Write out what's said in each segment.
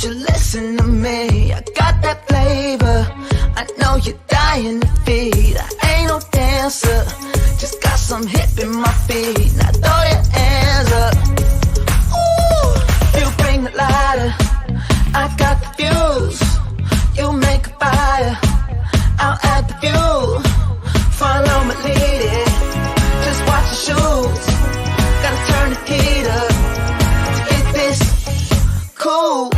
you listen to me? I got that flavor. I know you're dying to feed. I ain't no dancer, just got some hip in my feet. Now throw your hands up. Ooh, you bring the lighter. I got the fuse. You make a fire. I'll add the fuel. Follow my lead. Just watch the shoes. Gotta turn the heat up to get this cool.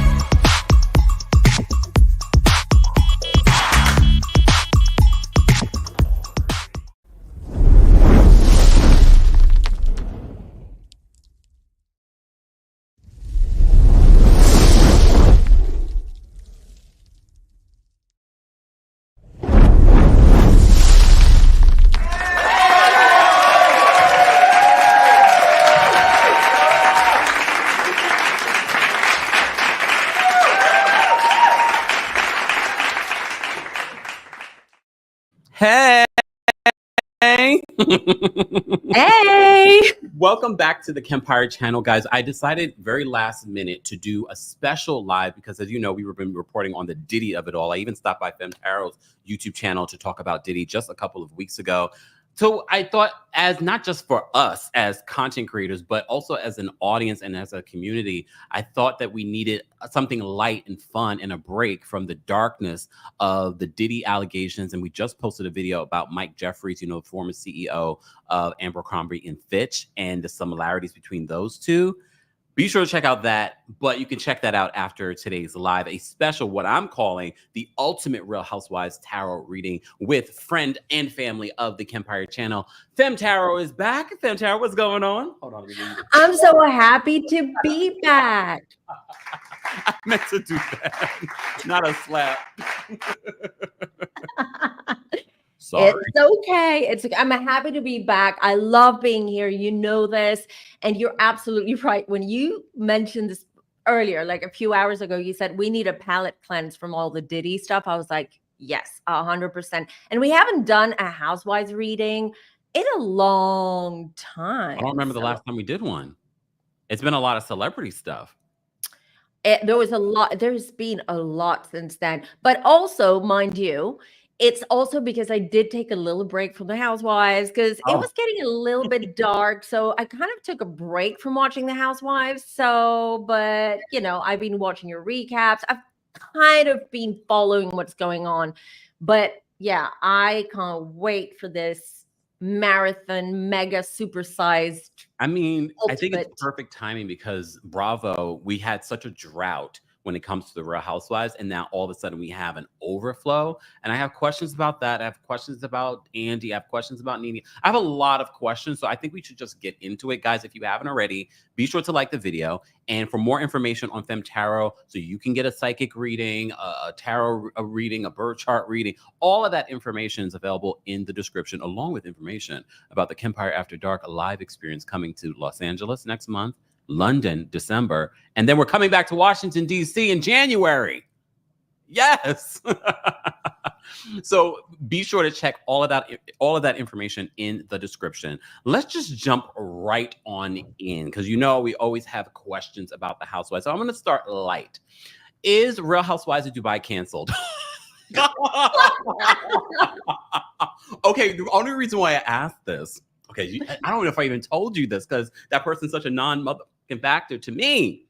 Hey. Hey. Welcome back to the Kempire channel, guys. I decided very last minute to do a special live because, as you know, we've been reporting on the Diddy of it all. I even stopped by FemmeTarot's YouTube channel to talk about Diddy just a couple of weeks ago. So I thought, as not just for us as content creators, but also as an audience and as a community, I thought that we needed something light and fun and a break from the darkness of the Diddy allegations. And we just posted a video about Mike Jeffries, you know, former CEO of Abercrombie and Fitch, and the similarities between those two. Be sure to check out that, but you can check that out after today's live, a special, what I'm calling the ultimate Real Housewives tarot reading with friend and family of the Kempire channel. FemmeTarot is back. FemmeTarot, what's going on? Hold on. I'm so happy to be back. I meant to do that, not a slap. Sorry. It's okay. I'm happy to be back. I love being here. You know this. And you're absolutely right. When you mentioned this earlier, like a few hours ago, you said we need a palate cleanse from all the Diddy stuff. I was like, yes, 100%. And we haven't done a Housewives reading in a long time. I don't remember the last time we did one. It's been a lot of celebrity stuff. There's been a lot since then. But also, mind you, it's also because I did take a little break from the Housewives because it was getting a little bit dark. So I kind of took a break from watching the Housewives. But, you know, I've been watching your recaps. I've kind of been following what's going on. But yeah, I can't wait for this marathon, mega supersized. I mean, ultimate. I think it's perfect timing because Bravo, we had such a drought when it comes to the Real Housewives, and now all of a sudden we have an overflow. And I have questions about that. I have questions about Andy. I have questions about Nene. I have a lot of questions, so I think we should just get into it, guys. If you haven't already, be sure to like the video. And for more information on FemmeTarot, so you can get a psychic reading, a tarot reading, a birth chart reading, all of that information is available in the description, along with information about the Kempire After Dark live experience coming to Los Angeles next month, London, December, and then we're coming back to Washington, D.C. in January. Yes. So be sure to check all of that information in the description. Let's just jump right on in because, you know, we always have questions about the Housewives. So I'm going to start light. Is Real Housewives of Dubai canceled? Okay, the only reason why I asked this, okay, I don't know if I even told you this because that person's such a non-motherfucking factor to me,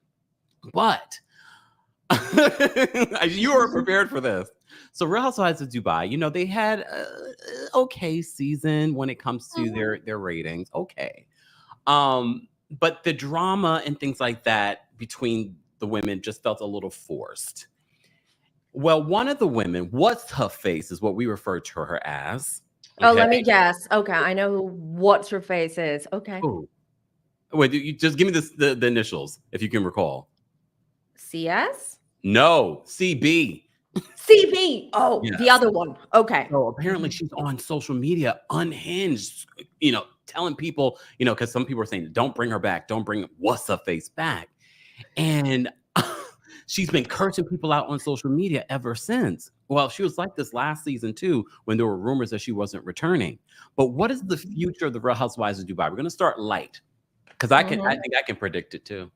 but you were prepared for this. So Real Housewives of Dubai, you know, they had an okay season when it comes to their ratings. Okay. But the drama and things like that between the women just felt a little forced. Well, one of the women, what's her face is what we refer to her as. Okay? Oh, let me guess. Okay, I know what's her face is. Okay. Ooh. Wait, you just give me the initials, if you can recall. CS? No, CB. CB. Oh, yes. The other one. Okay. So apparently she's on social media unhinged, you know, telling people, you know, because some people are saying, don't bring her back. Don't bring what's her face back. And she's been cursing people out on social media ever since. Well, she was like this last season too, when there were rumors that she wasn't returning. But what is the future of the Real Housewives of Dubai? We're going to start light because I think I can predict it too.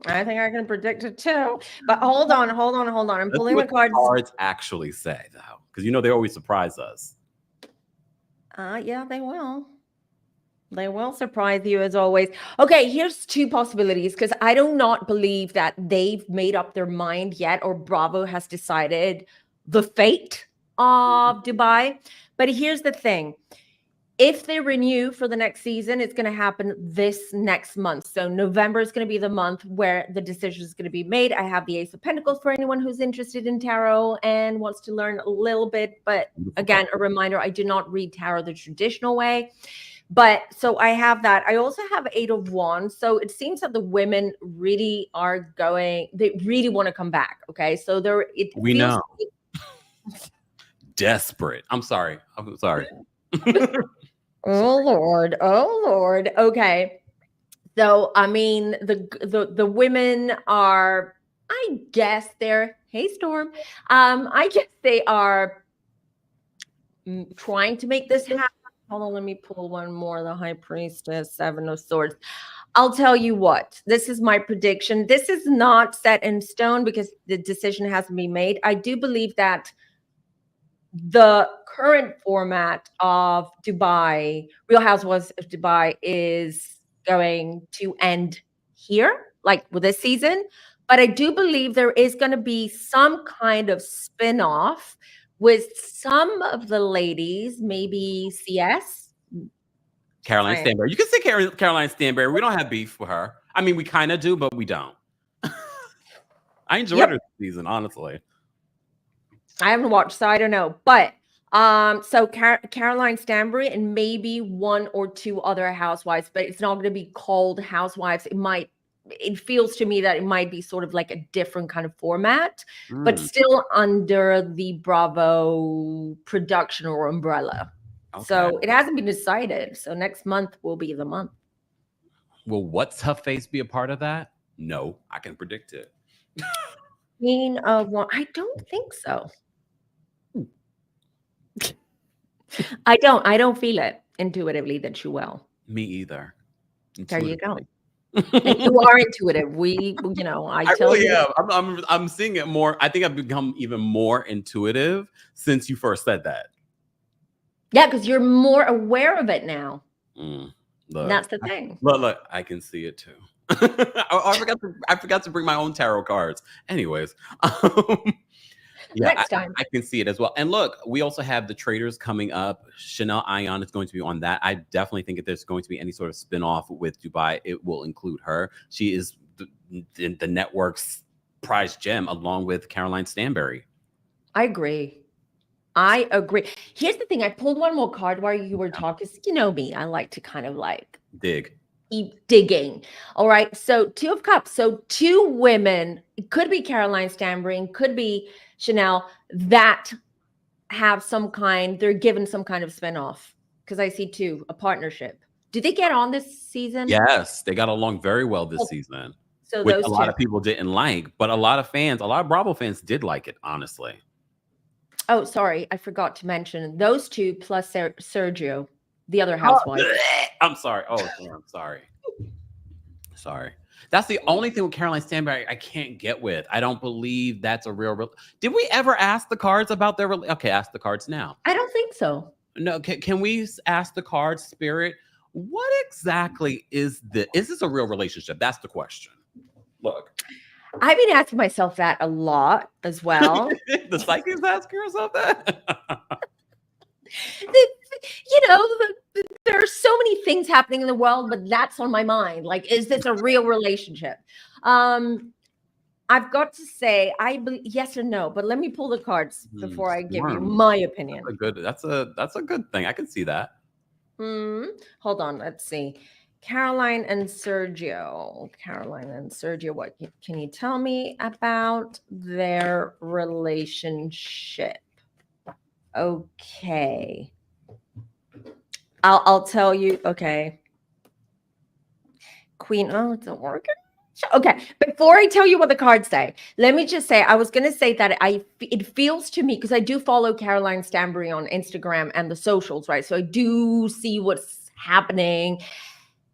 I think I can predict it too. But hold on. I'm Let's pulling see the what cards. cards actually say, though, because they always surprise us. Yeah, they will. They will surprise you as always. Okay, here's two possibilities because I do not believe that they've made up their mind yet or Bravo has decided the fate of Dubai. But here's the thing. If they renew for the next season, it's going to happen this next month. So November is going to be the month where the decision is going to be made. I have the Ace of Pentacles for anyone who's interested in tarot and wants to learn a little bit. But again, a reminder, I do not read tarot the traditional way. But so I have that. I also have Eight of Wands. So it seems that the women really are going, they really want to come back. Okay. So we know. Desperate. I'm sorry. Oh Lord. Okay. So I mean the women are, I guess they're, hey Storm. I guess they are trying to make this happen. Hold on, let me pull one more. The High Priestess, Seven of Swords. I'll tell you what, this is my prediction. This is not set in stone because the decision hasn't been made. I do believe that the current format of Dubai, Real Housewives of Dubai, is going to end here, like with this season. But I do believe there is going to be some kind of spin-off with some of the ladies, maybe CS. Caroline Stanbury. You can say Caroline Stanbury. We don't have beef with her. I mean, we kind of do, but we don't. I enjoyed her this season, honestly. I haven't watched, so I don't know. But so Caroline Stanbury and maybe one or two other housewives, but it's not going to be called Housewives. It feels to me that it might be sort of like a different kind of format, but still under the Bravo production or umbrella. Okay. So it hasn't been decided. So next month will be the month. Will What's Her Face be a part of that? No, I can predict it. Queen of Wands. I don't think so. I don't feel it intuitively that you will. Me either. There you go. And you are intuitive. I tell really you. Am. I'm seeing it more. I think I've become even more intuitive since you first said that. Yeah, because you're more aware of it now. Look, that's the thing. Look, I can see it too. I forgot to bring my own tarot cards. Anyways, next time I can see it as well. And look, we also have the traders coming up. Chanel Ayan is going to be on that. I definitely think if there's going to be any sort of spinoff with Dubai, it will include her. She is the network's prize gem along with Caroline Stanbury. I agree. Here's the thing. I pulled one more card while you were talking. You know me. I like to kind of like keep digging. All right. So Two of Cups. So two women. It could be Caroline Stanbury, could be Chanel, that have they're given some kind of spinoff, because I see a partnership. Did they get on this season? Yes, they got along very well this season. So which a lot of people didn't like, but a lot of Bravo fans did like it, honestly. Oh, sorry, I forgot to mention those two plus Sergio, the other housewife. I'm sorry. Oh, I'm sorry. Sorry. That's the only thing with Caroline Stanbury I can't get with. I don't believe that's a real. Did we ever ask the cards about their? Okay, ask the cards now. I don't think so. No, can we ask the cards, Spirit? What exactly is this? Is this a real relationship? That's the question. Look, I've been asking myself that a lot as well. The psychic's asking herself that. There are so many things happening in the world, but that's on my mind. Like, is this a real relationship? I've got to say, yes or no, but let me pull the cards before I give you my opinion. That's a good thing. I can see that. Hold on, let's see. Caroline and Sergio, what can you tell me about their relationship? Okay. I'll tell you. Okay. Queen. Oh, it's not working. Okay. Before I tell you what the cards say, let me just say, I was going to say that it feels to me, because I do follow Caroline Stanbury on Instagram and the socials, right? So I do see what's happening.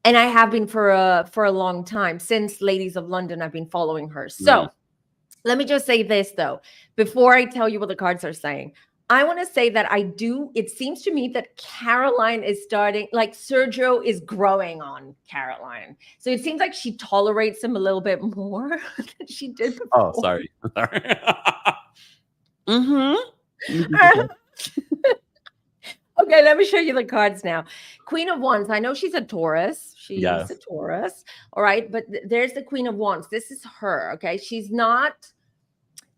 And I have been for a long time. Since Ladies of London, I've been following her. So let me just say this, though, before I tell you what the cards are saying. I want to say that it seems to me that Caroline is starting, like Sergio is growing on Caroline. So it seems like she tolerates him a little bit more than she did before. Oh, sorry. Okay, let me show you the cards now. Queen of Wands. I know she's a Taurus. She's a Taurus. All right. But there's the Queen of Wands. This is her. Okay.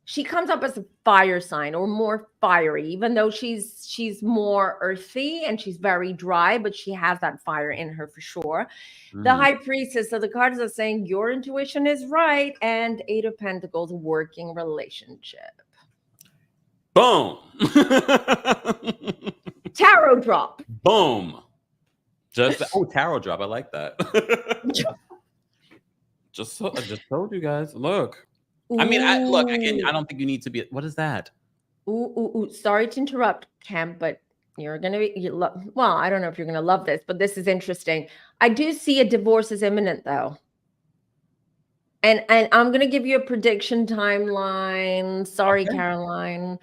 She comes up as a fire sign or more fiery, even though she's more earthy and she's very dry, but she has that fire in her for sure. The High Priestess. So the cards are saying your intuition is right. And 8 of Pentacles, working relationship. Boom. Tarot drop. Boom. Tarot drop. I like that. just told you guys. Look. Ooh. I mean, look, again, I don't think you need to be. What is that? Ooh. Sorry to interrupt, Kemp, but you're going to be, well, I don't know if you're going to love this, but this is interesting. I do see a divorce is imminent, though. And I'm going to give you a prediction timeline. Sorry, okay. Caroline.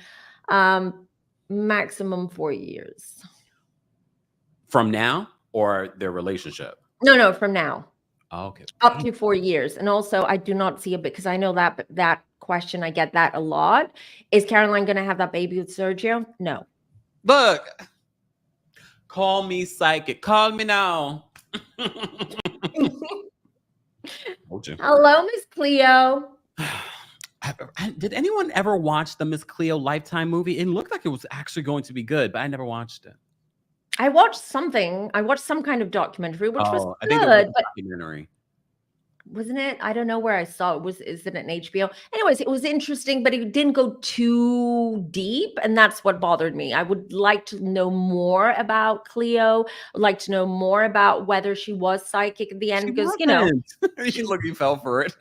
Maximum 4 years. From now or their relationship? No, from now. Oh, okay. Up to 4 years. And also, I do not see it because I know that question, I get that a lot. Is Caroline going to have that baby with Sergio? No. Look. Call me psychic. Call me now. Hello, Miss Cleo. Did anyone ever watch the Miss Cleo Lifetime movie? It looked like it was actually going to be good, but I never watched it. I watched something. I watched some kind of documentary, which was good. I think it was a documentary. Wasn't it? I don't know where I saw it. Is it an HBO? Anyways, it was interesting, but it didn't go too deep, and that's what bothered me. I would like to know more about Cleo. I'd like to know more about whether she was psychic at the end, because you know, you fell for it.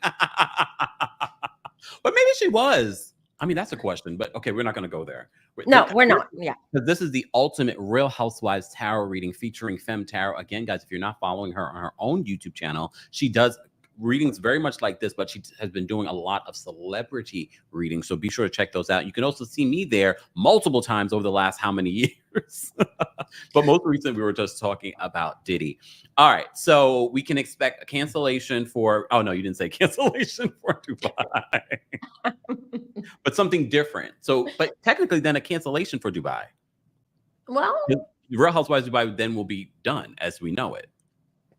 But maybe she was. I mean, that's a question, but okay, we're not going to go there. No, we're not. Yeah. Because this is the ultimate Real Housewives tarot reading featuring FemmeTarot. Again, guys, if you're not following her on her own YouTube channel, she does readings very much like this, but she has been doing a lot of celebrity readings. So be sure to check those out. You can also see me there multiple times over the last how many years? But most recently, we were just talking about Diddy. All right. So we can expect a cancellation for, oh no, you didn't say cancellation for Dubai, but something different. So, but technically then a cancellation for Dubai. Well, Real Housewives Dubai then will be done as we know it.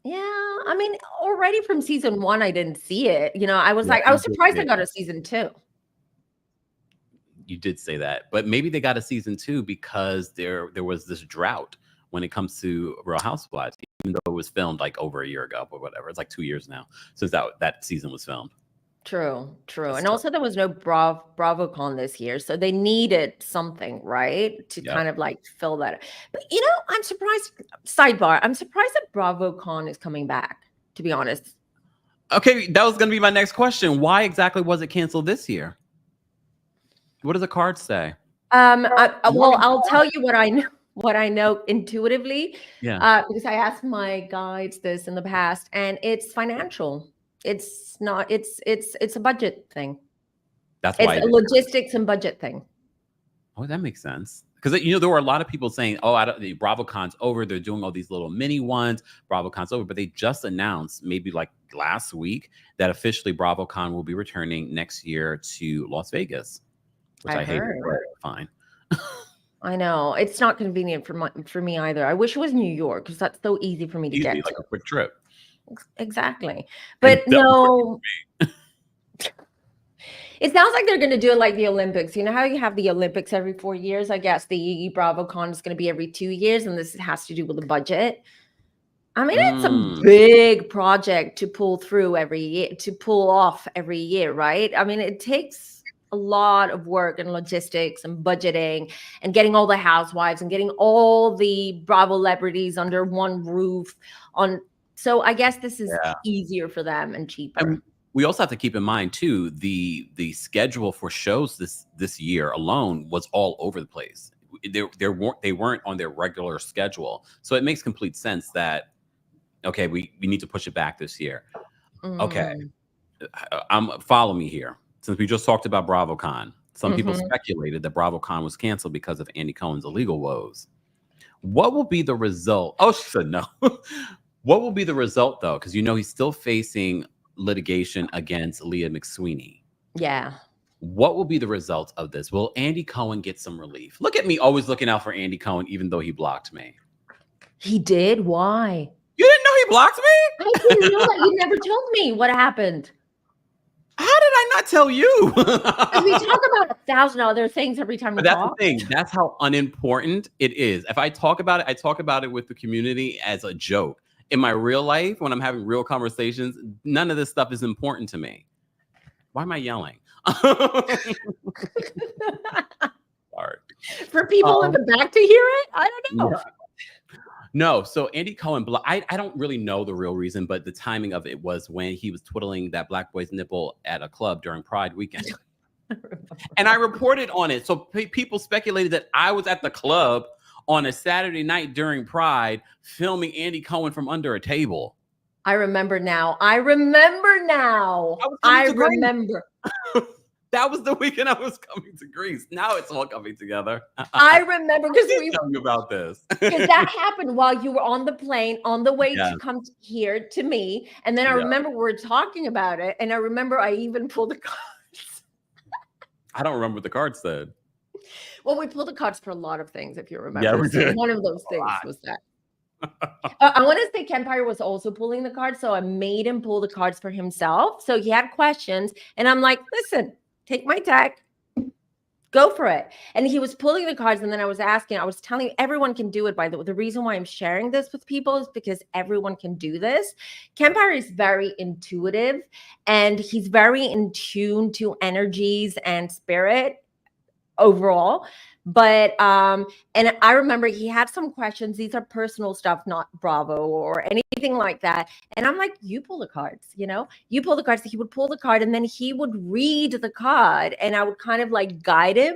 Yeah, I mean, already from season 1, I didn't see it. You know, I was I was surprised I got a season 2. You did say that, but maybe they got a season 2 because there was this drought when it comes to Real Housewives, even though it was filmed like over a year ago or whatever. It's like 2 years now since that season was filmed. True. And also there was no BravoCon this year. So they needed something, right? To kind of like fill that. But you know, I'm surprised, sidebar, I'm surprised that BravoCon is coming back, to be honest. Okay, that was going to be my next question. Why exactly was it canceled this year? What does the card say? Well, I'll tell you what I know intuitively. Yeah. Because I asked my guides this in the past, and it's financial. It's not, it's a budget thing. That's why it's a logistics and budget thing. Oh, that makes sense. Because, you know, there were a lot of people saying, oh, the BravoCon's over. They're doing all these little mini ones. BravoCon's over. But they just announced maybe like last week that officially BravoCon will be returning next year to Las Vegas, which I hate. Fine. I know. It's not convenient for me either. I wish it was New York because that's so easy for me to get like to. A quick trip. Exactly. But no, it sounds like they're going to do it like the Olympics. You know how you have the Olympics every 4 years? I guess the BravoCon is going to be every 2 years, and this has to do with the budget. I mean, it's a big project to pull through every year, to pull off every year, right? I mean, it takes a lot of work and logistics and budgeting and getting all the housewives and getting all the Bravo celebrities under one roof on. So I guess this is easier for them and cheaper. And we also have to keep in mind too, the schedule for shows this year alone was all over the place. They weren't on their regular schedule. So it makes complete sense that okay, we need to push it back this year. Okay, follow me here. Since we just talked about BravoCon, some people speculated that BravoCon was canceled because of Andy Cohen's illegal woes. What will be the result? Oh, she said no. What will be the result, though? Because he's still facing litigation against Leah McSweeney. Yeah. What will be the result of this? Will Andy Cohen get some relief? Look at me, always looking out for Andy Cohen, even though he blocked me. He did? Why? You didn't know he blocked me? I didn't know that. You never told me what happened. How did I not tell you? We talk about 1,000 other things every time we talk. That's the thing. That's how unimportant it is. If I talk about it, I talk about it with the community as a joke. In my real life, when I'm having real conversations, none of this stuff is important to me. Why am I yelling? Sorry. For people in the back to hear it? I don't know. Yeah. No, so Andy Cohen, I don't really know the real reason, but the timing of it was when he was twiddling that black boy's nipple at a club during Pride weekend. And I reported on it. So people speculated that I was at the club on a Saturday night during Pride filming Andy Cohen from under a table. I remember now. I remember. That was the weekend I was coming to Greece. Now it's all coming together. I remember because we tell you about this. Because that happened while you were on the plane on the way to come here to me. And then I remember we were talking about it. And I remember I even pulled the cards. I don't remember what the cards said. Well, we pulled the cards for a lot of things, if you remember. Yeah, we did. One of those things was that. I want to say Kempire was also pulling the cards. So I made him pull the cards for himself. So he had questions. And I'm like, listen. Take my deck, go for it. And he was pulling the cards. And then I was telling you, everyone can do it. By the way, the reason why I'm sharing this with people is because everyone can do this. Kempire is very intuitive and he's very in tune to energies and spirit overall. But and I remember he had some questions. These are personal stuff, not Bravo or anything like that. And I'm like, you pull the cards, you pull the cards. He would pull the card and then he would read the card and I would kind of like guide him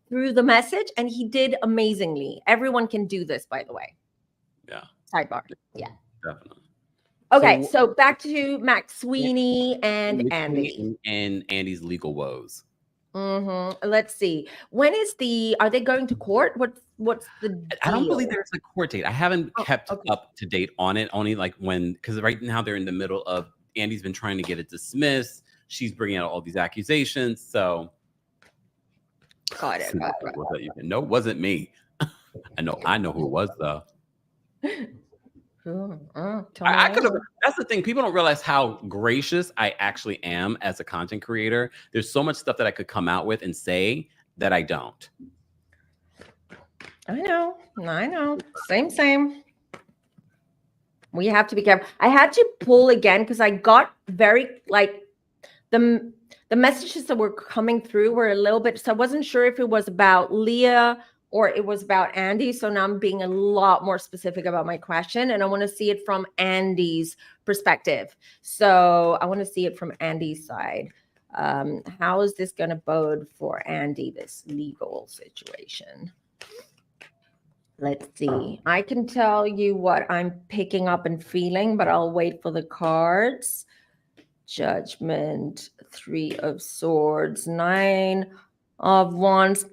through the message. And he did amazingly. Everyone can do this, by the way. Yeah. Sidebar. Yeah. Definitely. Okay. So back to McSweeney and Andy. And Andy's legal woes. Let's see. When is are they going to court? What's the deal? I don't believe there's a court date. I haven't kept up to date on it. Only like because right now they're in the middle of, Andy's been trying to get it dismissed. She's bringing out all these accusations. So. Got it. No, it wasn't me. I know who it was though. I could have. That's the thing. People don't realize how gracious I actually am as a content creator. There's so much stuff that I could come out with and say that I don't. I know. Same. We have to be careful. I had to pull again because I got very the messages that were coming through were a little bit. So I wasn't sure if it was about Leah or it was about Andy. So now I'm being a lot more specific about my question. And I want to see it from Andy's perspective. So I want to see it from Andy's side. How is this going to bode for Andy, this legal situation? Let's see. I can tell you what I'm picking up and feeling, but I'll wait for the cards. Judgment, 3 of Swords, 9 of Wands.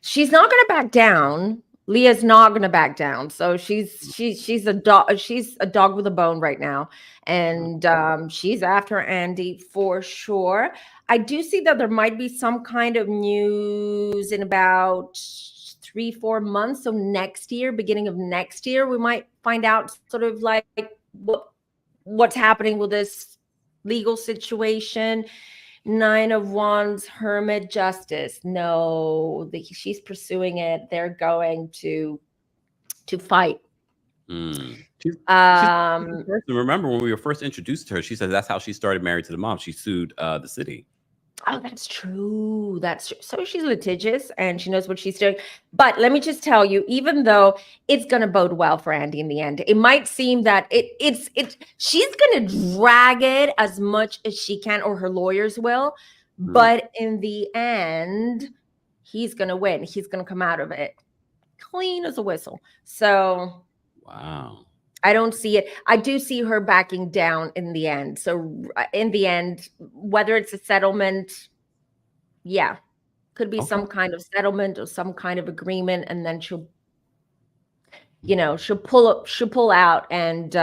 She's not going to back down. Leah's not going to back down. So she's a dog. She's a dog with a bone right now, and she's after Andy for sure. I do see that there might be some kind of news in about 3-4 months. So next year, beginning of next year, we might find out sort of like what's happening with this legal situation. 9 of Wands, Hermit, Justice. No, she's pursuing it. They're going to fight. She's remember when we were first introduced to her, she said that's how she started Married to the Mob. She sued the city. Oh, that's true. That's true. So she's litigious and she knows what she's doing. But let me just tell you, even though it's going to bode well for Andy in the end, it might seem that she's going to drag it as much as she can, or her lawyers will. But in the end, he's going to win. He's going to come out of it clean as a whistle. So. Wow. I don't see it. I do see her backing down in the end. So in the end, whether it's a settlement, yeah, could be some kind of settlement or some kind of agreement, and then she'll pull out, and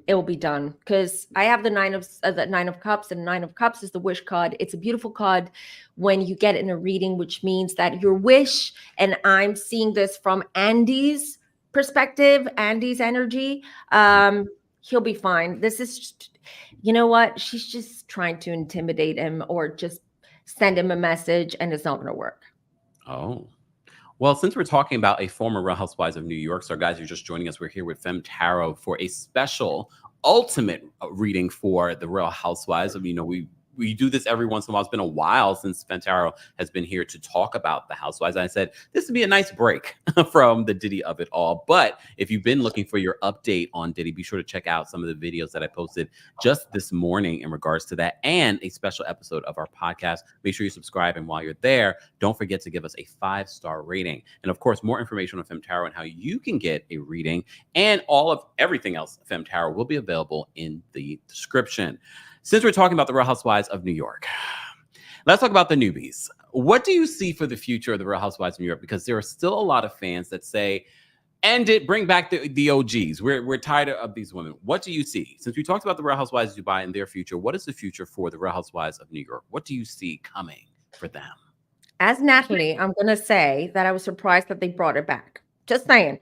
it will be done. Because I have the Nine of Cups, and Nine of Cups is the wish card. It's a beautiful card when you get in a reading, which means that your wish, and I'm seeing this from Andy's perspective, Andy's energy, he'll be fine. This is just, you know what? She's just trying to intimidate him or just send him a message, and it's not going to work. Oh. Well, since we're talking about a former Real Housewives of New York, so guys, you're just joining us. We're here with FemmeTarot for a special ultimate reading for the Real Housewives. We do this every once in a while. It's been a while since FemmeTarot has been here to talk about the Housewives. And I said, this would be a nice break from the Diddy of it all. But if you've been looking for your update on Diddy, be sure to check out some of the videos that I posted just this morning in regards to that, and a special episode of our podcast. Make sure you subscribe. And while you're there, don't forget to give us a 5-star rating. And of course, more information on FemmeTarot and how you can get a reading and all of everything else FemmeTarot will be available in the description. Since we're talking about the Real Housewives of New York, let's talk about the newbies. What do you see for the future of the Real Housewives of New York? Because there are still a lot of fans that say, end it, bring back the OGs. We're tired of these women. What do you see? Since we talked about the Real Housewives of Dubai and their future, what is the future for the Real Housewives of New York? What do you see coming for them? As Natalie, I'm going to say that I was surprised that they brought it back. Just saying.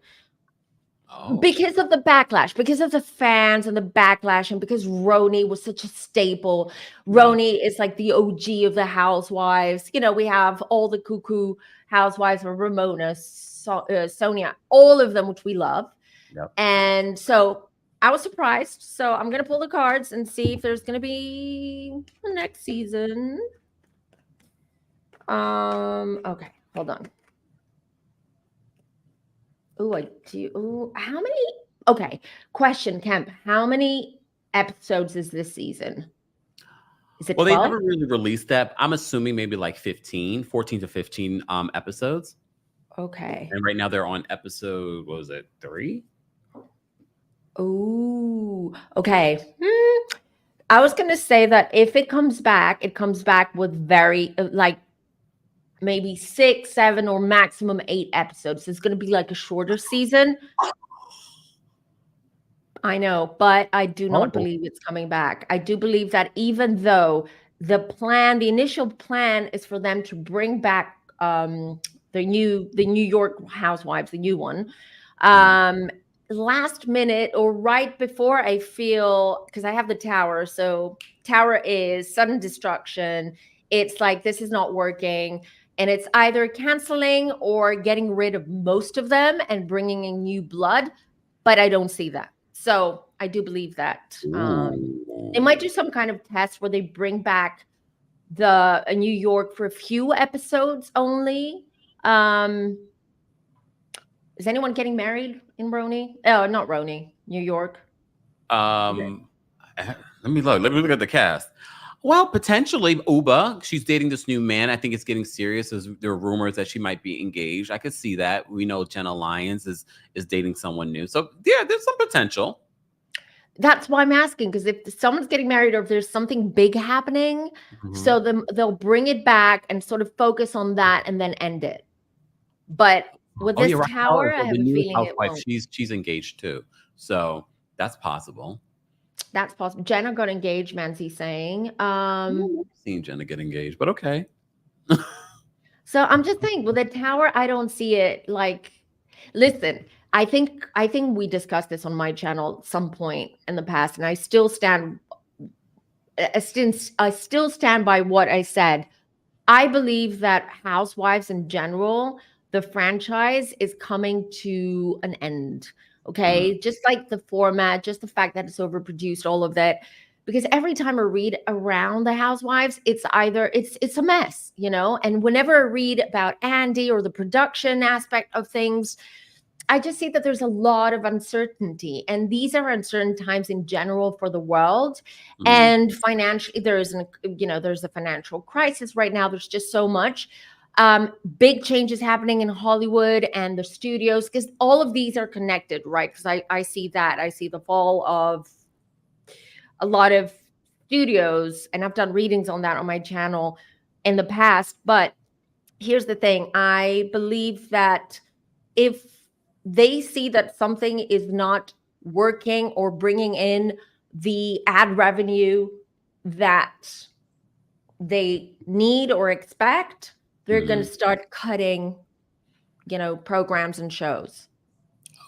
Oh. Because of the backlash, because of the fans and the backlash, and because RHONY was such a staple. RHONY is like the OG of the Housewives. You know, we have all the cuckoo housewives of Ramona, Sonia, all of them, which we love. Yep. And so I was surprised. So I'm going to pull the cards and see if there's going to be the next season. Okay, hold on. How many? Okay, question, Kemp. How many episodes is this season? Is it 12? Well, they never really released that. I'm assuming maybe like 14 to 15 episodes. Okay. And right now they're on episode, what was it, 3? Oh, okay. I was going to say that if it comes back with very, like, maybe 6, 7, or maximum 8 episodes. It's going to be like a shorter season. I know, but I do not believe it's coming back. I do believe that even though the initial plan is for them to bring back the New York Housewives, the new one, last minute or right before, I feel, because I have the Tower. So Tower is sudden destruction. It's like, this is not working. And it's either canceling or getting rid of most of them and bringing in new blood. But I don't see that. So I do believe that they might do some kind of test where they bring back the New York for a few episodes only. Is anyone getting married in RHONY? Oh, not RHONY, New York. Let me look at the cast. Well, potentially Uba. She's dating this new man. I think it's getting serious. There are rumors that she might be engaged. I could see that. We know Jenna Lyons is dating someone new. So yeah, there's some potential. That's why I'm asking, because if someone's getting married or if there's something big happening, so they'll bring it back and sort of focus on that and then end it. But with this Tower, I have a feeling it won't. She's engaged too. So that's possible. That's possible. Jenna got engaged, Mancy's saying. I've seen Jenna get engaged, but okay. So I'm just saying, with the Tower, I don't see it like, listen, I think we discussed this on my channel at some point in the past, and I still stand by what I said. I believe that Housewives in general, the franchise is coming to an end. Okay, just like the format, just the fact that it's overproduced, all of that. Because every time I read around the Housewives, it's either it's a mess, you know. And whenever I read about Andy or the production aspect of things, I just see that there's a lot of uncertainty, and these are uncertain times in general for the world. And financially, there's a financial crisis right now. There's just so much. Big changes happening in Hollywood and the studios, because all of these are connected, right? Because I see that. I see the fall of a lot of studios, and I've done readings on that on my channel in the past. But here's the thing. I believe that if they see that something is not working or bringing in the ad revenue that they need or expect, they're going to start cutting, programs and shows.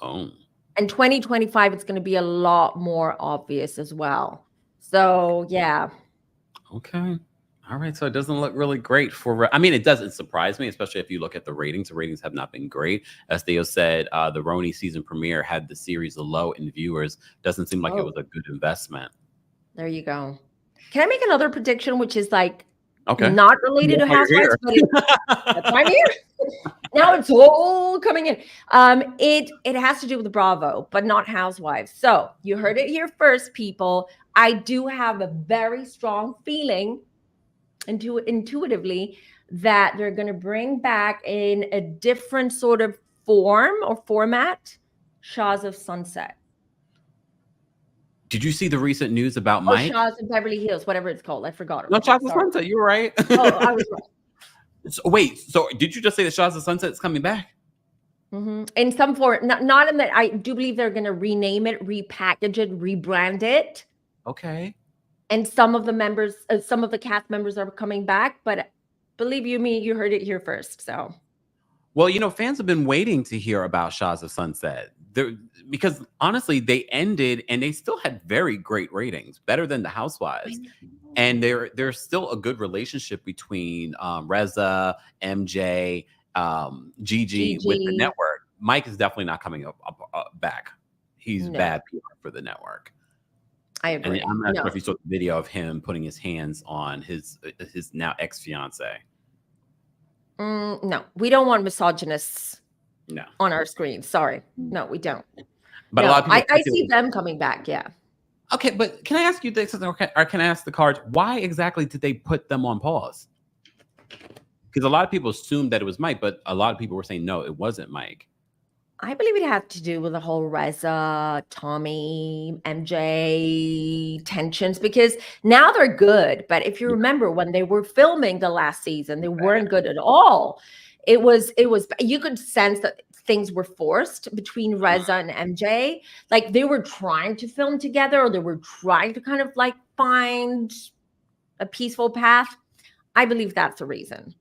Oh. And 2025, it's going to be a lot more obvious as well. So, yeah. Okay. All right. So it doesn't look really great for, I mean, it doesn't surprise me, especially if you look at the ratings. The ratings have not been great. As Theo said, the RHONY season premiere had the series low in viewers. Doesn't seem like it was a good investment. There you go. Can I make another prediction, which is like okay, not related to Housewives, but that's why I'm here. Now it's all coming in. It has to do with Bravo, but not Housewives. So you heard it here first, people. I do have a very strong feeling intuitively that they're going to bring back in a different sort of form or format, Shahs of Sunset. Did you see the recent news about Mike? Shahs of Beverly Hills, whatever it's called. I forgot. No, Shahs of Sunset. You're right. Oh, I was right. So, wait, so did you just say that Shahs of Sunset is coming back? In some form, not in that. I do believe they're going to rename it, repackage it, rebrand it. Okay. And some of the members, some of the cast members are coming back, but believe you me, you heard it here first. So, well, fans have been waiting to hear about Shahs of Sunset. Because honestly, they ended and they still had very great ratings, better than the Housewives. And there's still a good relationship between Reza, MJ, Gigi with the network. Mike is definitely not coming back. He's bad PR for the network. I agree. And I'm not sure if you saw the video of him putting his hands on his now ex-fiance. No, we don't want misogynists No. on our screen. Sorry. No, we don't. But a lot of people I see them coming back. Yeah. Okay, but can I ask you this, or can I ask the cards, why exactly did they put them on pause? Because a lot of people assumed that it was Mike, but a lot of people were saying, no, it wasn't Mike. I believe it had to do with the whole Reza, Tommy, MJ tensions, because now they're good. But if you remember when they were filming the last season, they weren't good at all. It was, you could sense that things were forced between Reza and MJ. Like they were trying to film together, or they were trying to kind of like find a peaceful path. I believe that's the reason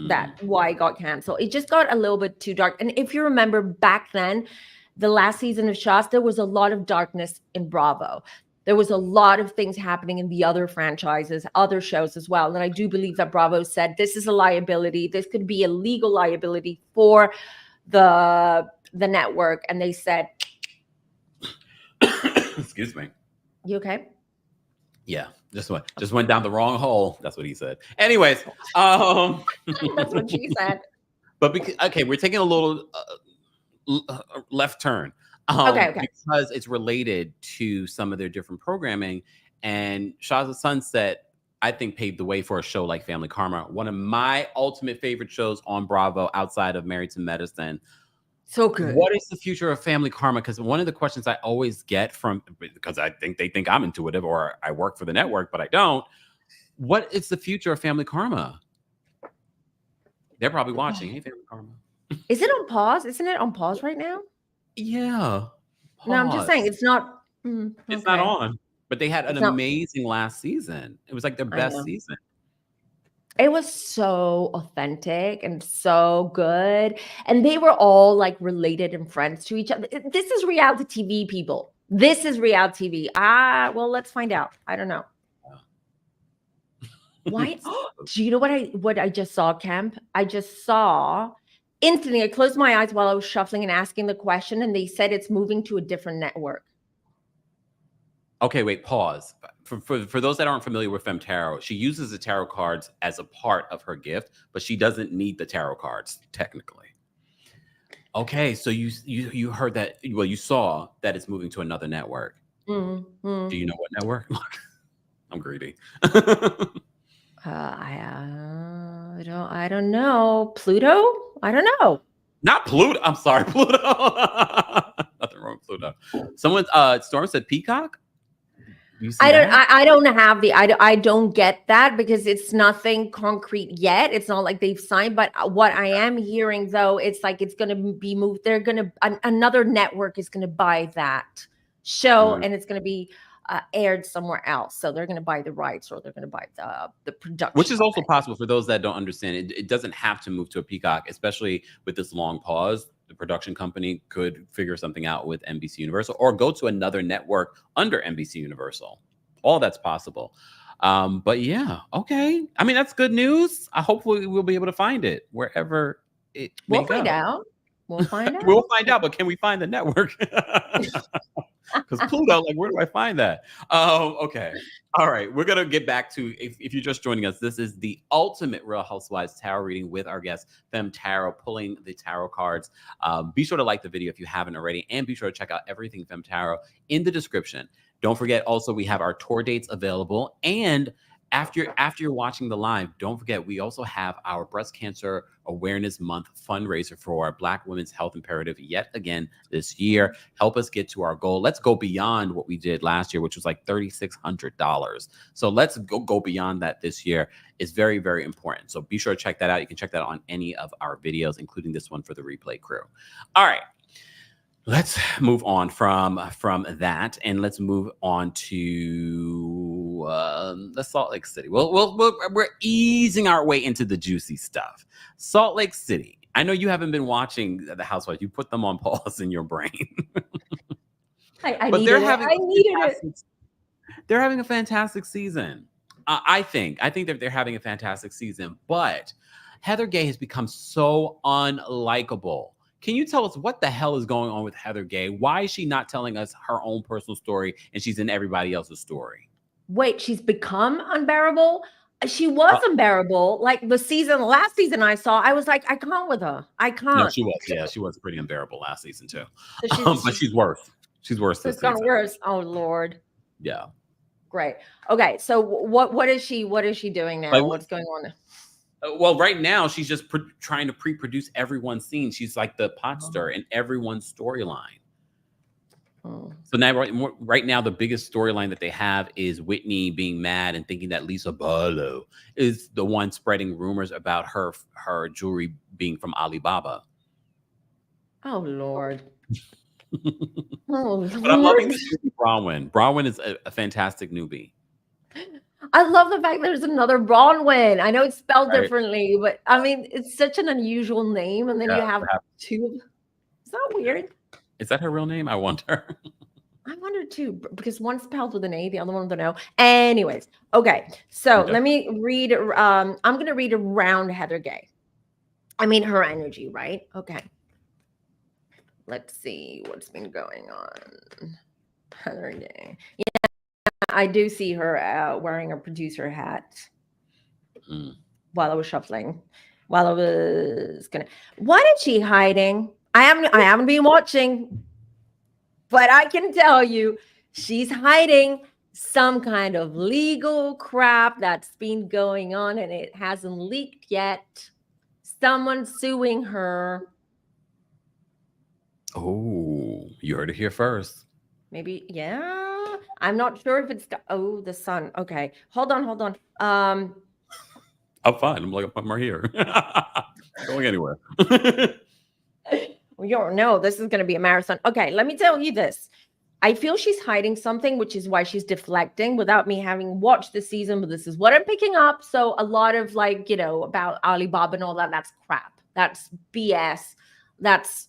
that why it got canceled. It just got a little bit too dark. And if you remember back then, the last season of Shahs, there was a lot of darkness in Bravo. There was a lot of things happening in the other franchises, other shows as well. And I do believe that Bravo said, this is a liability. This could be a legal liability for the network. And they said, excuse me. You okay? Yeah, just went down the wrong hole. That's what he said. Anyways, that's what she said. But we're taking a little left turn. Okay. Because it's related to some of their different programming, and Shahs of Sunset, I think, paved the way for a show like Family Karma, one of my ultimate favorite shows on Bravo outside of Married to Medicine. So good. What is the future of Family Karma? Because one of the questions I always get because I think they think I'm intuitive or I work for the network, but I don't. What is the future of Family Karma? They're probably watching. Hey, Family Karma. Is it on pause? Isn't it on pause right now? Yeah. Pause. No, I'm just saying it's not. It's not on. But they had an amazing last season. It was like their best season. It was so authentic and so good. And they were all like related and friends to each other. This is reality TV, people. This is reality TV. Well, let's find out. I don't know. Why? Do you know what I just saw, Kemp? I just saw instantly. I closed my eyes while I was shuffling and asking the question, and they said it's moving to a different network. Okay, wait, pause. For those that aren't familiar with FemmeTarot, she uses the tarot cards as a part of her gift, but she doesn't need the tarot cards, technically. Okay, so you heard that, well, you saw that it's moving to another network. Do you know what network? I'm greedy. I I don't know. Pluto? I don't know. Not Pluto. I'm sorry, Pluto. Nothing wrong with Pluto. Someone, Storm said Peacock. You see I that? don't have the I don't get that because it's nothing concrete yet. It's not like they've signed, but what I am hearing though, it's like it's going to be moved. They're going to another network is going to buy that show and it's going to be aired somewhere else. So they're going to buy the rights or they're going to buy the production. Which is also possible for those that don't understand. It doesn't have to move to a Peacock, especially with this long pause. The production company could figure something out with NBC Universal or go to another network under NBC Universal. All that's possible. But yeah, okay. I mean, that's good news. Hopefully we'll be able to find it wherever it may We'll find go. out. We'll find out. We'll find out, but can we find the network? Because Pluto, like, where do I find that? Okay. All right. We're going to get back to, if you're just joining us, this is the ultimate Real Housewives tarot reading with our guest, FemmeTarot, pulling the tarot cards. Be sure to like the video if you haven't already, and be sure to check out everything FemmeTarot in the description. Don't forget, also, we have our tour dates available. And after you're watching the live, don't forget, we also have our Breast Cancer Awareness Month fundraiser for our Black women's health imperative yet again this year. Help us get to our goal. Let's go beyond what we did last year, which was like $3,600. So let's go beyond that this year. It's very, very important. So be sure to check that out. You can check that out on any of our videos, including this one for the replay crew. All right. Let's move on from that, and let's move on to the Salt Lake City. We're easing our way into the juicy stuff. Salt Lake City. I know you haven't been watching The Housewives. You put them on pause in your brain. I needed it. They're having a fantastic season. I think that they're having a fantastic season, but Heather Gay has become so unlikable. Can you tell us what the hell is going on with Heather Gay? Why is she not telling us her own personal story and she's in everybody else's story? Wait, she's become unbearable? She was unbearable. Like last season I saw, I was like, I can't with her. I can't. No, she was. Yeah, she was pretty unbearable last season too. So but she's worse. She's worse this season. It's gone worse. Oh Lord. Yeah. Great. Okay. So what is she doing now? What's going on? Well, right now she's just trying to pre-produce everyone's scene. She's like the pot stirrer in everyone's storyline. So now, right now, the biggest storyline that they have is Whitney being mad and thinking that Lisa Barlow is the one spreading rumors about her jewelry being from Alibaba. Oh Lord. But I'm loving this Bronwyn. Bronwyn is a fantastic newbie. I love the fact there's another Bronwyn. I know it's spelled differently, but I mean, it's such an unusual name. And then you have two. Is that weird? Is that her real name? I wonder. I wonder too, because one's spelled with an A, the other one with an O. Anyways, okay. So let me read. I'm going to read around Heather Gay. I mean, her energy, right? Okay. Let's see what's been going on. Heather Gay. Yeah. I do see her wearing a producer hat while I was shuffling. While I was what is she hiding? I haven't been watching, but I can tell you she's hiding some kind of legal crap that's been going on and it hasn't leaked yet. Someone's suing her. Oh, you heard it here first. Maybe, yeah. I'm not sure if it's the sun. Okay, hold on. I'm fine. I'm right here. Going anywhere. Well, you don't know. This is going to be a marathon. Okay, let me tell you this. I feel she's hiding something, which is why she's deflecting without me having watched the season. But this is what I'm picking up. So a lot of about Alibaba and all that. That's crap. That's BS. That's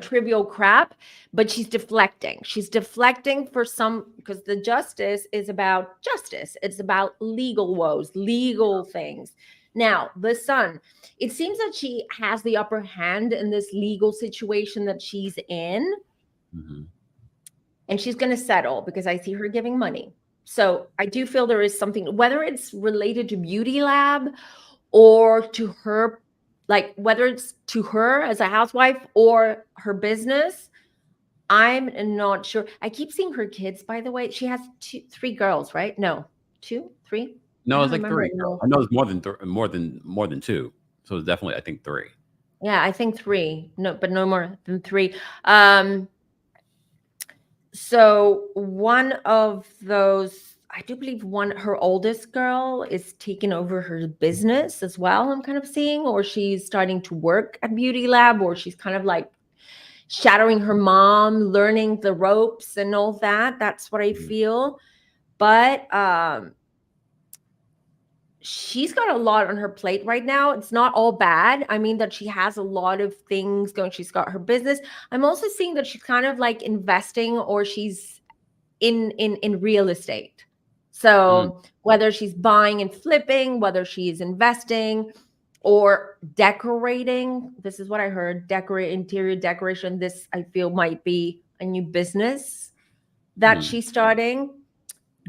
trivial crap, but she's deflecting. She's deflecting because the justice is about justice. It's about legal woes, legal things. Now, the Sun, it seems that she has the upper hand in this legal situation that she's in. Mm-hmm. And she's going to settle because I see her giving money. So I do feel there is something, whether it's related to Beauty Lab or to her, whether it's to her as a housewife or her business, I'm not sure. I keep seeing her kids, by the way. She has 3 girls, right? No, 2, 3. No, I it's don't like remember 3. anymore. I know it's more than 2. So it's definitely, I think, 3. Yeah, I think 3. No, but no more than 3. So one of those, I do believe her oldest girl is taking over her business as well. I'm kind of seeing, or she's starting to work at Beauty Lab, or she's kind of like shadowing her mom, learning the ropes and all that. That's what I feel. But she's got a lot on her plate right now. It's not all bad. I mean that she has a lot of things going. She's got her business. I'm also seeing that she's kind of like investing, or she's in real estate. So whether she's buying and flipping, whether she's investing or decorating, this is what I heard, interior decoration. This I feel might be a new business that she's starting.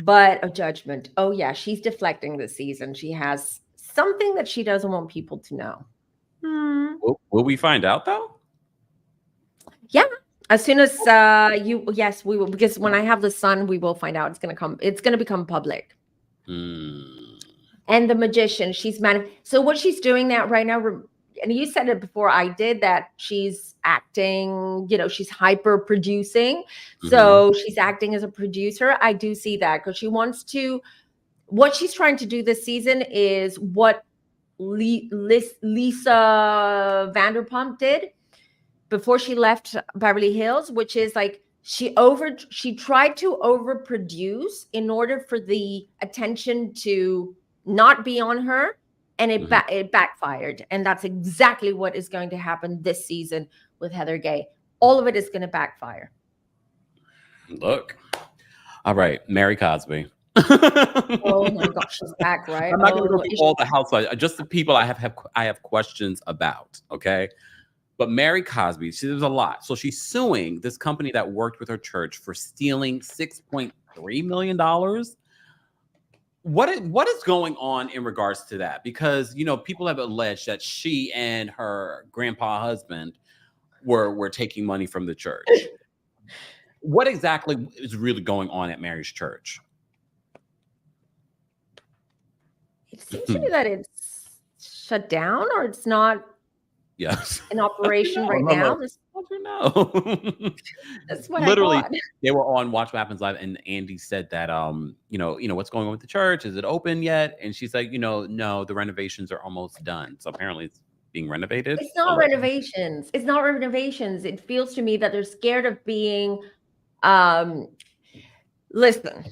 But a judgment. Oh yeah, she's deflecting this season. She has something that she doesn't want people to know. Will we find out though? Yeah. As soon as yes, we will, because when I have the sun, we will find out. It's gonna become public. And the magician, so what she's doing now right now, and you said it before I did, that she's acting, she's hyper producing. So she's acting as a producer. I do see that, because what she's trying to do this season is what Lisa Vanderpump did before she left Beverly Hills, which is like she tried to overproduce in order for the attention to not be on her, and it backfired. And that's exactly what is going to happen this season with Heather Gay. All of it is going to backfire. Look. All right, Mary Cosby. Oh my gosh, she's back, right? I'm not going to go through all the housewives, just the people I have questions about, okay? But Mary Cosby, there's a lot. So she's suing this company that worked with her church for stealing $6.3 million. What is going on in regards to that? Because, people have alleged that she and her grandpa husband were taking money from the church. What exactly is really going on at Mary's church? It seems to me that it's shut down, or it's not in operation right now. That's what literally I thought. They were on Watch What Happens Live, and Andy said that what's going on with the church? Is it open yet? And she's like, no, the renovations are almost done. So apparently it's being renovated. It's not renovations. It's not renovations. It feels to me that they're scared of being listen.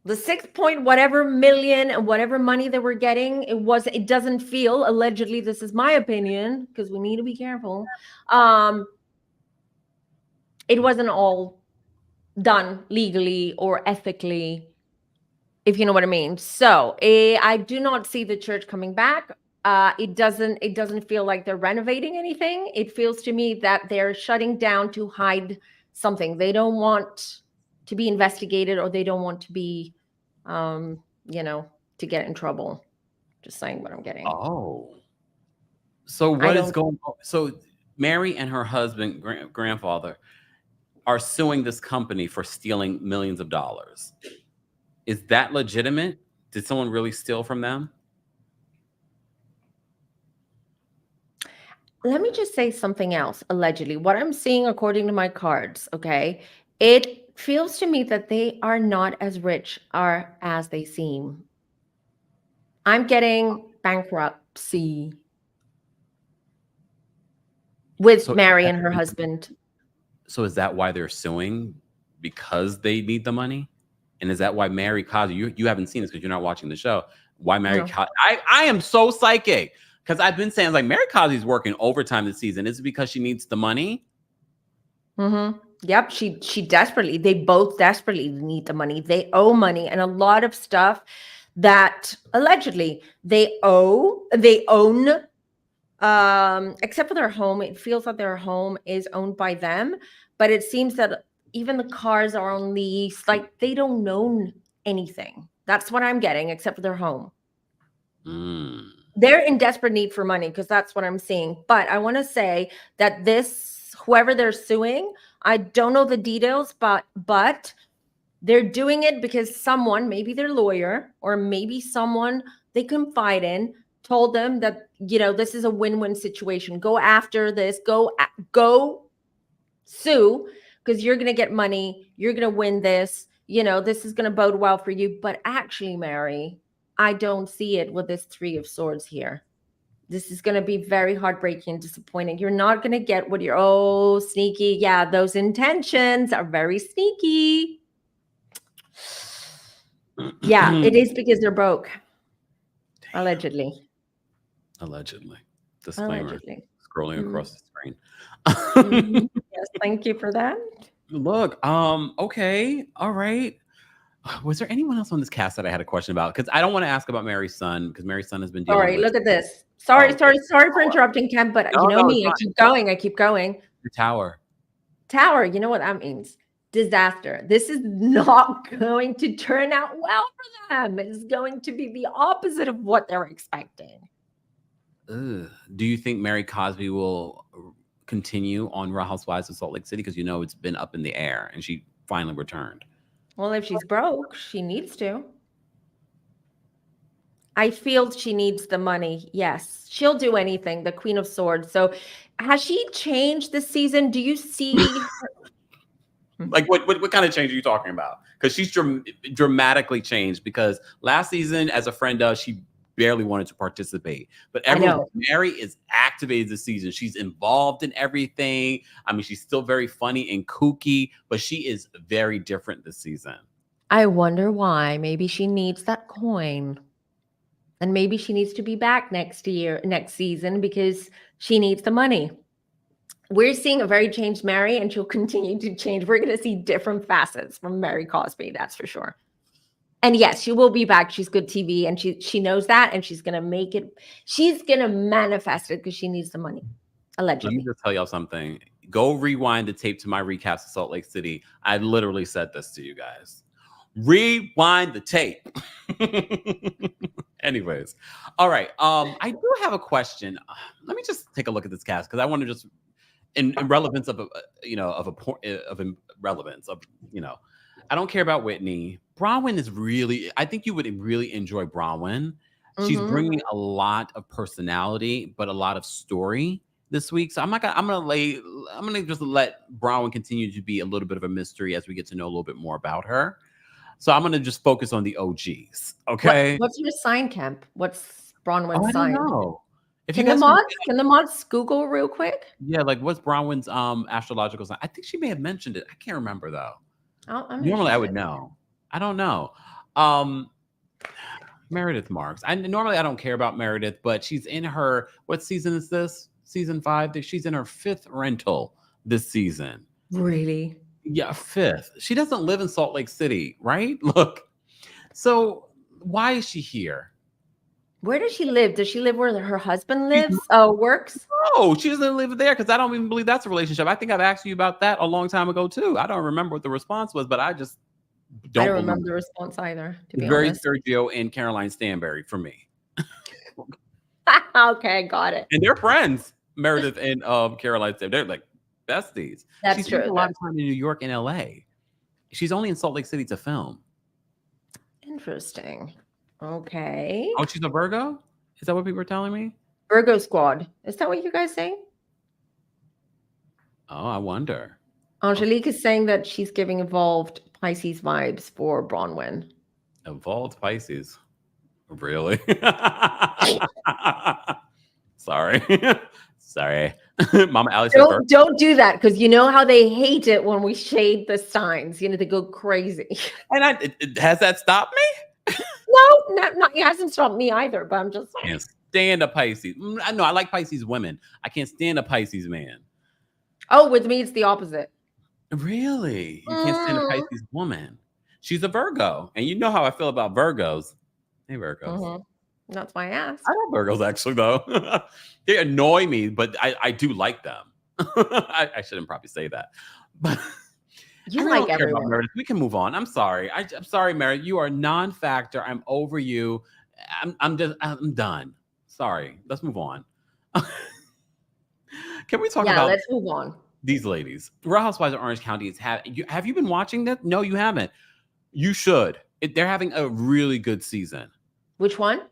The 6 point whatever million and whatever money that we're getting, it doesn't feel, allegedly, this is my opinion, because we need to be careful. It wasn't all done legally or ethically, if you know what I mean. So I do not see the church coming back. It doesn't feel like they're renovating anything. It feels to me that they're shutting down to hide something. They don't want to be investigated, or they don't want to be, to get in trouble. Just saying what I'm getting. Oh, so what is going on? So Mary and her husband, grandfather, are suing this company for stealing millions of dollars. Is that legitimate? Did someone really steal from them? Let me just say something else. Allegedly, what I'm seeing according to my cards, okay, it feels to me that they are not as rich as they seem. I'm getting bankruptcy with Mary and her husband. So is that why they're suing? Because they need the money? And is that why Mary Cosby, you haven't seen this because you're not watching the show, why Mary Cosby? I am so psychic, because I've been saying, like, Mary Cosby's working overtime this season. Is it because she needs the money? Yep, they both desperately need the money. They owe money, and a lot of stuff that allegedly they own, except for their home. It feels like their home is owned by them, but it seems that even the cars are on lease. Like, they don't own anything. That's what I'm getting, except for their home. They're in desperate need for money, because that's what I'm seeing. But I want to say that whoever they're suing, I don't know the details, but They're doing it because someone, maybe their lawyer or maybe someone they confide in, told them that, this is a win-win situation. Go after this, go sue, because you're going to get money. You're going to win this. This is going to bode well for you. But actually, Mary, I don't see it with this 3 of Swords here. This is going to be very heartbreaking and disappointing. You're not going to get what you're, sneaky. Yeah, those intentions are very sneaky. Yeah, it is because they're broke. Damn. Allegedly. Disclaimer. Allegedly. Scrolling across the screen. Yes, thank you for that. Look, okay, all right. Was there anyone else on this cast that I had a question about? Because I don't want to ask about Mary's son, because Mary's son has been dealing with... Look at this. Sorry for interrupting, Kemp, but me, I keep going. The tower. You know what that means? Disaster. This is not going to turn out well for them. It's going to be the opposite of what they're expecting. Do you think Mary Cosby will continue on Real Housewives of Salt Lake City? Because it's been up in the air and she finally returned. Well, if she's broke, she needs to. I feel she needs the money. Yes, she'll do anything. The Queen of Swords. So has she changed this season? Do you see her? Like what kind of change are you talking about? Because she's dramatically changed, because last season, as a friend does, she barely wanted to participate. But Mary is activated this season. She's involved in everything. I mean, she's still very funny and kooky, but she is very different this season. I wonder why. Maybe she needs that coin. And maybe she needs to be back next season, because she needs the money. We're seeing a very changed Mary, and she'll continue to change. We're going to see different facets from Mary Cosby, that's for sure. And yes, she will be back. She's good TV, and she knows that, and she's going to make it. She's going to manifest it because she needs the money, allegedly. Let me just tell y'all something. Go rewind the tape to my recaps of Salt Lake City. I literally said this to you guys. Rewind the tape. Anyways, all right. I do have a question. Let me just take a look at this cast, because I want to just in relevance of relevance of I don't care about Whitney. Bronwyn is really. I think you would really enjoy Bronwyn. She's bringing a lot of personality, but a lot of story this week. So I'm gonna just let Bronwyn continue to be a little bit of a mystery as we get to know a little bit more about her. So I'm going to just focus on the OGs. Okay. What's your sign, Kemp? What's Bronwyn's sign? I don't know. Can the mods Google real quick? Yeah, like what's Bronwyn's astrological sign? I think she may have mentioned it. I can't remember though. Normally I would know. I don't know. Meredith Marks. Normally I don't care about Meredith, but she's in her, what season is this? Season 5. She's in her 5th rental this season. Really? Yeah, 5th. She doesn't live in Salt Lake City, right? Look. So why is she here? Where does she live? Does she live where her husband lives? Works? No, she doesn't live there, because I don't even believe that's a relationship. I think I've asked you about that a long time ago too. I don't remember what the response was, but I just don't remember the response either, to be very honest. Sergio and Caroline Stanbury for me. Okay, got it. And they're friends, Meredith and Caroline Stanbury. They're like besties. That's true. She's a lot of time in New York and LA. She's only in Salt Lake City to film. Interesting. Okay. Oh, she's a Virgo? Is that what people are telling me? Virgo squad. Is that what you guys say? Oh, I wonder. Angelique is saying that she's giving evolved Pisces vibes for Bronwyn. Evolved Pisces. Really? Sorry. Sorry. Mama Alice. Don't do that, because you know how they hate it when we shade the signs. They go crazy. And has that stopped me? No, it hasn't stopped me either, but I'm just saying. I can't stand a Pisces. I know I like Pisces women. I can't stand a Pisces man. Oh, with me, it's the opposite. Really? You can't stand a Pisces woman. She's a Virgo. And you know how I feel about Virgos. Hey, Virgos. That's why I asked. I love Virgos, actually, though. They annoy me, but I do like them. I shouldn't probably say that. But you like everyone. Meredith. We can move on. I'm sorry. I'm sorry, Meredith. You are non-factor. I'm over you. I'm done. Sorry. Let's move on. Can we talk about? Let's move on. These ladies. Real Housewives of Orange County have you been watching that? No, you haven't. You should. They're having a really good season. Which one?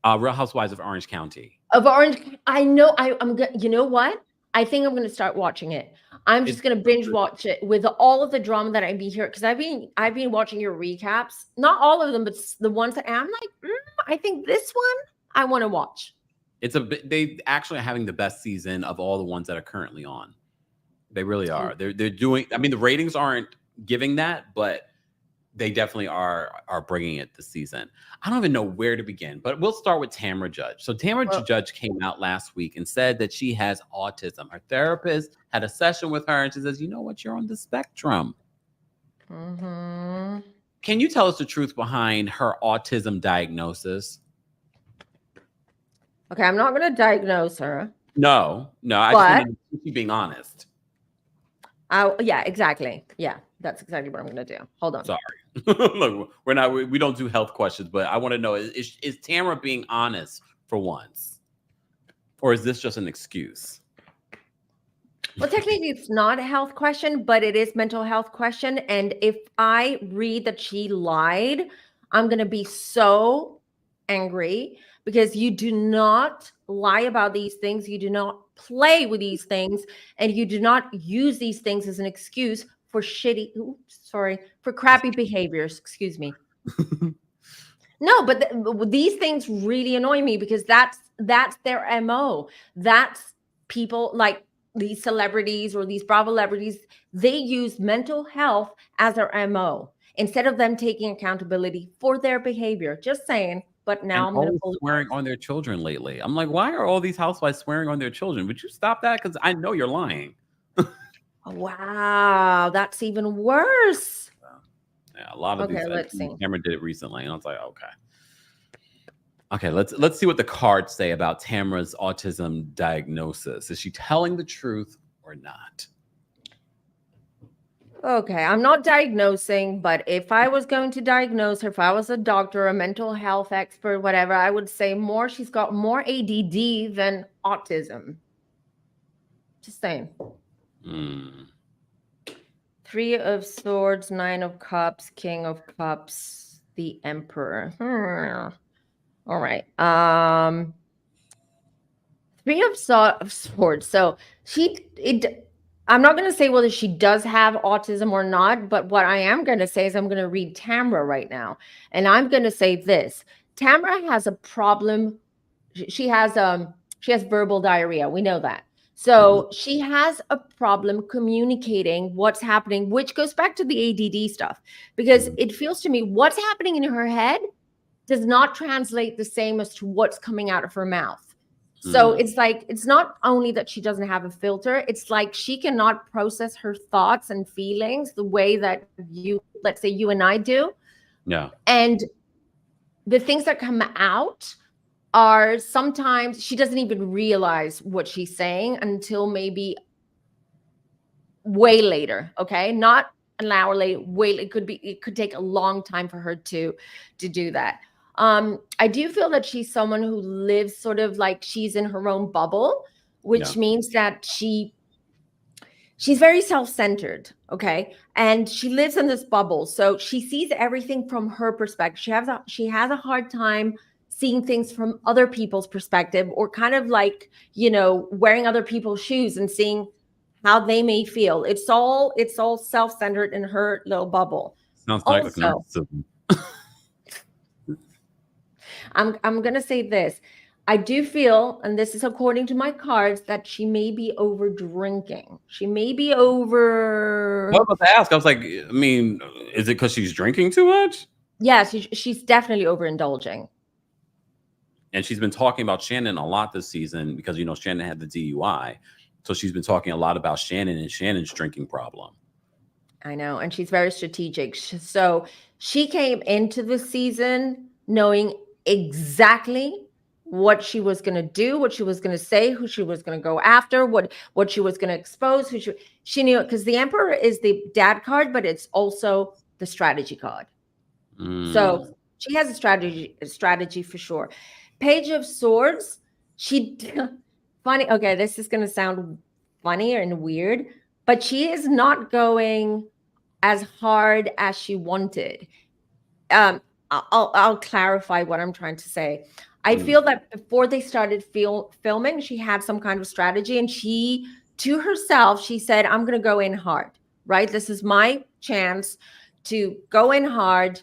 Real Housewives of Orange County. Of Orange. I know. I'm good. You know what? I think I'm going to start watching it. I'm just going to binge watch it with all of the drama that I've been here, because I've been watching your recaps. Not all of them, but the ones that I'm like, I think this one I want to watch. They actually are having the best season of all the ones that are currently on. They really are. They're doing. I mean, the ratings aren't giving that, but they definitely are bringing it this season. I don't even know where to begin, but we'll start with Tamara Judge. So Tamara Judge came out last week and said that she has autism. Her therapist had a session with her, and she says, "You know what? You're on the spectrum." Mm-hmm. Can you tell us the truth behind her autism diagnosis? Okay, I'm not going to diagnose her. No. I just want to keep you being honest. Yeah, exactly. Yeah, that's exactly what I'm going to do. Hold on. Sorry. Look, we don't do health questions, but I want to know, is Tamara being honest for once? Or is this just an excuse? Well, technically it's not a health question, but it is mental health question. And if I read that she lied, I'm going to be so angry, because you do not lie about these things. You do not play with these things, and you do not use these things as an excuse for for crappy behaviors. Excuse me. No, but these things really annoy me, because that's their MO. That's people like these celebrities or these Bravo celebrities. They use mental health as their MO instead of them taking accountability for their behavior. Just saying. But now I'm going to swearing on their children lately. I'm like, why are all these housewives swearing on their children? Would you stop that? Because I know you're lying. Wow, that's even worse. Yeah, a lot of these. Let's see. Tamara did it recently, and I was like, okay. Let's see what the cards say about Tamara's autism diagnosis. Is she telling the truth or not? Okay, I'm not diagnosing, but if I was going to diagnose her, if I was a doctor, a mental health expert, whatever, I would say she's got more ADD than autism. Just saying. Three of Swords, Nine of Cups, King of Cups, the Emperor. All right. Three of Swords. So I'm not going to say whether she does have autism or not, but what I am going to say is I'm going to read Tamara right now. And I'm going to say this. Tamara has a problem. She has verbal diarrhea. We know that. So she has a problem communicating what's happening, which goes back to the ADD stuff, because it feels to me what's happening in her head does not translate the same as to what's coming out of her mouth. So it's like, it's not only that she doesn't have a filter, it's like she cannot process her thoughts and feelings the way that let's say you and I do. Yeah. And the things that come out are sometimes she doesn't even realize what she's saying until maybe way later. Okay. Not an hour later, it could take a long time for her to do that. I do feel that she's someone who lives sort of like she's in her own bubble, which means that she's very self-centered. Okay. And she lives in this bubble. So she sees everything from her perspective. She has a hard time seeing things from other people's perspective, or kind of like, wearing other people's shoes and seeing how they may feel. It's all self-centered in her little bubble. Sounds like narcissism. I'm going to say this. I do feel, and this is according to my cards, that she may be over drinking. She may be over. What was I ask? I was like, I mean, is it because she's drinking too much? Yeah, she's definitely overindulging. And she's been talking about Shannon a lot this season because, Shannon had the DUI. So she's been talking a lot about Shannon and Shannon's drinking problem. I know. And she's very strategic. So she came into the season knowing exactly what she was going to do, what she was going to say, who she was going to go after, what she was going to expose, she knew it, because the Emperor is the dad card, but it's also the strategy card. So she has a strategy for sure. Page of Swords, funny. Okay, this is going to sound funny and weird, but she is not going as hard as she wanted. I'll clarify what I'm trying to say. I feel that before they started filming, she had some kind of strategy, and she, to herself, she said, I'm going to go in hard, right? This is my chance to go in hard,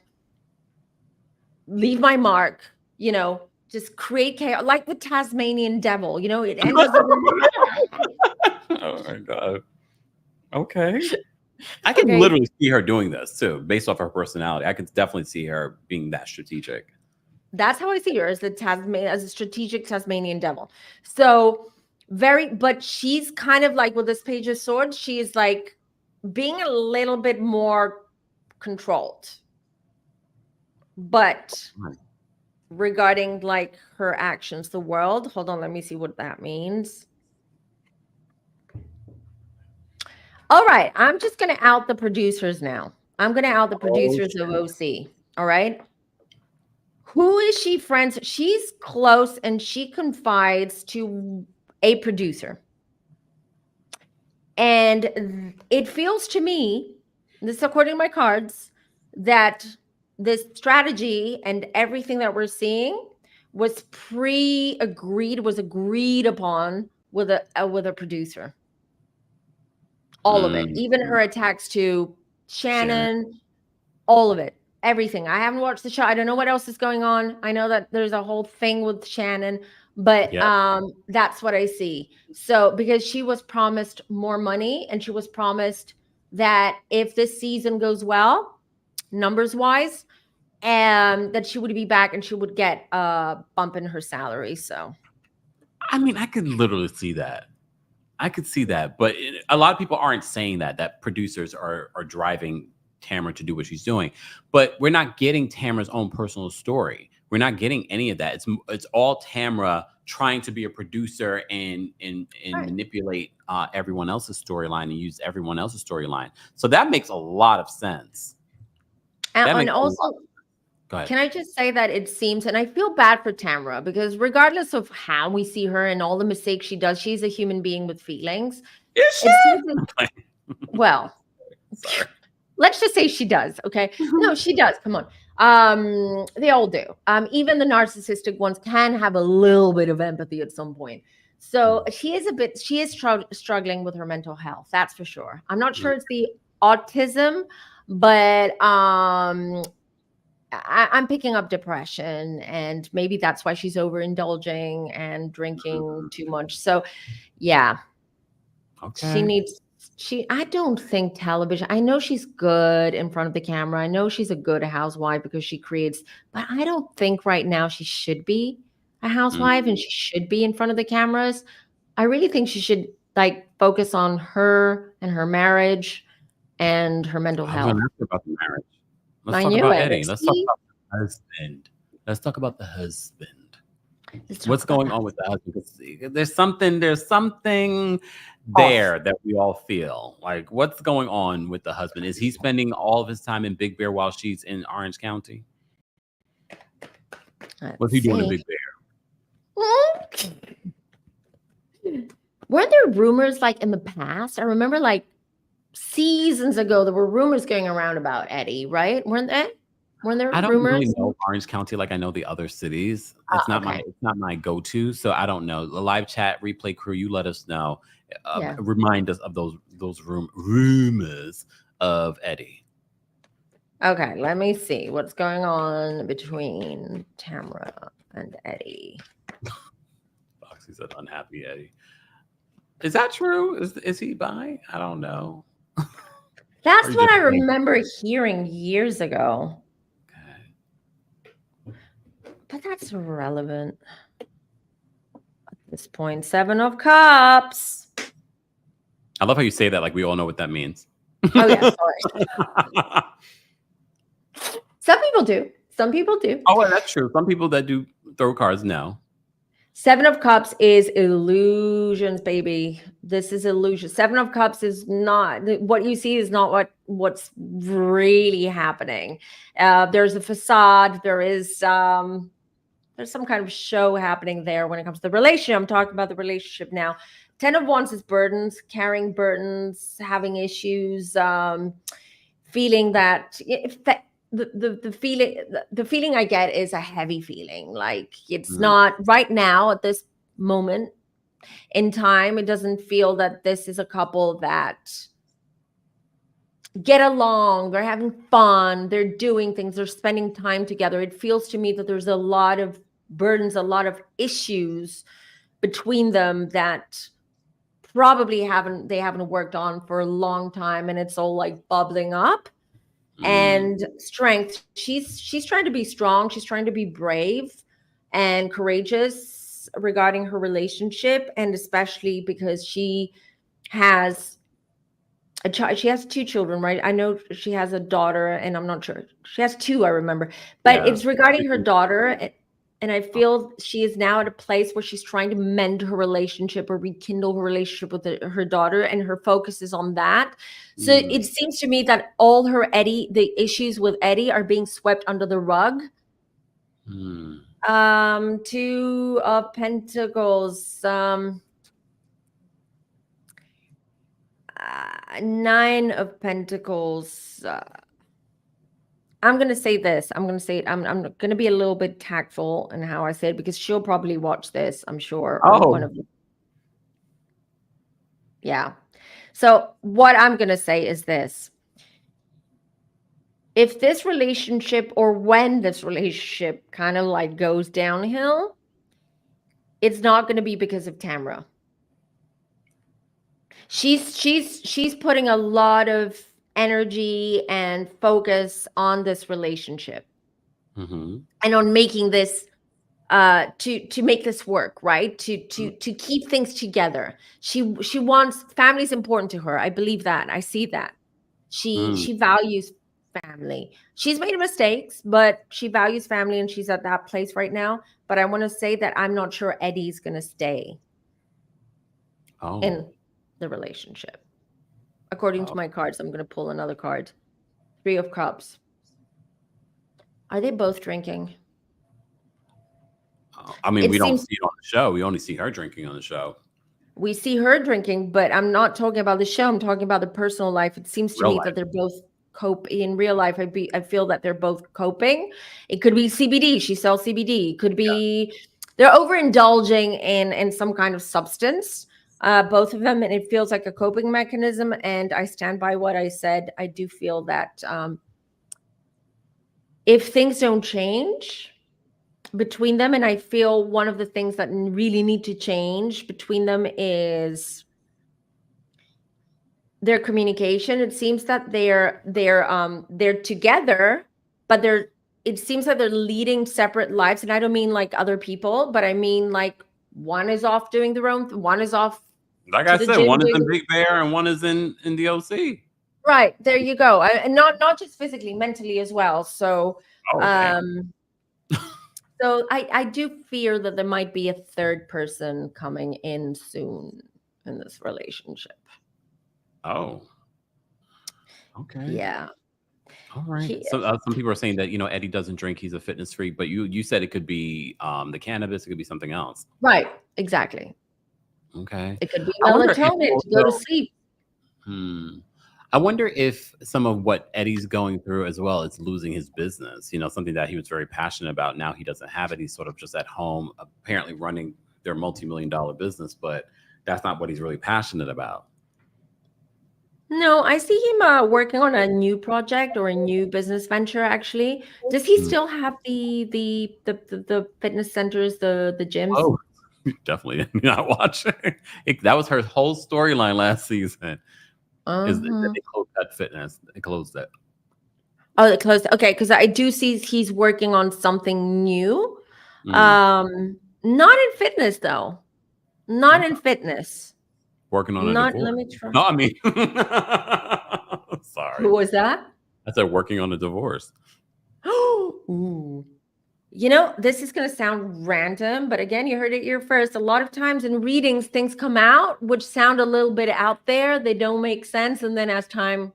leave my mark, you know, just create chaos, like the Tasmanian devil, you know, it enters. Oh my God. Okay. I can literally see her doing this too, based off her personality. I can definitely see her being that strategic. That's how I see her, as a strategic Tasmanian devil. So but she's kind of like, with this Page of Swords, she's like being a little bit more controlled. But regarding like her actions, the world, hold on, let me see what that means. All right, I'm just going to out the producers now. I'm going to out the producers of OC. All right. Who is she friends? She's close, and she confides to a producer. And it feels to me, this according to my cards, that this strategy and everything that we're seeing was agreed upon with a producer. All of it, even her attacks to Shannon, all of it, everything. I haven't watched the show. I don't know what else is going on. I know that there's a whole thing with Shannon, but that's what I see. So because she was promised more money, and she was promised that if this season goes well, numbers wise, and that she would be back and she would get a bump in her salary. So, I mean, I could literally see that. I could see that, but a lot of people aren't saying that producers are driving Tamara to do what she's doing. But we're not getting Tamara's own personal story. We're not getting any of that. It's all Tamara trying to be a producer and manipulate everyone else's storyline and use everyone else's storyline. So that makes a lot of sense. And also, can I just say that it seems, and I feel bad for Tamara, because regardless of how we see her and all the mistakes she does, she's a human being with feelings. Is she? Well, let's just say she does. Okay. No, she does. Come on. They all do. Even the narcissistic ones can have a little bit of empathy at some point. So she is struggling with her mental health. That's for sure. I'm not sure it's the autism, but I'm picking up depression, and maybe that's why she's overindulging and drinking too much. So yeah, I don't think television, I know she's good in front of the camera. I know she's a good housewife because she creates, but I don't think right now she should be a housewife and she should be in front of the cameras. I really think she should like focus on her and her marriage and her mental health. I'm going to ask about the marriage. Let's talk about Eddie. Let's talk about the husband. Let's talk about the husband. What's going on with the husband? There's something there that we all feel. Like, what's going on with the husband? Is he spending all of his time in Big Bear while she's in Orange County? What's he doing in Big Bear? Weren't there rumors like in the past? I remember like seasons ago, there were rumors going around about Eddie, right? Weren't there rumors? I don't really know Orange County like I know the other cities. It's not my go-to, so I don't know. The live chat replay crew, you let us know. Remind us of those rumors of Eddie. Okay, let me see what's going on between Tamara and Eddie. Foxy said unhappy Eddie. Is that true? Is he bi? I don't know. That's what I remember hearing years ago. Okay. But that's irrelevant at this point. 7 of Cups. I love how you say that like we all know what that means. Oh, yeah, sorry. Some people do. Some people do. Oh, well, that's true. Some people that do throw cards know. 7 of Cups is illusions, baby. This is illusion. 7 of Cups is not what you see is not what's really happening. There's a facade. There's some kind of show happening there when it comes to the relationship. I'm talking about the relationship now. 10 of Wands is burdens, carrying burdens, having issues, feeling that the feeling I get is a heavy feeling. Like it's not right now at this moment in time. It doesn't feel that this is a couple that get along. They're having fun. They're doing things. They're spending time together. It feels to me that there's a lot of burdens, a lot of issues between them that probably they haven't worked on for a long time, and it's all like bubbling up. And strength, she's trying to be strong, she's trying to be brave and courageous regarding her relationship, and especially because she has a child. She has 2 children, right? I know she has a daughter, and I'm not sure she has 2, I remember, but it's regarding her daughter. And I feel she is now at a place where she's trying to mend her relationship or rekindle her relationship with her daughter, and her focus is on that. So it seems to me that all the issues with Eddie are being swept under the rug. 2 of Pentacles, 9 of Pentacles. I'm going to say this. I'm going to say it. I'm going to be a little bit tactful in how I say it, because she'll probably watch this, I'm sure. One of them. Yeah. So what I'm going to say is this. If this relationship, or when this relationship kind of like goes downhill, it's not going to be because of Tamara. She's putting a lot of energy and focus on this relationship, and on making this to make this work, right? To keep things together. She wants, family's important to her. I believe that. I see that. She values family. She's made mistakes, but she values family, and she's at that place right now. But I want to say that I'm not sure Eddie's going to stay in the relationship. According to my cards, I'm going to pull another card. 3 of Cups. Are they both drinking? I mean, we don't see it on the show. We only see her drinking on the show. We see her drinking, but I'm not talking about the show. I'm talking about the personal life. It seems to me that they're both in real life. I feel that they're both coping. It could be CBD. She sells CBD. It could be they're overindulging in some kind of substance. Both of them, and it feels like a coping mechanism. And I stand by what I said. I do feel that if things don't change between them, and I feel one of the things that really need to change between them is their communication. It seems that they're together, but it seems like they're leading separate lives. And I don't mean like other people, but I mean like one is off doing their own, one is off. Like I said, one is in Big Bear and one is in the OC. Right. There you go. And not just physically, mentally as well. So, so I do fear that there might be a third person coming in soon in this relationship. Oh. Okay. Yeah. All right. So some people are saying that, Eddie doesn't drink. He's a fitness freak. But you said it could be the cannabis. It could be something else. Right. Exactly. Okay. It could be melatonin to go to sleep. I wonder if some of what Eddie's going through as well is losing his business, something that he was very passionate about. Now he doesn't have it. He's sort of just at home, apparently running their multi-million-dollar business, but that's not what he's really passionate about. No, I see him working on a new project or a new business venture, actually. Does he still have the fitness centers, the gyms? Oh, definitely not watching. That was her whole storyline last season. Is that they closed that fitness. They closed it. Oh, they closed it. Okay, because I do see he's working on something new. Not in fitness, though. Not in fitness. Working on a divorce. Let me try. No, I mean, sorry. Who was that? I said working on a divorce. Ooh. This is going to sound random, but again, you heard it here first. A lot of times in readings, things come out which sound a little bit out there. They don't make sense. And then as time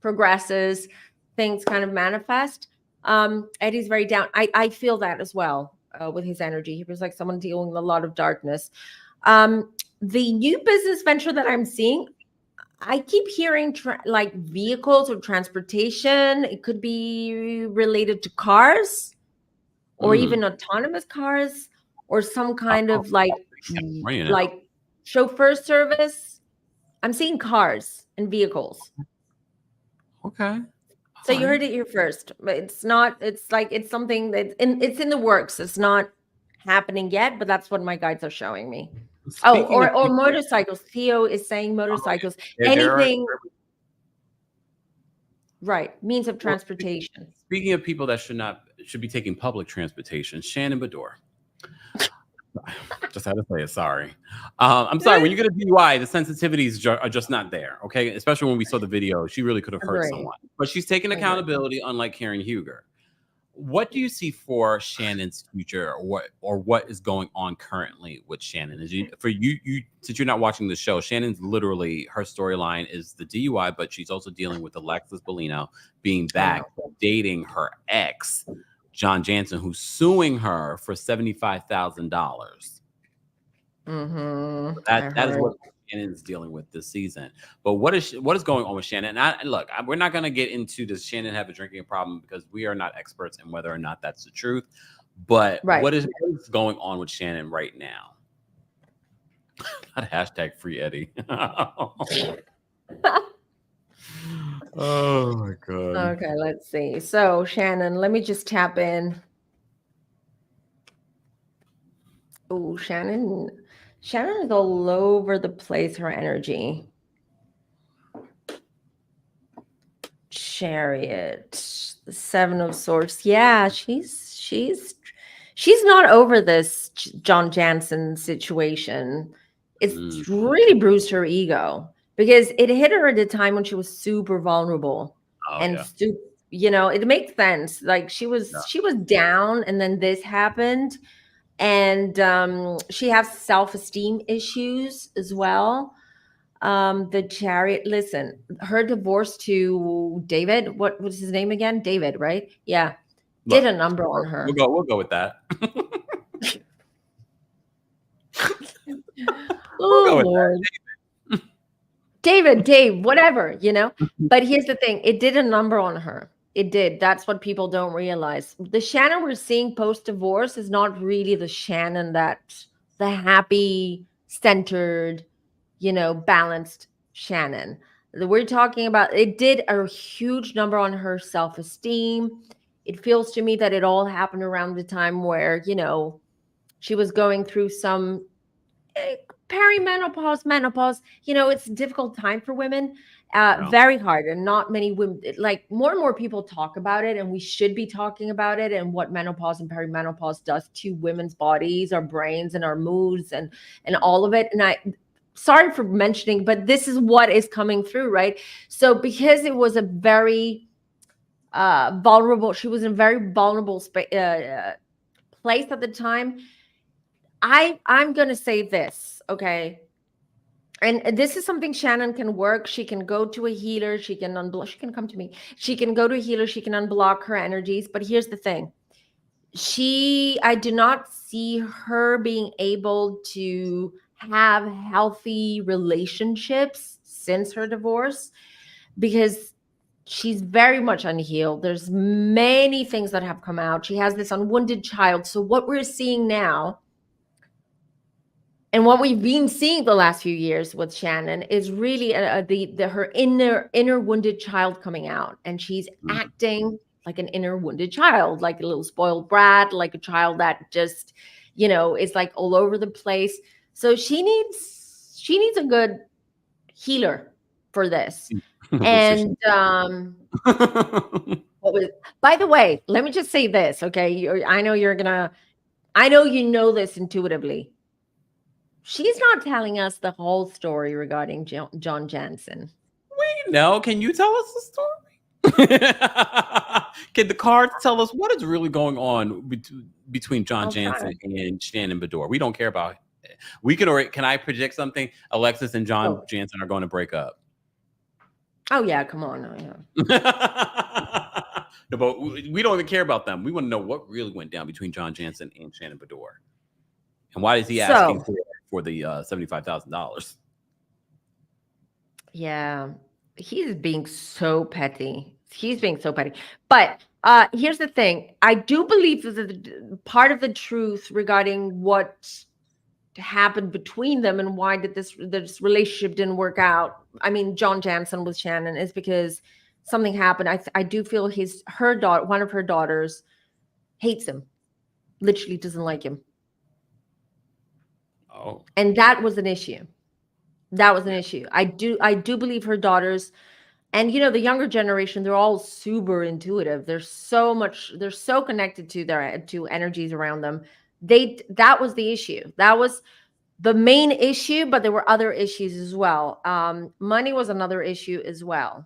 progresses, things kind of manifest. Eddie's very down. I feel that as well with his energy. He was like someone dealing with a lot of darkness. The new business venture that I'm seeing, I keep hearing like vehicles or transportation. It could be related to cars or even autonomous cars or some kind of like chauffeur service. I'm seeing cars and vehicles. Okay. So you heard it here first, but it's not, it's like, it's something that it's in the works. It's not happening yet, but that's what my guides are showing me. Or motorcycles. Theo is saying motorcycles. Anything. Right. Means of transportation. Speaking of people that should be taking public transportation, Shannon Beador. Just had to say it. Sorry. I'm sorry. When you get a DUI, the sensitivities are just not there. Okay. Especially when we saw the video, she really could have hurt someone, but she's taking accountability, unlike Karen Huger. What do you see for Shannon's future, or what is going on currently with Shannon? For you, since you're not watching the show, Shannon's literally, her storyline is the DUI, but she's also dealing with Alexis Bellino being back, dating her ex, John Jansen, who's suing her for $75,000. That is what Shannon's dealing with this season. But what is going on with Shannon? And look, we're not going to get into does Shannon have a drinking problem, because we are not experts in whether or not that's the truth. What is going on with Shannon right now? Not hashtag free Eddie. Oh my God. Okay, let's see. So Shannon, let me just tap in. Oh, Shannon is all over the place, her energy. Chariot, the Seven of Swords. Yeah, she's not over this John Jansen situation. It's really bruised her ego, because it hit her at a time when she was super vulnerable it makes sense. Like she was down, and then this happened, and she has self-esteem issues as well. The Chariot, listen, her divorce to David, what was his name again? David, right? Yeah. Did a number on her. We'll go with that. Oh, Lord. Dave, whatever, But here's the thing. It did a number on her. It did. That's what people don't realize. The Shannon we're seeing post-divorce is not really the Shannon the happy, centered, balanced Shannon. We're talking about, it did a huge number on her self-esteem. It feels to me that it all happened around the time where, she was going through some perimenopause, menopause. It's a difficult time for women, very hard, and not many women, like more and more people talk about it, and we should be talking about it, and what menopause and perimenopause does to women's bodies, our brains, and our moods, and all of it. And sorry for mentioning, but this is what is coming through, right? So because it was a very vulnerable, she was in a very vulnerable place at the time. I'm going to say this, okay? And this is something Shannon can work. She can go to a healer. She can unblock. She can come to me. She can go to a healer. She can unblock her energies. But here's the thing. I do not see her being able to have healthy relationships since her divorce, because she's very much unhealed. There's many things that have come out. She has this unwounded child. So what we're seeing now, and what we've been seeing the last few years with Shannon, is really her inner wounded child coming out, and she's acting like an inner wounded child, like a little spoiled brat, like a child that just, is like all over the place. So she needs a good healer for this. And by the way, let me just say this, okay? I know you know this intuitively. She's not telling us the whole story regarding John Jansen. We know. Can you tell us the story? Can the cards tell us what is really going on between John Jansen and Shannon Beador? We don't care about it. We can already. Can I predict something? Alexis and John Jansen are going to break up. Oh yeah, come on. Oh, yeah. No, but we don't even care about them. We want to know what really went down between John Jansen and Shannon Beador, and why is he asking for the $75,000? Yeah, he's being so petty. He's being so petty. But here's the thing. I do believe that part of the truth regarding what happened between them and why did this relationship didn't work out. I mean, John Jansen with Shannon is because something happened. I do feel her daughter, one of her daughters, hates him. Literally doesn't like him. Oh. And that was an issue. That was an issue. I do believe her daughters, and the younger generation, they're all super intuitive. They're so connected to energies around them. That was the issue. That was the main issue, but there were other issues as well. Money was another issue as well.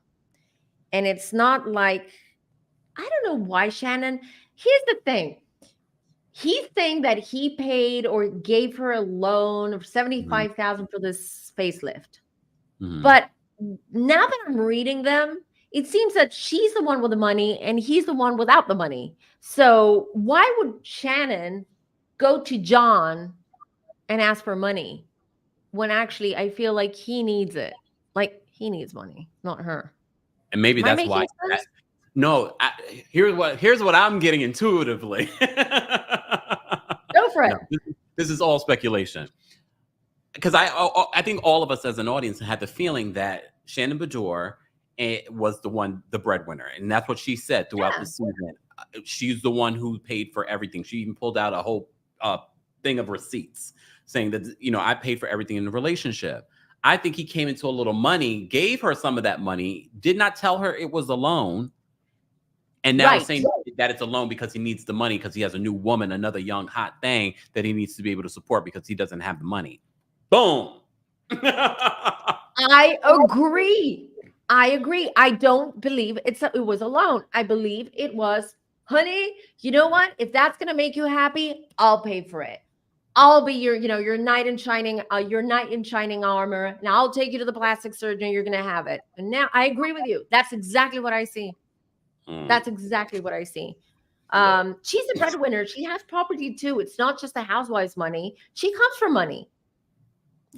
And it's not like, I don't know why Shannon, here's the thing. He's saying that he paid or gave her a loan of $75,000 for this facelift. But now that I'm reading them, it seems that she's the one with the money and he's the one without the money. So why would Shannon go to John and ask for money when actually I feel like he needs it? Like he needs money, not her. And maybe that's why. No, here's what I'm getting intuitively. Go for it. No, this is all speculation. Because I think all of us as an audience had the feeling that Shannon Beador was the breadwinner. And that's what she said throughout the season. She's the one who paid for everything. She even pulled out a whole thing of receipts saying that, I paid for everything in the relationship. I think he came into a little money, gave her some of that money, did not tell her it was a loan. And now saying that it's a loan because he needs the money because he has a new woman, another young hot thing that he needs to be able to support because he doesn't have the money. Boom. I agree. I don't believe it was a loan. I believe it was, honey, you know what? If that's going to make you happy, I'll pay for it. I'll be your knight in shining armor. And I'll take you to the plastic surgeon. You're going to have it. And now I agree with you. That's exactly what I see. That's exactly what I see. She's a breadwinner. She has property too. It's not just the housewives' money. She comes from money.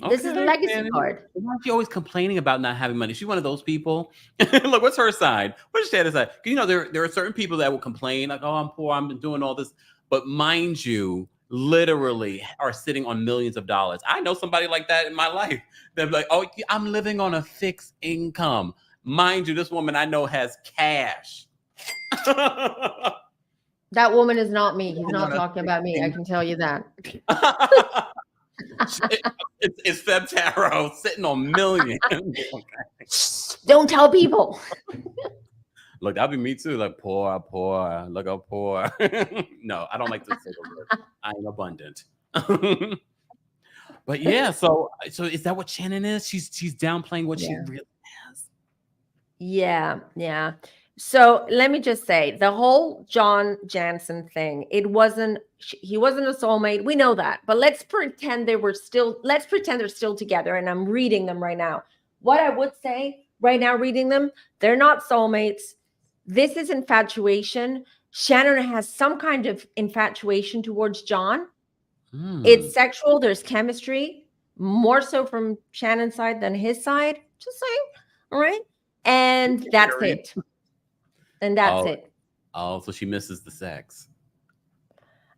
Okay, this is the legacy card. Why is she always complaining about not having money? She's one of those people. Look, what's her side? What's Shannon's side? There are certain people that will complain like, "Oh, I'm poor. I'm doing all this," but mind you, literally are sitting on millions of dollars. I know somebody like that in my life. They're like, "Oh, I'm living on a fixed income." Mind you, this woman I know has cash. That woman is not me. He's not talking about me. I can tell you that. It's FemmeTarot sitting on millions. Don't tell people. Look, that'll be me too. Like poor. Look how poor. No, I don't like to say the word. I am abundant. But yeah, so is that what Shannon is? She's downplaying what she really has. Yeah. So let me just say, the whole John Jansen thing, he wasn't a soulmate. We know that, but let's pretend they're still together. And I'm reading them right now. What I would say right now, reading them, they're not soulmates. This is infatuation. Shannon has some kind of infatuation towards John. It's sexual. There's chemistry, more so from Shannon's side than his side. Just saying. All right. And that's it. And that's it. Oh, so she misses the sex.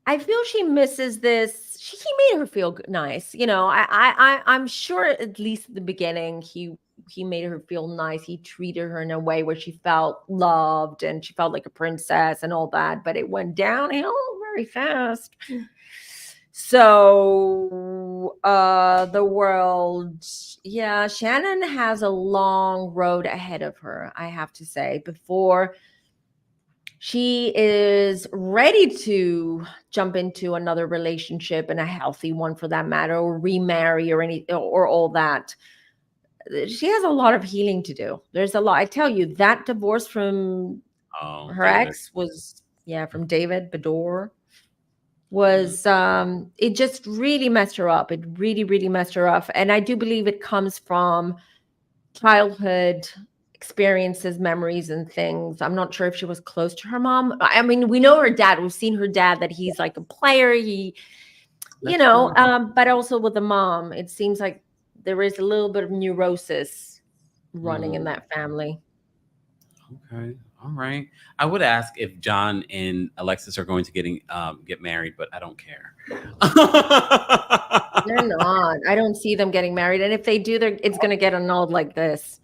I feel she misses this. He made her feel nice. I'm sure at least at the beginning, he made her feel nice. He treated her in a way where she felt loved and she felt like a princess and all that. But it went downhill very fast. So the world, Shannon has a long road ahead of her, I have to say, before she is ready to jump into another relationship, and a healthy one for that matter, or remarry or all that. She has a lot of healing to do. There's a lot. I tell you, that divorce from her ex was, from David Beador, was it just really messed her up. It really, really messed her up. And I do believe it comes from childhood experiences, memories, and things. I'm not sure if she was close to her mom. I mean, we know her dad. We've seen her dad, that he's like a player. But also with the mom, it seems like there is a little bit of neurosis running in that family. Okay. All right. I would ask if John and Alexis are going to get married, but I don't care. They're not. I don't see them getting married. And if they do, it's going to get annulled like this.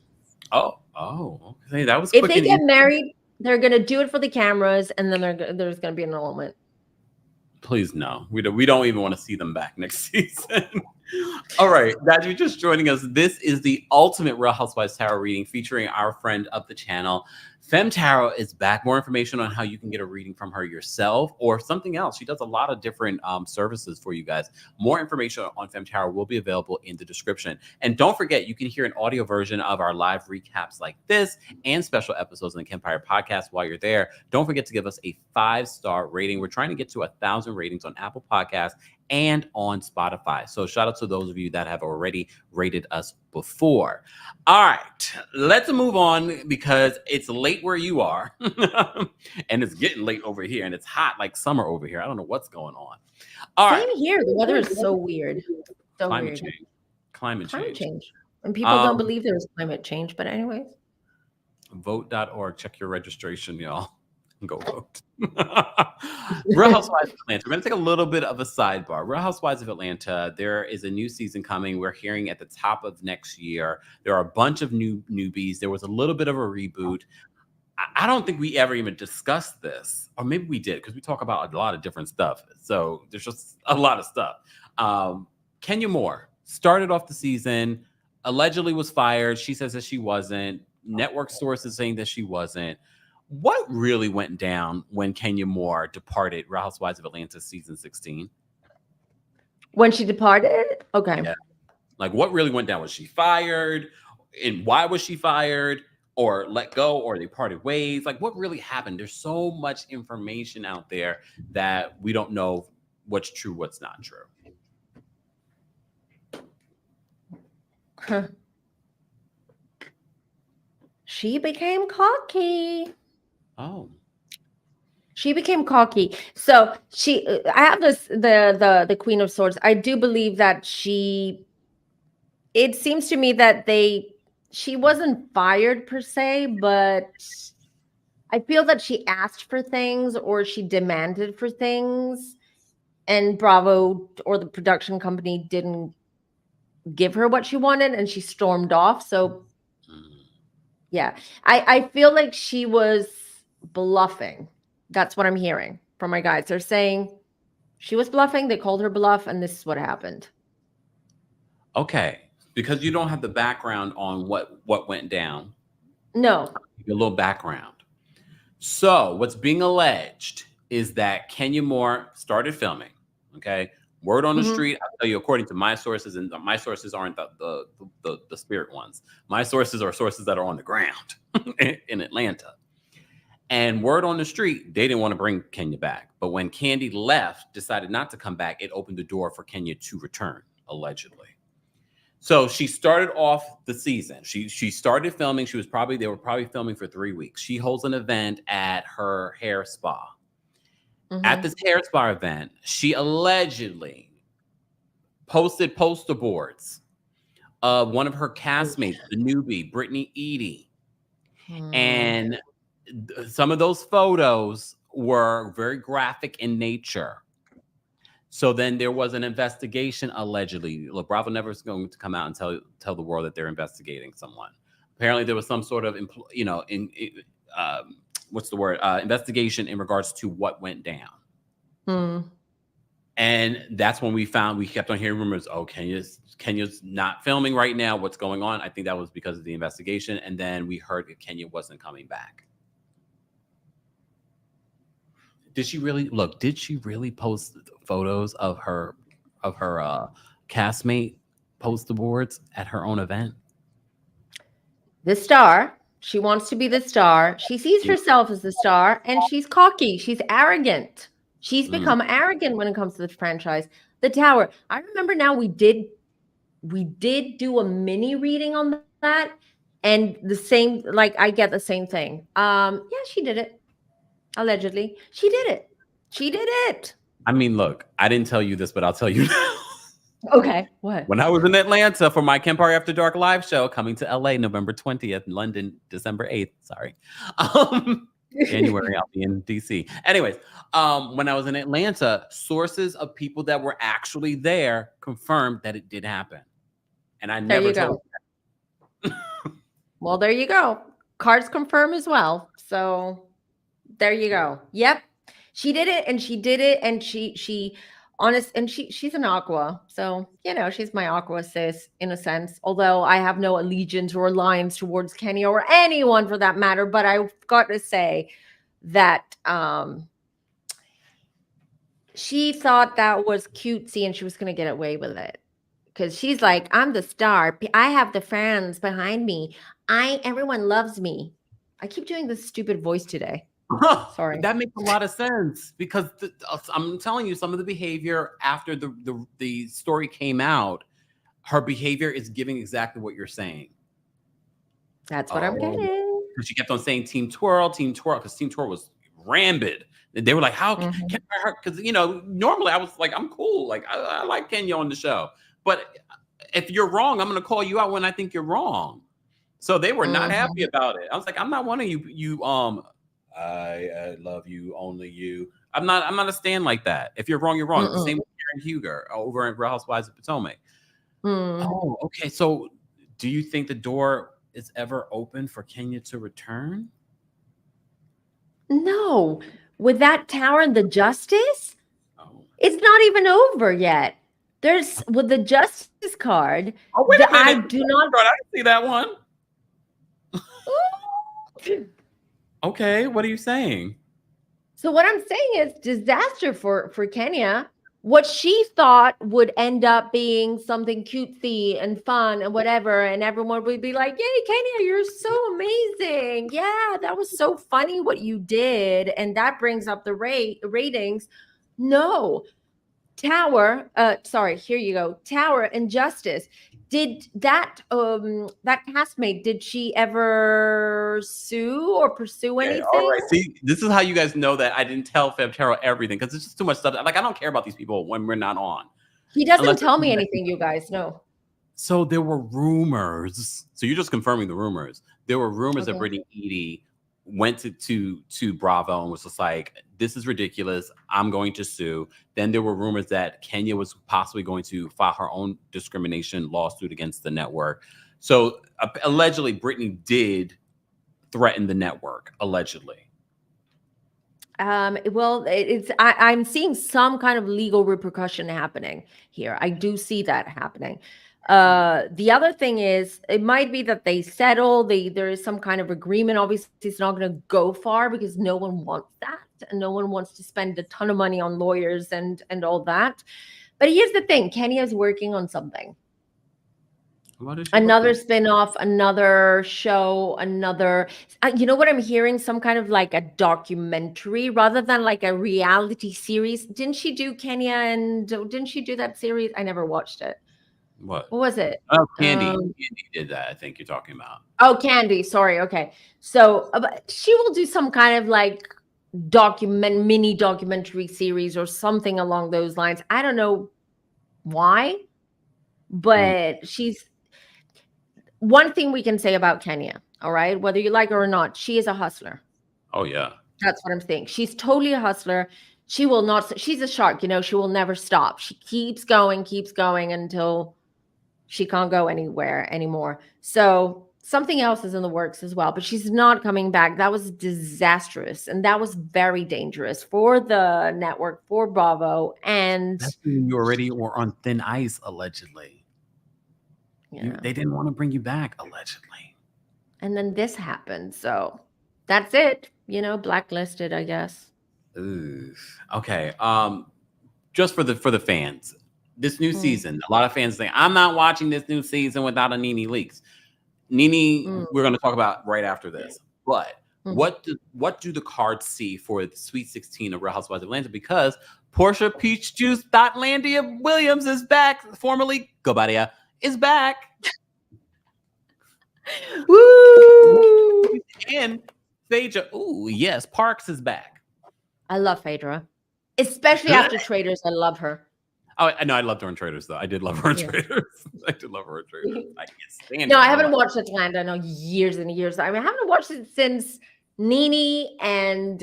Oh, okay. That was if quick they and get easy. married, they're going to do it for the cameras, and then there's going to be an annulment. Please no. We don't even want to see them back next season. All right, guys, you're just joining us. This is the ultimate Real Housewives Tarot reading featuring our friend of the channel. FemmeTarot is back. More information on how you can get a reading from her yourself or something else. She does a lot of different services for you guys. More information on FemmeTarot will be available in the description. And don't forget, you can hear an audio version of our live recaps like this and special episodes in the Kempire podcast while you're there. Don't forget to give us a 5-star rating. We're trying to get to 1,000 ratings on Apple Podcasts and on Spotify. So shout out to those of you that have already rated us before. All right, let's move on because it's late where you are and it's getting late over here and it's hot like summer over here. I don't know what's going on. All Same here. The weather is so weird. So Climate weird. change. Climate change. And people don't believe there's climate change, but anyways. Vote.org. Check your registration, y'all. Go vote. Real Housewives of Atlanta. We're going to take a little bit of a sidebar. Real Housewives of Atlanta, there is a new season coming. We're hearing at the top of next year. There are a bunch of newbies. There was a little bit of a reboot. I don't think we ever even discussed this. Or maybe we did because we talk about a lot of different stuff. So there's just a lot of stuff. Kenya Moore started off the season, allegedly was fired. She says that she wasn't. Network sources saying that she wasn't. What really went down when Kenya Moore departed Real Housewives of Atlanta season 16? When she departed? Okay. Yeah. Like, what really went down? Was she fired? And why was she fired? Or let go? Or they parted ways? Like, what really happened? There's so much information out there that we don't know what's true, what's not true. Huh. She became cocky. Oh. She became cocky. So I have the Queen of Swords. I do believe that it seems to me that she wasn't fired per se, but I feel that she asked for things or she demanded for things and Bravo or the production company didn't give her what she wanted and she stormed off. So yeah, I feel like she was bluffing. That's what I'm hearing from my guys. They're saying she was bluffing. They called her bluff, and this is what happened. Okay, because you don't have the background on what went down. No. A little background. So what's being alleged is that Kenya Moore started filming. Okay, word on the street. I'll tell you, according to my sources, and my sources aren't the spirit ones. My sources are sources that are on the ground in Atlanta. And word on the street, they didn't want to bring Kenya back. But when Kandi left, decided not to come back, it opened the door for Kenya to return, allegedly. So she started off the season. She started filming. They were probably filming for 3 weeks. She holds an event at her hair spa. At this hair spa event, she allegedly posted poster boards of one of her castmates, the newbie, Brittany Edie. And some of those photos were very graphic in nature. So then there was an investigation, allegedly. Look, Bravo never is going to come out and tell the world that they're investigating someone. Apparently, there was some sort of, investigation in regards to what went down. And that's when we kept on hearing rumors. Oh, Kenya's not filming right now. What's going on? I think that was because of the investigation. And then we heard that Kenya wasn't coming back. Did she really post photos of her castmate poster boards at her own event? The star. She wants to be the star. She sees herself as the star, and she's cocky. She's arrogant. She's become arrogant when it comes to the franchise. The Tower. I remember now we did do a mini reading on that, and the same, like I get the same thing. Yeah, she did it. Allegedly. She did it. I mean, look, I didn't tell you this, but I'll tell you now. Okay, what? When I was in Atlanta for my Kempire After Dark live show, coming to LA November 20th, London December 8th. Sorry. January, I'll be in DC. Anyways, when I was in Atlanta, sources of people that were actually there confirmed that it did happen. And I never told you. Well, there you go. Cards confirm as well. So there you go. Yep. She did it, and she did it, and she honest, and she's an Aqua. So, you know, she's my Aqua sis in a sense. Although I have no allegiance or alliance towards Kenya or anyone for that matter, but I've got to say that she thought that was cutesy and she was going to get away with it. Because she's like, I'm the star. I have the fans behind me. Everyone loves me. I keep doing this stupid voice today. Sorry. That makes a lot of sense because I'm telling you, some of the behavior after the story came out, her behavior is giving exactly what you're saying. That's what I'm getting. She kept on saying Team Twirl, because Team Twirl was rampant. They were like, how can I hurt? Because, you know, normally I was like, I'm cool. Like, I like Kenya on the show. But if you're wrong, I'm going to call you out when I think you're wrong. So they were not happy about it. I was like, I'm not one of you. I love you, only you. I'm not a stand like that. If you're wrong, you're wrong. The same with Karen Huger over at Real Housewives of Potomac. Oh, okay. So do you think the door is ever open for Kenya to return? No. With that tower and the justice, it's not even over yet. There's with the justice card. Oh, wait a minute. I do not. I didn't see that one. Okay, what are you saying? So what I'm saying is disaster for Kenya. What she thought would end up being something cutesy and fun and whatever, and everyone would be like, "Yay, Kenya, you're so amazing! Yeah, that was so funny what you did, and that brings up the ratings." No. Tower, here you go. Tower and Justice. Did that that castmate, did she ever sue or pursue anything? All right. See, this is how you guys know that I didn't tell FemmeTarot everything, because it's just too much stuff. Like, I don't care about these people when we're not on. He doesn't tell me anything, you guys know. So there were rumors. So you're just confirming the rumors. There were rumors that Brittany Edie went to Bravo and was just like, this is ridiculous. I'm going to sue. Then there were rumors that Kenya was possibly going to file her own discrimination lawsuit against the network. So allegedly, Brittany did threaten the network, allegedly. Well, I'm seeing some kind of legal repercussion happening here. I do see that happening. The other thing is, it might be that they settle. There is some kind of agreement. Obviously, it's not going to go far because no one wants that, and no one wants to spend a ton of money on lawyers and all that. But here's the thing: Kenya is working on something. Another spinoff, another show, another. You know what I'm hearing? Some kind of like a documentary rather than like a reality series. Didn't she do Kenya? And didn't she do that series? I never watched it. What was it? Oh, Candy. Candy did that. I think you're talking about. Oh, Candy. Sorry. Okay. So she will do some kind of like mini documentary series or something along those lines. I don't know why, but she's one thing we can say about Kenya. All right. Whether you like her or not, she is a hustler. Oh, yeah. That's what I'm saying. She's totally a hustler. She will not. She's a shark. You know, she will never stop. She keeps going until she can't go anywhere anymore. So something else is in the works as well, but she's not coming back. That was disastrous. And that was very dangerous for the network, for Bravo. And you already were on thin ice, allegedly. Yeah. They didn't want to bring you back, allegedly. And then this happened. So that's it. You know, blacklisted, I guess. Ooh. Okay. Just for the fans. This new season, a lot of fans say, I'm not watching this new season without a Nene Leakes. Nene, we're going to talk about right after this. But what do the cards see for the Sweet 16 of Real Housewives of Atlanta? Because Portia Peach Juice Landia Williams is back. Formerly Gobadia is back. Woo! And Phaedra, ooh, yes, Parks is back. I love Phaedra. Especially after Traders. I love her. Oh, I know. I loved Orange Traders, though. I did love Orange Traders. I did love Orange Traders. I can't stand No, it. I haven't watched Atlanta in years and years. I mean, I haven't watched it since Nene and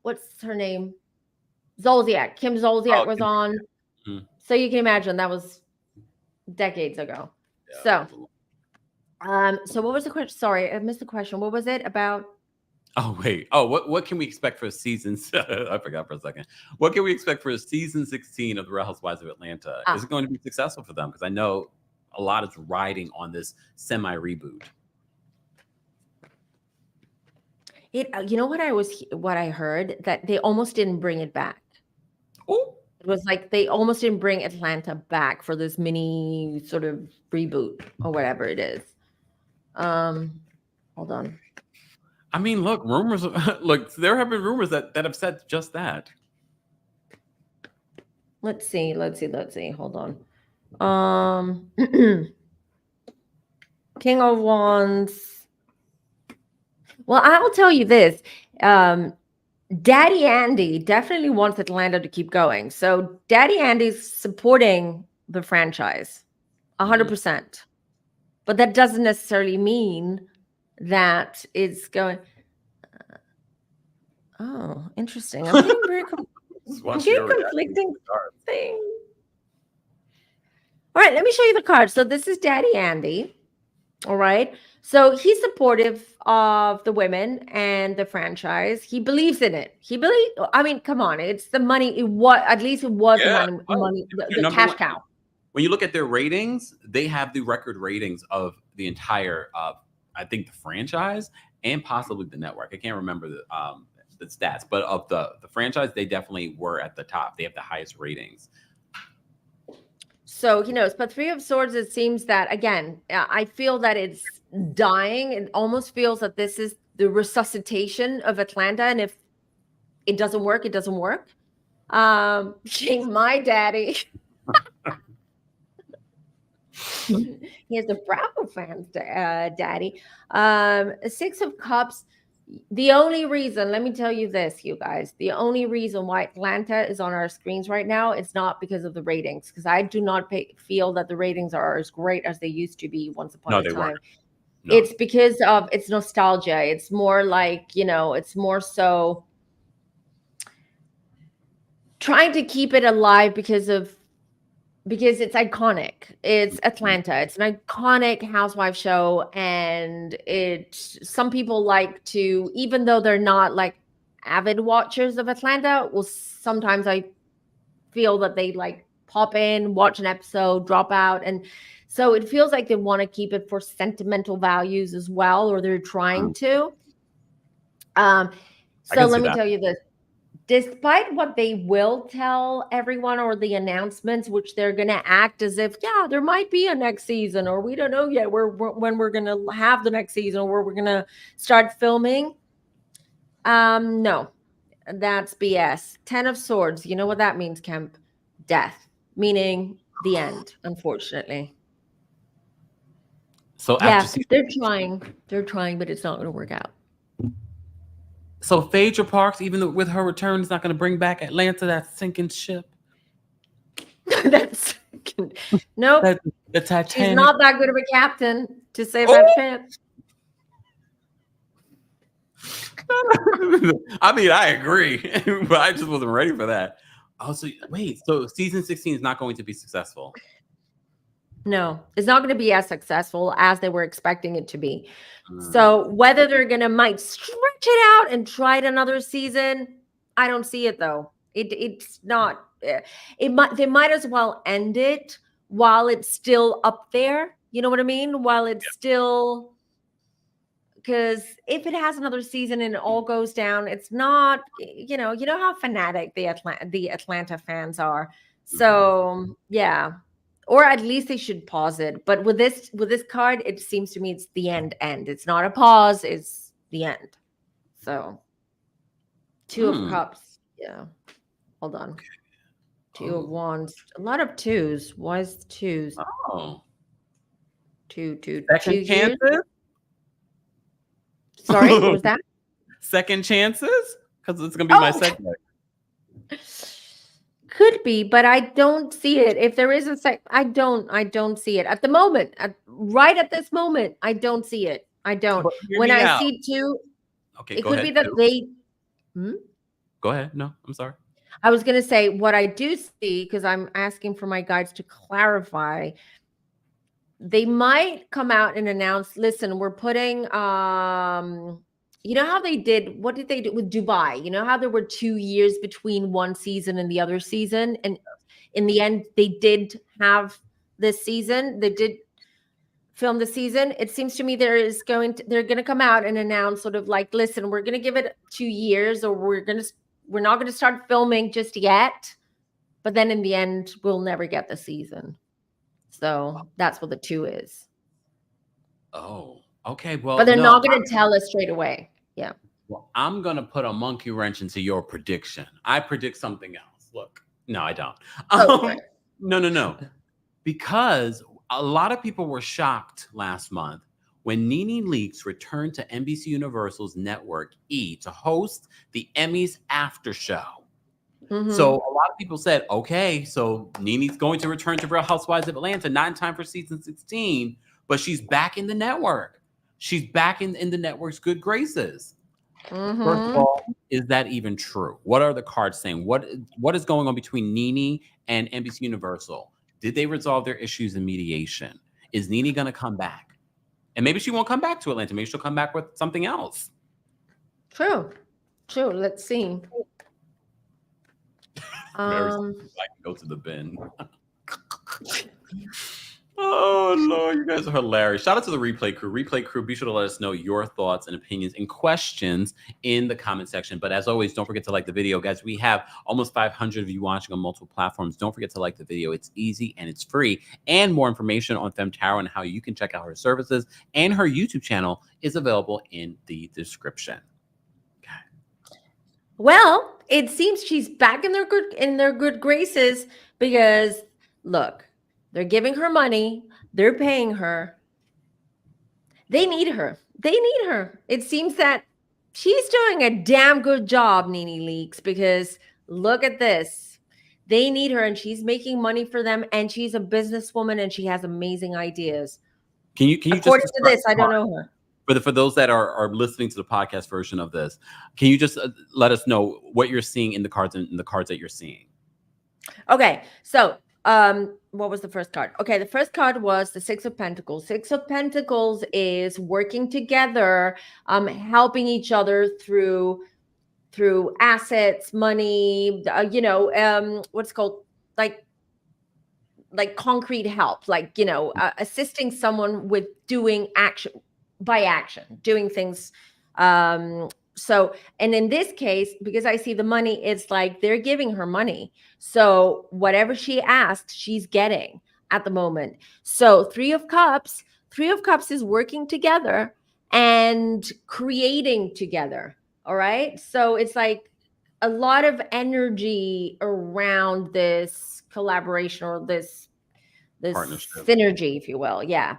what's her name? Zolciak. Kim Zolciak was on. Mm-hmm. So you can imagine that was decades ago. Yeah. So what was the question? Sorry, I missed the question. What was it about? Oh, wait. Oh, what can we expect for seasons? I forgot for a second. What can we expect for season 16 of The Real Housewives of Atlanta? Is it going to be successful for them? Because I know a lot is riding on this semi-reboot. You know what I heard? That they almost didn't bring it back. Oh. It was like they almost didn't bring Atlanta back for this mini sort of reboot or whatever it is. Hold on. I mean, look, rumors. Look, there have been rumors that have said just that. Let's see. Hold on. King of Wands. Well, I'll tell you this. Daddy Andy definitely wants Atlanta to keep going. So Daddy Andy's supporting the franchise 100%. But that doesn't necessarily mean that it's going. Oh, interesting. I'm getting very conflicting things. All right, let me show you the cards. So this is Daddy Andy. All right. So he's supportive of the women and the franchise. He believes in it. I mean, come on. It's the money. At least it was the money, the cash cow. When you look at their ratings, they have the record ratings of the entire, I think, the franchise and possibly the network. I can't remember the stats, but of the franchise, they definitely were at the top. They have the highest ratings. So, but Three of Swords, it seems that, again, I feel that it's dying. It almost feels that this is the resuscitation of Atlanta. And if it doesn't work, it doesn't work. My daddy. He has a Bravo fans, daddy. Six of Cups. The only reason, let me tell you this, you guys, the only reason why Atlanta is on our screens right now is not because of the ratings, because I do not feel that the ratings are as great as they used to be once upon a time. No. It's because of its nostalgia. It's more like, it's more so trying to keep it alive because it's iconic. It's Atlanta. It's an iconic housewife show. And some people like to, even though they're not like avid watchers of Atlanta, well, sometimes I feel that they like pop in, watch an episode, drop out. And so it feels like they want to keep it for sentimental values as well, or they're trying to. So let me tell you this. Despite what they will tell everyone or the announcements, which they're going to act as if, there might be a next season, or we don't know yet when we're going to have the next season, or where we're going to start filming. No, that's BS. 10 of Swords. You know what that means, Kemp? Death, meaning the end, unfortunately. So they're trying, but it's not going to work out. So Phaedra Parks, even with her return, is not going to bring back Atlanta, that sinking ship. That's nope. The Titanic. She's not that good of a captain to save that ship. I mean, I agree, but I just wasn't ready for that. Oh, so wait, so season 16 is not going to be successful? No, it's not going to be as successful as they were expecting it to be. So whether they're might stretch it out and try it another season, I don't see it though. It's not. They might as well end it while it's still up there. You know what I mean? While it's still, because if it has another season and it all goes down, it's not. You know how fanatic the Atlanta fans are. So yeah. Or at least they should pause it. But with this card, it seems to me it's the end. It's not a pause, it's the end. So 2 of Cups. Yeah. Hold on. 2 of Wands. A lot of 2s. Why is 2s? Oh. 2. Second chances? Sorry, what was that? Second chances? Because it's going to be my segment. Could be, but I don't see it. If there is a I don't see it at the moment. Right at this moment, I don't see it. I don't. But hear When me I out. see two, Okay, it go could be ahead. that they. Hmm? Go ahead. No, I'm sorry. I was going to say what I do see, because I'm asking for my guides to clarify. They might come out and announce, listen, we're putting you know how they did, what did they do with Dubai? You know how there were 2 years between one season and the other season, and in the end they did have this season, they did film the season. It seems to me they're going to come out and announce sort of like, listen, we're going to give it 2 years, or we're not going to start filming just yet, but then in the end we'll never get the season. So that's what the 2 is. Oh, okay. Well, but they're no, not going to tell us straight away. Yeah. Well, I'm going to put a monkey wrench into your prediction. I predict something else. Look, no, I don't. No. Because a lot of people were shocked last month when Nene Leakes returned to NBC Universal's network E to host the Emmys after show. Mm-hmm. So a lot of people said, okay, so Nene's going to return to Real Housewives of Atlanta, not in time for season 16, but she's back in the network. She's back in the network's good graces. Mm-hmm. First of all, is that even true? What are the cards saying? What is going on between Nene and NBC Universal? Did they resolve their issues in mediation? Is Nene going to come back? And maybe she won't come back to Atlanta. Maybe she'll come back with something else. True. Let's see. I can go to the bin. Oh, Lord, you guys are hilarious. Shout out to the replay crew. Replay crew, be sure to let us know your thoughts and opinions and questions in the comment section. But as always, don't forget to like the video. Guys, we have almost 500 of you watching on multiple platforms. Don't forget to like the video. It's easy and it's free. And more information on FemmeTarot and how you can check out her services and her YouTube channel is available in the description. Okay. Well, it seems she's back in their good graces because, look, they're giving her money. They're paying her. They need her. It seems that she's doing a damn good job, Nene Leakes, because look at this. They need her, and she's making money for them, and she's a businesswoman, and she has amazing ideas. Can you According to this, I don't know her. For those that are listening to the podcast version of this, can you just let us know what you're seeing in the cards and the cards that you're seeing? Okay, so what was the first card? Okay, the first card was the 6 of Pentacles. 6 of Pentacles is working together, helping each other through assets, money, what's called like concrete help, assisting someone with doing things. So, and in this case, because I see the money, it's like they're giving her money. So whatever she asked, she's getting at the moment. So 3 of Cups is working together and creating together. All right. So it's like a lot of energy around this collaboration or this partnership, synergy, if you will. Yeah.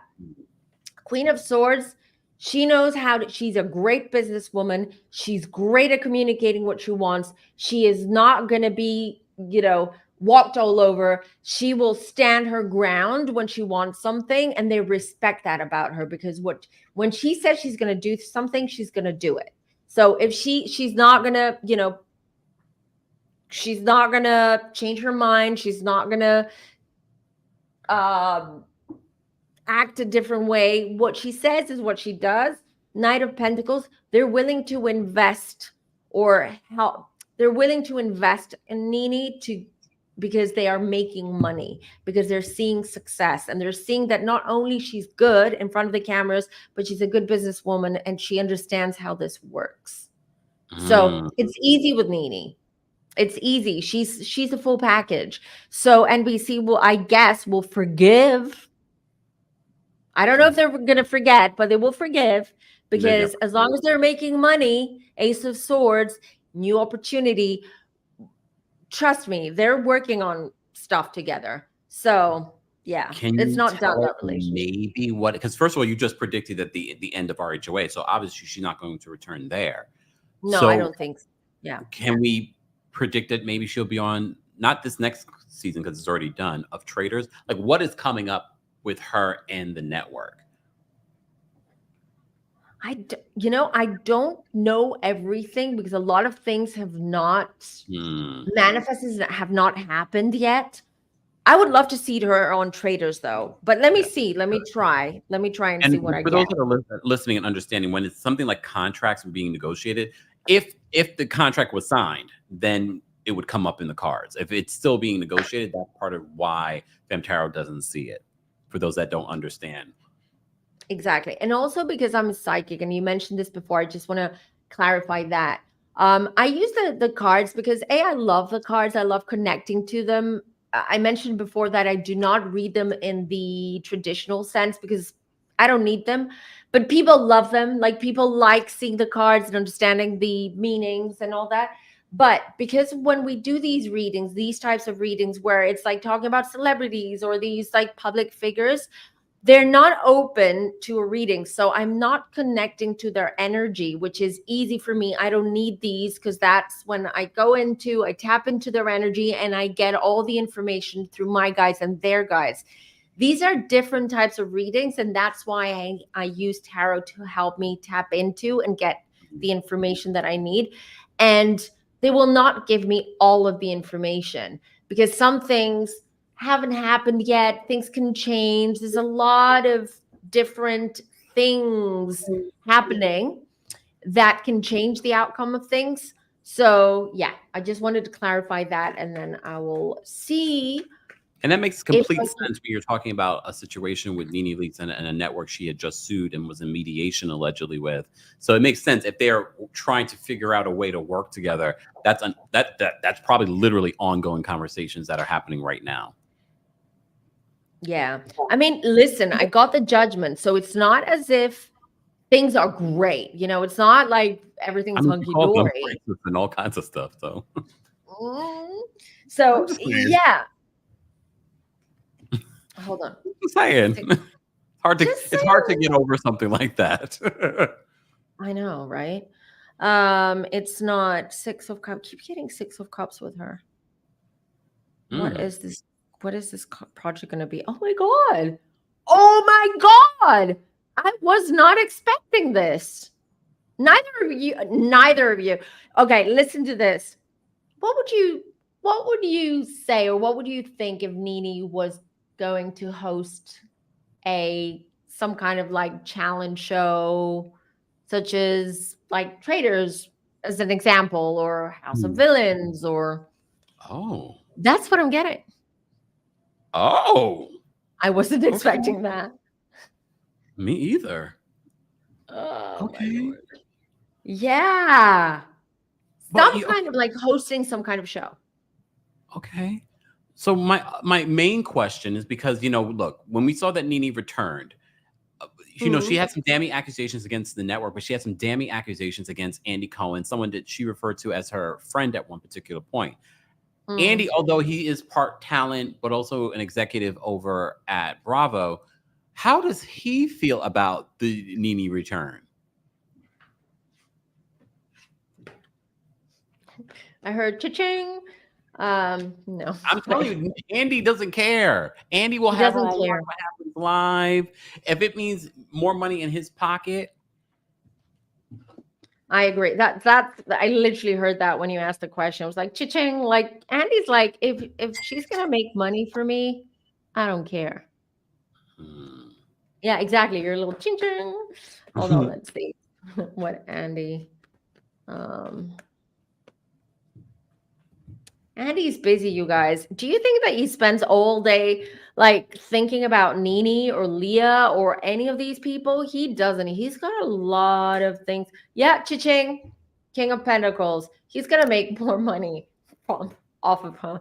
Queen of Swords. She knows she's a great businesswoman. She's great at communicating what she wants. She is not going to be, walked all over. She will stand her ground when she wants something, and they respect that about her because when she says she's going to do something, she's going to do it. So if she's not going to, she's not going to change her mind. She's not going to act a different way. What she says is what she does. Knight of Pentacles, they're willing to invest or help. They're willing to invest in Nene because they are making money, because they're seeing success, and they're seeing that not only she's good in front of the cameras, but she's a good businesswoman and she understands how this works. So it's easy with Nene. It's easy. She's a full package. So NBC will forgive. I don't know if they're going to forget, but they will forgive because as long as they're making money, Ace of Swords, new opportunity, trust me, they're working on stuff together. So yeah, it's not done, that relationship. Maybe because first of all, you just predicted at the end of RHOA. So obviously she's not going to return there. No, so, I don't think so. Yeah. Can we predict that maybe she'll be on not this next season because it's already done, of Traitors? Like, what is coming up with her and the network? I don't know everything because a lot of things have not manifested, have not happened yet. I would love to see her on Traitors though, but let me see. Let me try and see what I get. For those that are listening and understanding, when it's something like contracts being negotiated, if the contract was signed, then it would come up in the cards. If it's still being negotiated, that's part of why FemmeTarot doesn't see it. For those that don't understand. Exactly. And also because I'm a psychic, and you mentioned this before, I just want to clarify that. I use the cards because I love the cards. I love connecting to them. I mentioned before that I do not read them in the traditional sense because I don't need them, but people love them. Like, people like seeing the cards and understanding the meanings and all that. But because when we do these readings, these types of readings where it's like talking about celebrities or these like public figures, they're not open to a reading. So I'm not connecting to their energy, which is easy for me. I don't need these because that's when I tap into their energy and I get all the information through my guides and their guides. These are different types of readings. And that's why I use tarot to help me tap into and get the information that I need. And they will not give me all of the information because some things haven't happened yet. Things can change. There's a lot of different things happening that can change the outcome of things. So yeah, I just wanted to clarify that, and then I will see. And that makes complete sense when you're talking about a situation with Nene Leakes and a network she had just sued and was in mediation allegedly with. So it makes sense if they're trying to figure out a way to work together. That's probably literally ongoing conversations that are happening right now. Yeah. I mean, listen, I got the judgment. So it's not as if things are great. It's not like everything's hunky-dory. And all kinds of stuff, though. So, yeah. Hold on. Just saying. It's hard to get over something like that. I know, right? It's not Six of Cups. Keep getting Six of Cups with her. What is this? What is this project going to be? Oh my God. Oh my God. I was not expecting this. Neither of you. Okay, listen to this. What would you say, or what would you think if Nene was going to host some kind of like challenge show, such as like Traitors as an example, or House of Villains, or that's what I'm getting. Oh, I wasn't expecting that. Me either. Okay. Yeah. Some kind of like hosting some kind of show. Okay. So my main question is because, look, when we saw that Nene returned, she had some damning accusations against the network, but she had some damning accusations against Andy Cohen, someone that she referred to as her friend at one particular point. Andy, although he is part talent, but also an executive over at Bravo, how does he feel about the Nene return? I heard cha-ching. No. I'm telling you, Andy doesn't care. Andy will have her on what happens live. If it means more money in his pocket. I agree. I literally heard that when you asked the question. I was like, cha-ching. Like, Andy's like, if she's gonna make money for me, I don't care. Yeah, exactly. You're a little ching-ching. Hold on, let's see what Andy. Andy's busy, you guys. Do you think that he spends all day like thinking about Nene or Leah or any of these people? He doesn't. He's got a lot of things. Yeah, cha-ching, King of Pentacles. He's gonna make more money off of her.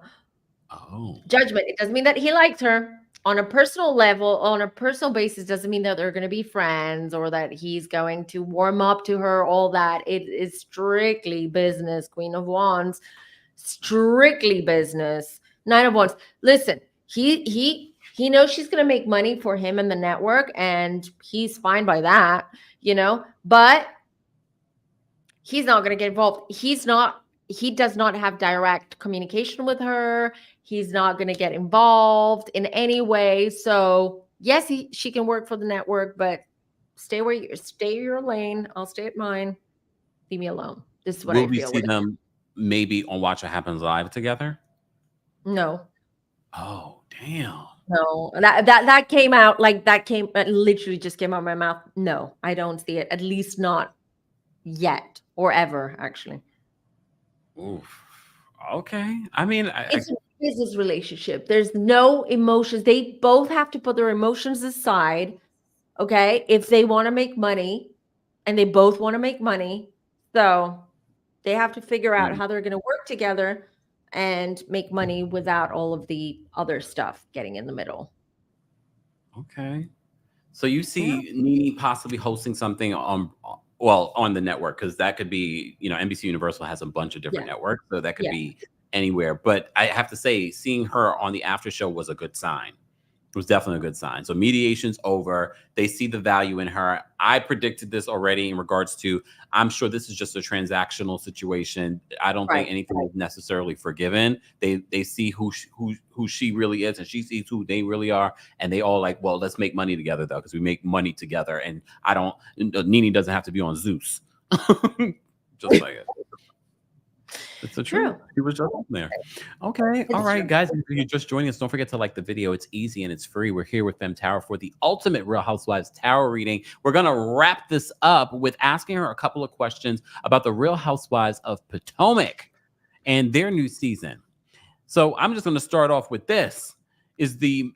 Judgment. It doesn't mean that he likes her on a personal level, on a personal basis. Doesn't mean that they're going to be friends or that he's going to warm up to her. All that. It is strictly business. Queen of Wands. Strictly business. Nine of Wands. Listen, he knows she's going to make money for him and the network, and he's fine by that, but he's not going to get involved. He's not he does not have direct communication with her. He's not going to get involved in any way. So yes, she can work for the network, but stay your lane. I'll stay at mine. Leave me alone. This is what Will I we feel. see them maybe on Watch What Happens Live together? No. Oh, damn. No, that came out like literally just came out of my mouth. No, I don't see it. At least not yet or ever, actually. Oof. Okay. I mean, It's a business relationship. There's no emotions. They both have to put their emotions aside. Okay. If they want to make money, and they both want to make money. So they have to figure out how they're going to work together and make money without all of the other stuff getting in the middle. Okay. So you see Nene possibly hosting something on the network, because that could be, NBC Universal has a bunch of different networks, so that could be anywhere. But I have to say, seeing her on the after show was a good sign. It was definitely a good sign. So mediation's over. They see the value in her. I predicted this already in regards to, I'm sure this is just a transactional situation. I don't think anything is necessarily forgiven. They see who she really is, and she sees who they really are. And they all like, well, let's make money together though, because we make money together. And Nene doesn't have to be on Zeus. Just like it. It's the truth. He was just up there. Okay. All right, guys. If you're just joining us, don't forget to like the video. It's easy and it's free. We're here with FemmeTarot for the ultimate Real Housewives tarot reading. We're going to wrap this up with asking her a couple of questions about the Real Housewives of Potomac and their new season. So I'm just going to start off with this. Is the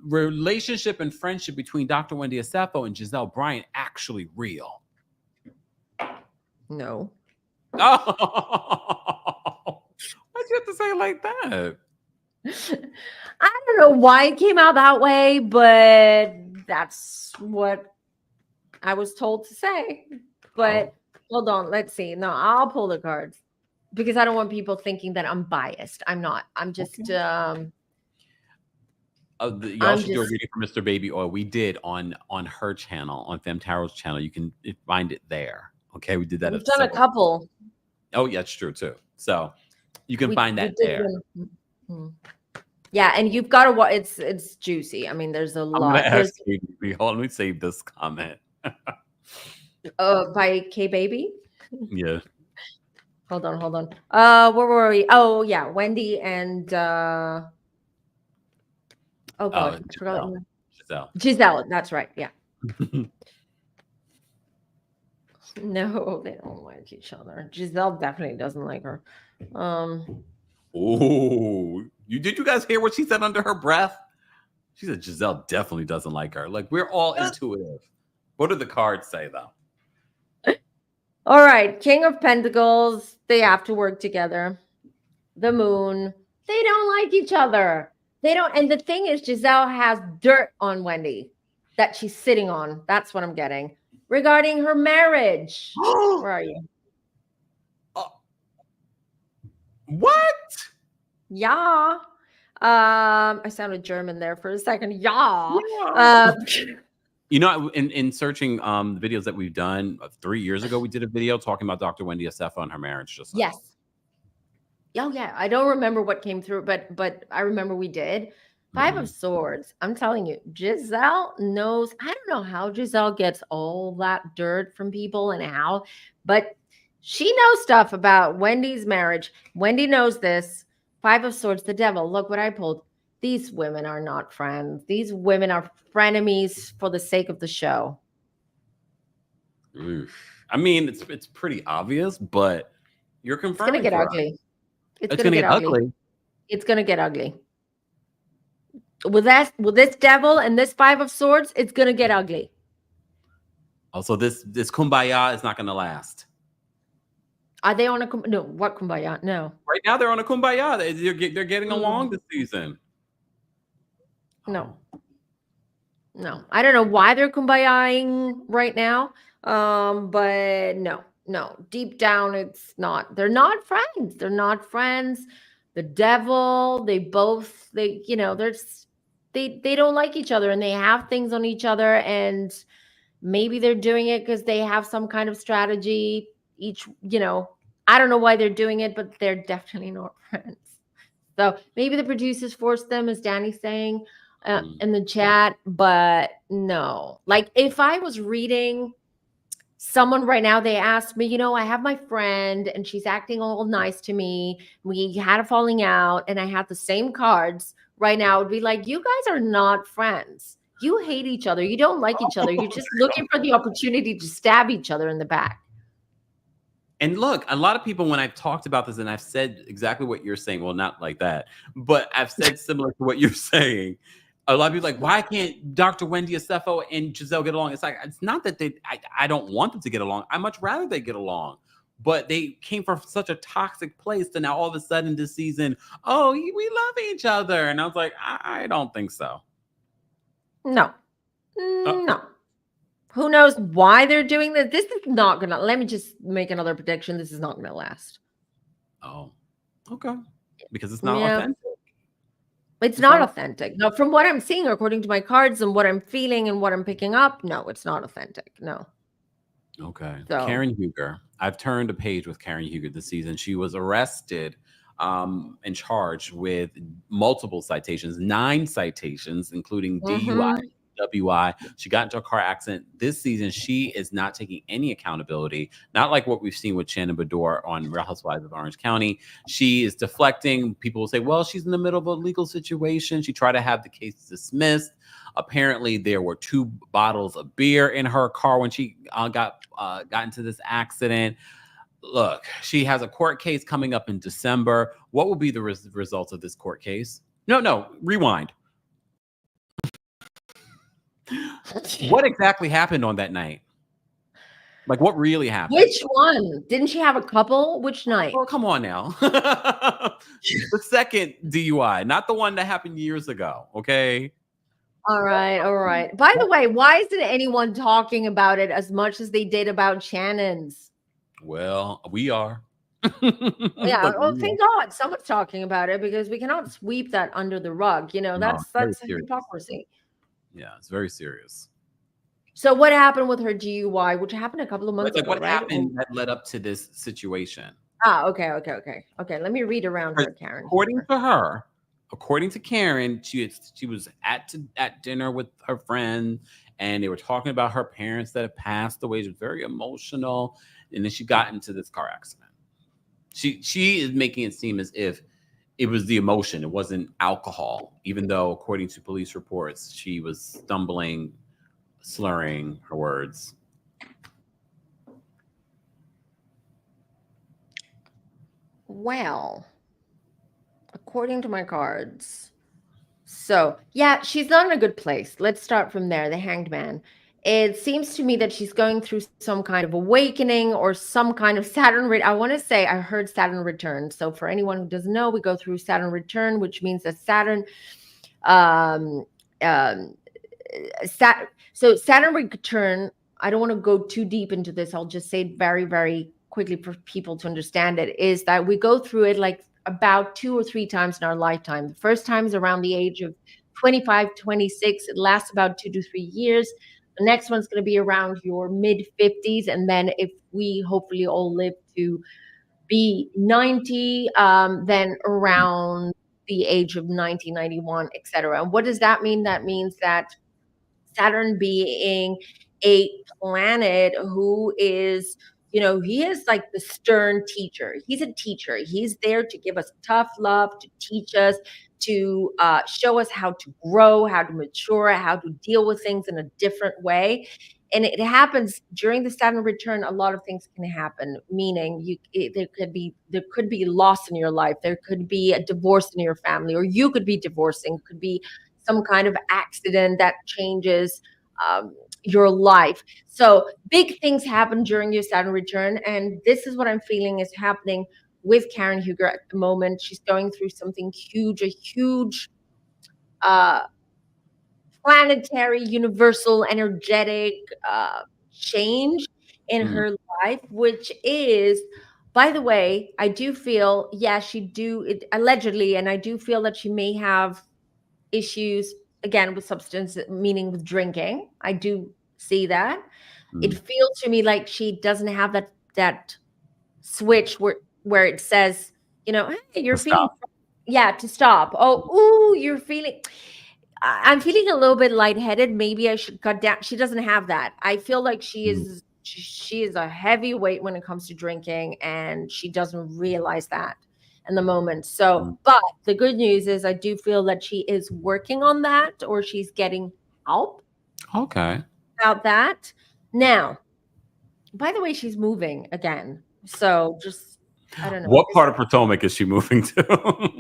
relationship and friendship between Dr. Wendy Asefo and Gizelle Bryant actually real? No. Oh, why'd you have to say it like that? I don't know why it came out that way, but that's what I was told to say. But hold on, let's see. No, I'll pull the cards because I don't want people thinking that I'm biased. I'm not. I'm just y'all should do a reading for Mr. Baby Oil. We did on her channel, on FemmeTarot's channel. You can find it there. Okay, we did that. We've done a couple. Oh, yeah, it's true too. So you can find that there. Yeah, and you've got to watch. It's juicy. I mean, there's a lot. I'm gonna ask you, let me save this comment. By K Baby. Yeah. Hold on. Where were we? Oh yeah, Wendy and oh god, Gizelle. That's right. Yeah. No, they don't like each other. Gizelle definitely doesn't like her. Oh, did you guys hear what she said under her breath? She said Gizelle definitely doesn't like her. Like, we're all intuitive. What do the cards say though? All right, King of Pentacles. They have to work together. The Moon. They don't like each other. They don't. And the thing is, Gizelle has dirt on Wendy that she's sitting on. That's what I'm getting. Regarding her marriage. Where are you? What? Yeah. I sounded German there for a second. Yeah. In searching the videos that we've done 3 years ago, we did a video talking about Dr. Wendy Asefo and her marriage. Just yes. Oh yeah. I don't remember what came through, but I remember we did. Five of Swords. I'm telling you, Gizelle knows. I don't know how Gizelle gets all that dirt from people and how, but she knows stuff about Wendy's marriage. Wendy knows this. Five of Swords, the devil. Look what I pulled. These women are not friends. These women are frenemies for the sake of the show. I mean, it's pretty obvious, but you're confirming. It's gonna get ugly. It's gonna get ugly. It's gonna get ugly. With this devil and this Five of Swords, it's gonna get ugly. Also, this kumbaya is not gonna last. Are they on a no? What kumbaya? No. Right now they're on a kumbaya. They're getting along this season. No. I don't know why they're kumbayaing right now. But no. Deep down, it's not. They're not friends. They're not friends. The devil. They don't like each other, and they have things on each other, and maybe they're doing it because they have some kind of strategy. Each, I don't know why they're doing it, but they're definitely not friends. So maybe the producers forced them, as Danny's saying in the chat, but no. Like if I was reading someone right now, they asked me, I have my friend and she's acting all nice to me. We had a falling out and I have the same cards right now. It would be like, you guys are not friends. You hate each other. You don't like each other. You're just looking for the opportunity to stab each other in the back. And look, a lot of people, when I've talked about this and I've said exactly what you're saying, well, not like that, but I've said similar to what you're saying. A lot of people are like, why can't Dr. Wendy Acefo and Gizelle get along? It's like, it's not that I don't want them to get along. I much rather they get along. But they came from such a toxic place to now all of a sudden this season, oh, we love each other. And I was like, I don't think so. No. No. Who knows why they're doing this? This is not going to, let me just make another prediction. This is not going to last. Oh, okay. Because it's not authentic. It's not authentic. No, from what I'm seeing, according to my cards and what I'm feeling and what I'm picking up, no, it's not authentic. No. Okay. So, Karen Huger. I've turned a page with Karen Huger this season. She was arrested and charged with multiple citations, 9 citations, including DUI. WI. She got into a car accident this season. She is not taking any accountability, not like what we've seen with Shannon Beador on Real Housewives of Orange County. She is deflecting. People will say, well, she's in the middle of a legal situation. She tried to have the case dismissed. Apparently, there were 2 bottles of beer in her car when she got into this accident. Look, she has a court case coming up in December. What will be the results of this court case? No, rewind. What exactly happened on that night? Like, what really happened? Which one? Didn't she have a couple? Which night? Oh, come on now. The second DUI, not the one that happened years ago, okay? All right. By the way, why isn't anyone talking about it as much as they did about Shannon's? Well, we are. Yeah, well, thank God someone's talking about it, because we cannot sweep that under the rug. That's hypocrisy. Yeah, it's very serious. So what happened with her DUI, which happened a couple of months ago, what happened that led up to this situation? Okay. Let me read around her, Karen. According to Karen, she was at dinner with her friend, and they were talking about her parents that had passed away. She was very emotional, and then she got into this car accident. She is making it seem as if it was the emotion. It wasn't alcohol, even though, according to police reports, she was stumbling, slurring her words. Well, according to my cards. So, yeah, she's not in a good place. Let's start from there. The Hanged Man. It seems to me that she's going through some kind of awakening or some kind of Saturn. I want to say I heard Saturn return. So for anyone who doesn't know, we go through Saturn return, which means that Saturn, so Saturn return, I don't want to go too deep into this. I'll just say it very, very quickly for people to understand it, is that we go through it like about 2 or 3 times in our lifetime. The first time is around the age of 25, 26. It lasts about 2 to 3 years. The next one's going to be around your mid-50s. And then if we hopefully all live to be 90, then around the age of 90, 91, etc. And what does that mean? That means that Saturn being a planet who is, he is like the stern teacher. He's a teacher. He's there to give us tough love, to teach us, to show us how to grow, how to mature, how to deal with things in a different way. And it happens during the Saturn return. A lot of things can happen, meaning there could be loss in your life. There could be a divorce in your family, or you could be divorcing. It could be some kind of accident that changes your life. So big things happen during your Saturn return. And this is what I'm feeling is happening with Karen Huger at the moment. She's going through something huge, a huge planetary, universal, energetic change in her life, which is, by the way, I do feel, allegedly, and I do feel that she may have issues, again, with substance, meaning with drinking. I do see that. It feels to me like she doesn't have that switch where it says, you know, hey, you're To feeling, stop. yeah, to stop. Oh, ooh, you're feeling. I'm feeling a little bit lightheaded. Maybe I should cut down. She doesn't have that. I feel like she is a heavyweight when it comes to drinking, and she doesn't realize that in the moment. So, but the good news is I do feel that she is working on that, or she's getting help Okay. about that. Now, by the way, she's moving again. So just, I don't know. What part of Potomac is she moving to?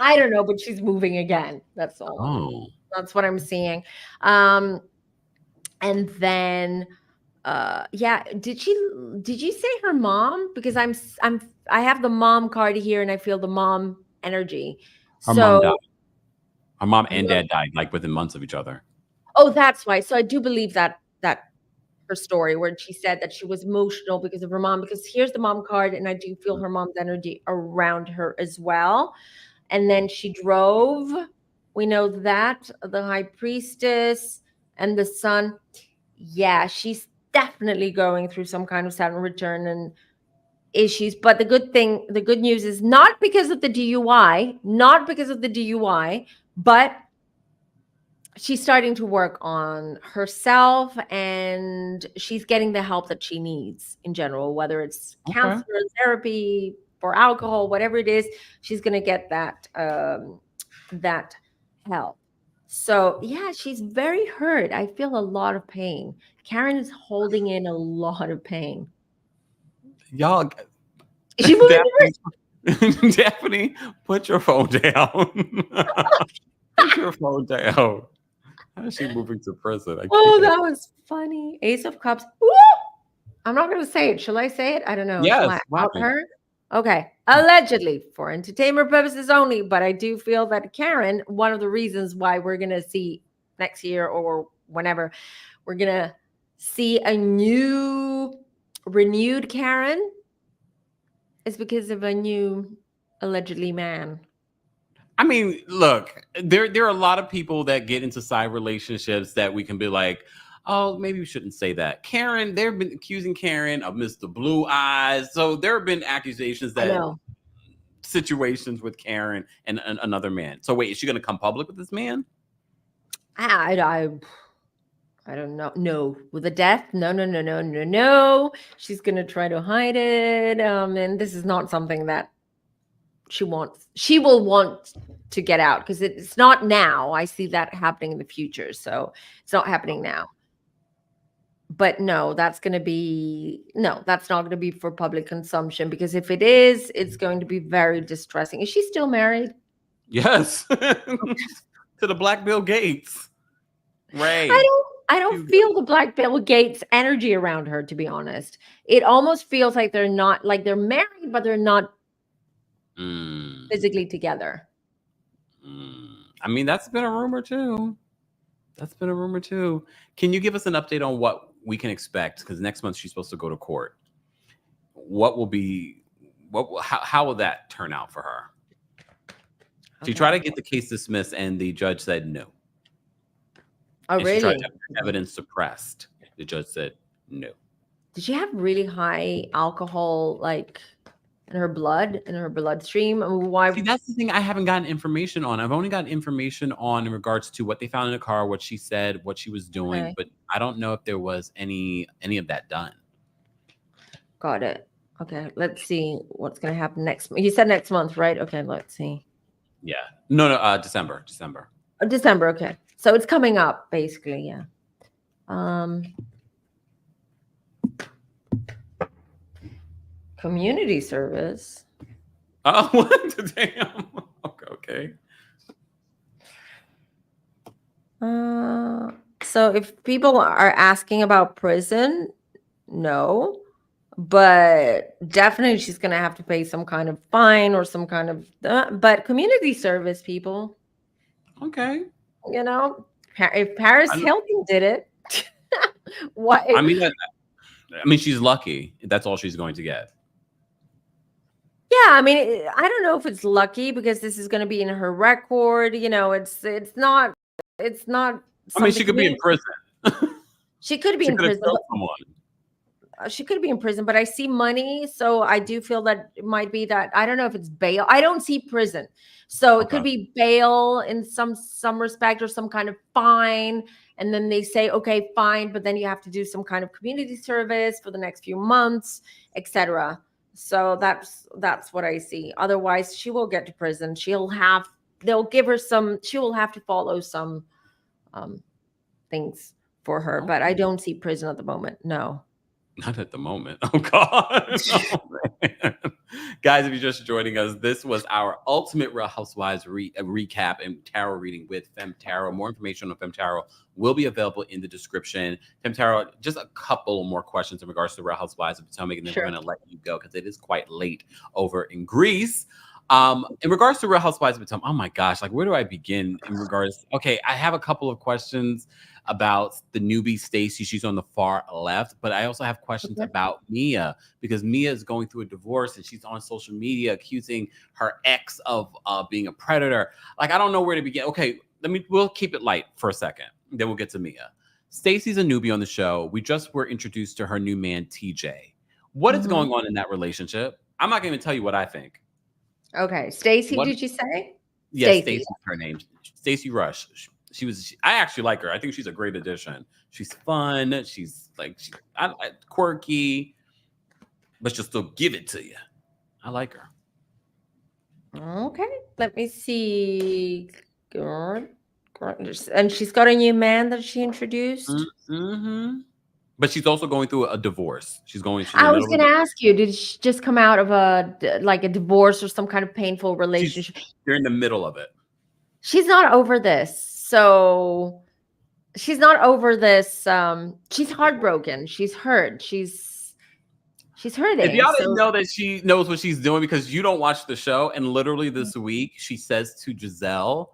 I don't know, but she's moving again. That's all. Oh. That's what I'm seeing. And then yeah, did you say her mom? Because I have the mom card here and I feel the mom energy. Her mom died. Her mom and dad died like within months of each other. Oh, that's why. So I do believe that her story where she said that she was emotional because of her mom, because here's the mom card and I do feel her mom's energy around her as well. And then she drove. We know that the high priestess and the son. Yeah, she's definitely going through some kind of Saturn return and issues. But the good news is not because of the DUI, but she's starting to work on herself and she's getting the help that she needs in general, whether it's counselor, therapy, for alcohol, whatever it is, she's going to get that that help. So yeah, she's very hurt. I feel a lot of pain. Karen is holding in a lot of pain. Y'all, is she moving Daphne, put your phone down. Put your phone down. How is she moving to prison? That was funny. Ace of Cups. Woo! I'm not going to say it. Shall I say it? I don't know. Yes. Shall I out her? Okay. Allegedly for entertainment purposes only, but I do feel that Karen, one of the reasons why we're going to see next year or whenever, we're going to see a renewed Karen is because of a new allegedly man. I mean, look, there are a lot of people that get into side relationships that we can be like, oh, maybe we shouldn't say that. Karen, they've been accusing Karen of Mr. Blue Eyes. So there have been accusations that situations with Karen and another man. So wait, is she going to come public with this man? I don't know. No, with a death? No. She's going to try to hide it. And this is not something that she will want to get out because it's not now. I see that happening in the future. So it's not happening now. But no, that's not going to be for public consumption, because if it is, it's going to be very distressing. Is she still married? Yes. To the Black Bill Gates. Right. I don't feel the Black Bill Gates energy around her, to be honest. It almost feels like they're not, like they're married, but they're not physically together. I mean, that's been a rumor too. Can you give us an update on what we can expect? Because next month she's supposed to go to court. How will that turn out for her? She tried to get the case dismissed and the judge said no. Oh, really? She tried to have evidence suppressed. The judge said no. Did she have really high alcohol, like in her bloodstream? I mean, why? See, that's the thing I haven't gotten information on. I've only gotten information on in regards to what they found in the car, what she said, what she was doing, but I don't know if there was any of that done. Got it. Okay, let's see what's going to happen next month. You said next month, right? Okay, let's see. Yeah. No, December. December, okay. So it's coming up, basically, yeah. Community service. Oh, what? Damn. Okay. So if people are asking about prison, no. But definitely she's going to have to pay some kind of fine or some kind of... but community service, people. Okay. You know, if Paris Hilton did it, what? I mean, she's lucky. That's all she's going to get. Yeah, I mean, I don't know if it's lucky because this is going to be in her record. You know, it's not. I mean, she could be in prison. She could be in prison. she could be in prison, but I see money. So I do feel that it might be that, I don't know if it's bail. I don't see prison. So it could be bail in some respect, or some kind of fine. And then they say, okay, fine, but then you have to do some kind of community service for the next few months, etc. So that's what I see. Otherwise, she will get to prison. They'll give her she will have to follow some things for her, but I don't see prison at the moment. No. Not at the moment. Oh, God. Oh, guys, if you're just joining us, this was our ultimate Real Housewives recap and tarot reading with FemmeTarot. More information on FemmeTarot will be available in the description. FemmeTarot, just a couple more questions in regards to Real Housewives of Potomac, and then we're going to let you go because it is quite late over in Greece. In regards to Real Housewives of Potomac, oh my gosh, like where do I begin in regards? Okay, I have a couple of questions about the newbie Stacy. She's on the far left, but I also have questions about Mia, because Mia is going through a divorce and she's on social media accusing her ex of being a predator. Like, I don't know where to begin. Okay, we'll keep it light for a second, then we'll get to Mia. Stacy's a newbie on the show. We just were introduced to her new man, TJ. What is going on in that relationship? I'm not going to tell you what I think. Okay, Stacy, did you say? Yes, Stacy is her name. Stacy Rush. I actually like her. I think she's a great addition. She's fun. She's like quirky, but she'll still give it to you. I like her. Okay, let me see. And she's got a new man that she introduced. But she's also going through a divorce. I was going to ask you, did she just come out of a divorce or some kind of painful relationship? You're in the middle of it. She's not over this. So she's not over this. She's heartbroken. She's hurt. She's hurting. If y'all didn't know that she knows what she's doing because you don't watch the show, and literally this week she says to Gizelle,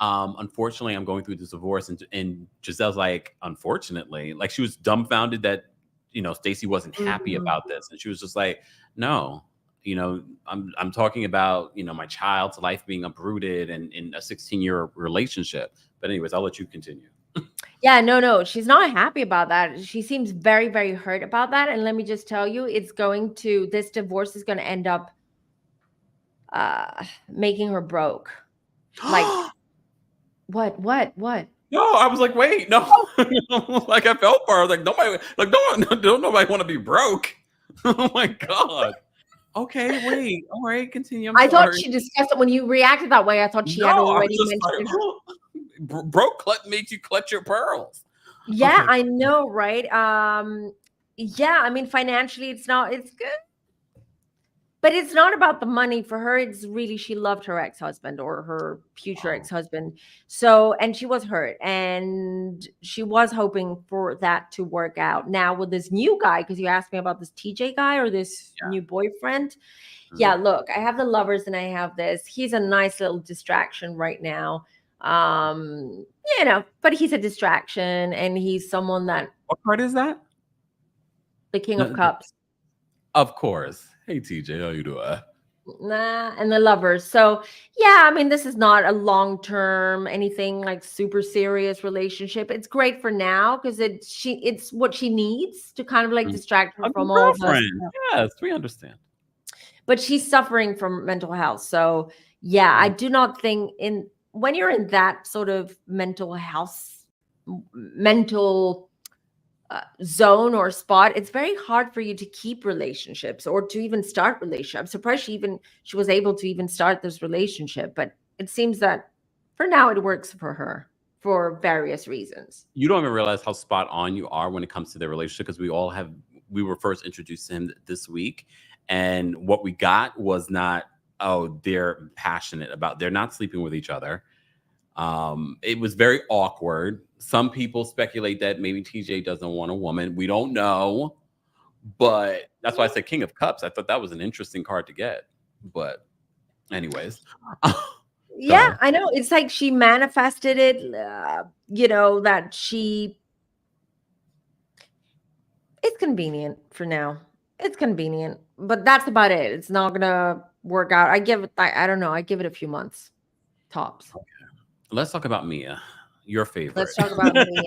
unfortunately, I'm going through this divorce, and Giselle's like, unfortunately, like she was dumbfounded that, Stacy wasn't happy about this. And she was just like, no, I'm talking about, my child's life being uprooted and in a 16-year relationship. But anyways, I'll let you continue. Yeah, no, she's not happy about that. She seems very, very hurt about that. And let me just tell you, this divorce is going to end up making her broke. Like, what? No, I was like, wait, no. Like I felt for her. I was like, don't nobody want to be broke. Oh my God. Okay, wait. All right, continue. I thought she discussed it when you reacted that way. I thought she had already mentioned it. Broke makes you clutch your pearls. Yeah, okay. I know, right? Yeah, I mean, financially, it's good. But it's not about the money for her. It's really, she loved her ex-husband or her future ex-husband. So, and she was hurt and she was hoping for that to work out. Now with this new guy, because you asked me about this TJ guy or this new boyfriend. Yeah, look, I have the lovers and I have this. He's a nice little distraction right now. But he's a distraction and he's someone that. What card is that? The King of Cups. Of course. Hey, TJ, how you doing? And the lovers. So, yeah, I mean, this is not a long-term, anything like super serious relationship. It's great for now because it's what she needs to kind of like distract her from all of us. Yes, we understand. But she's suffering from mental health. So, yeah, I do not think when you're in that sort of mental zone or spot, it's very hard for you to keep relationships or to even start relationships. I'm surprised she was able to even start this relationship, but it seems that for now it works for her for various reasons. You don't even realize how spot on you are when it comes to their relationship, because we were first introduced to him this week, and what we got was not, they're passionate about, they're not sleeping with each other. It was very awkward. Some people speculate that maybe TJ doesn't want a woman. We don't know, but that's why I said King of Cups. I thought that was an interesting card to get, but anyways. Yeah, I know. It's like she manifested it, that it's convenient for now. It's convenient, but that's about it. It's not going to work out. I don't know. I give it a few months tops. Okay. Let's talk about Mia. Your favorite. Let's talk about Mia.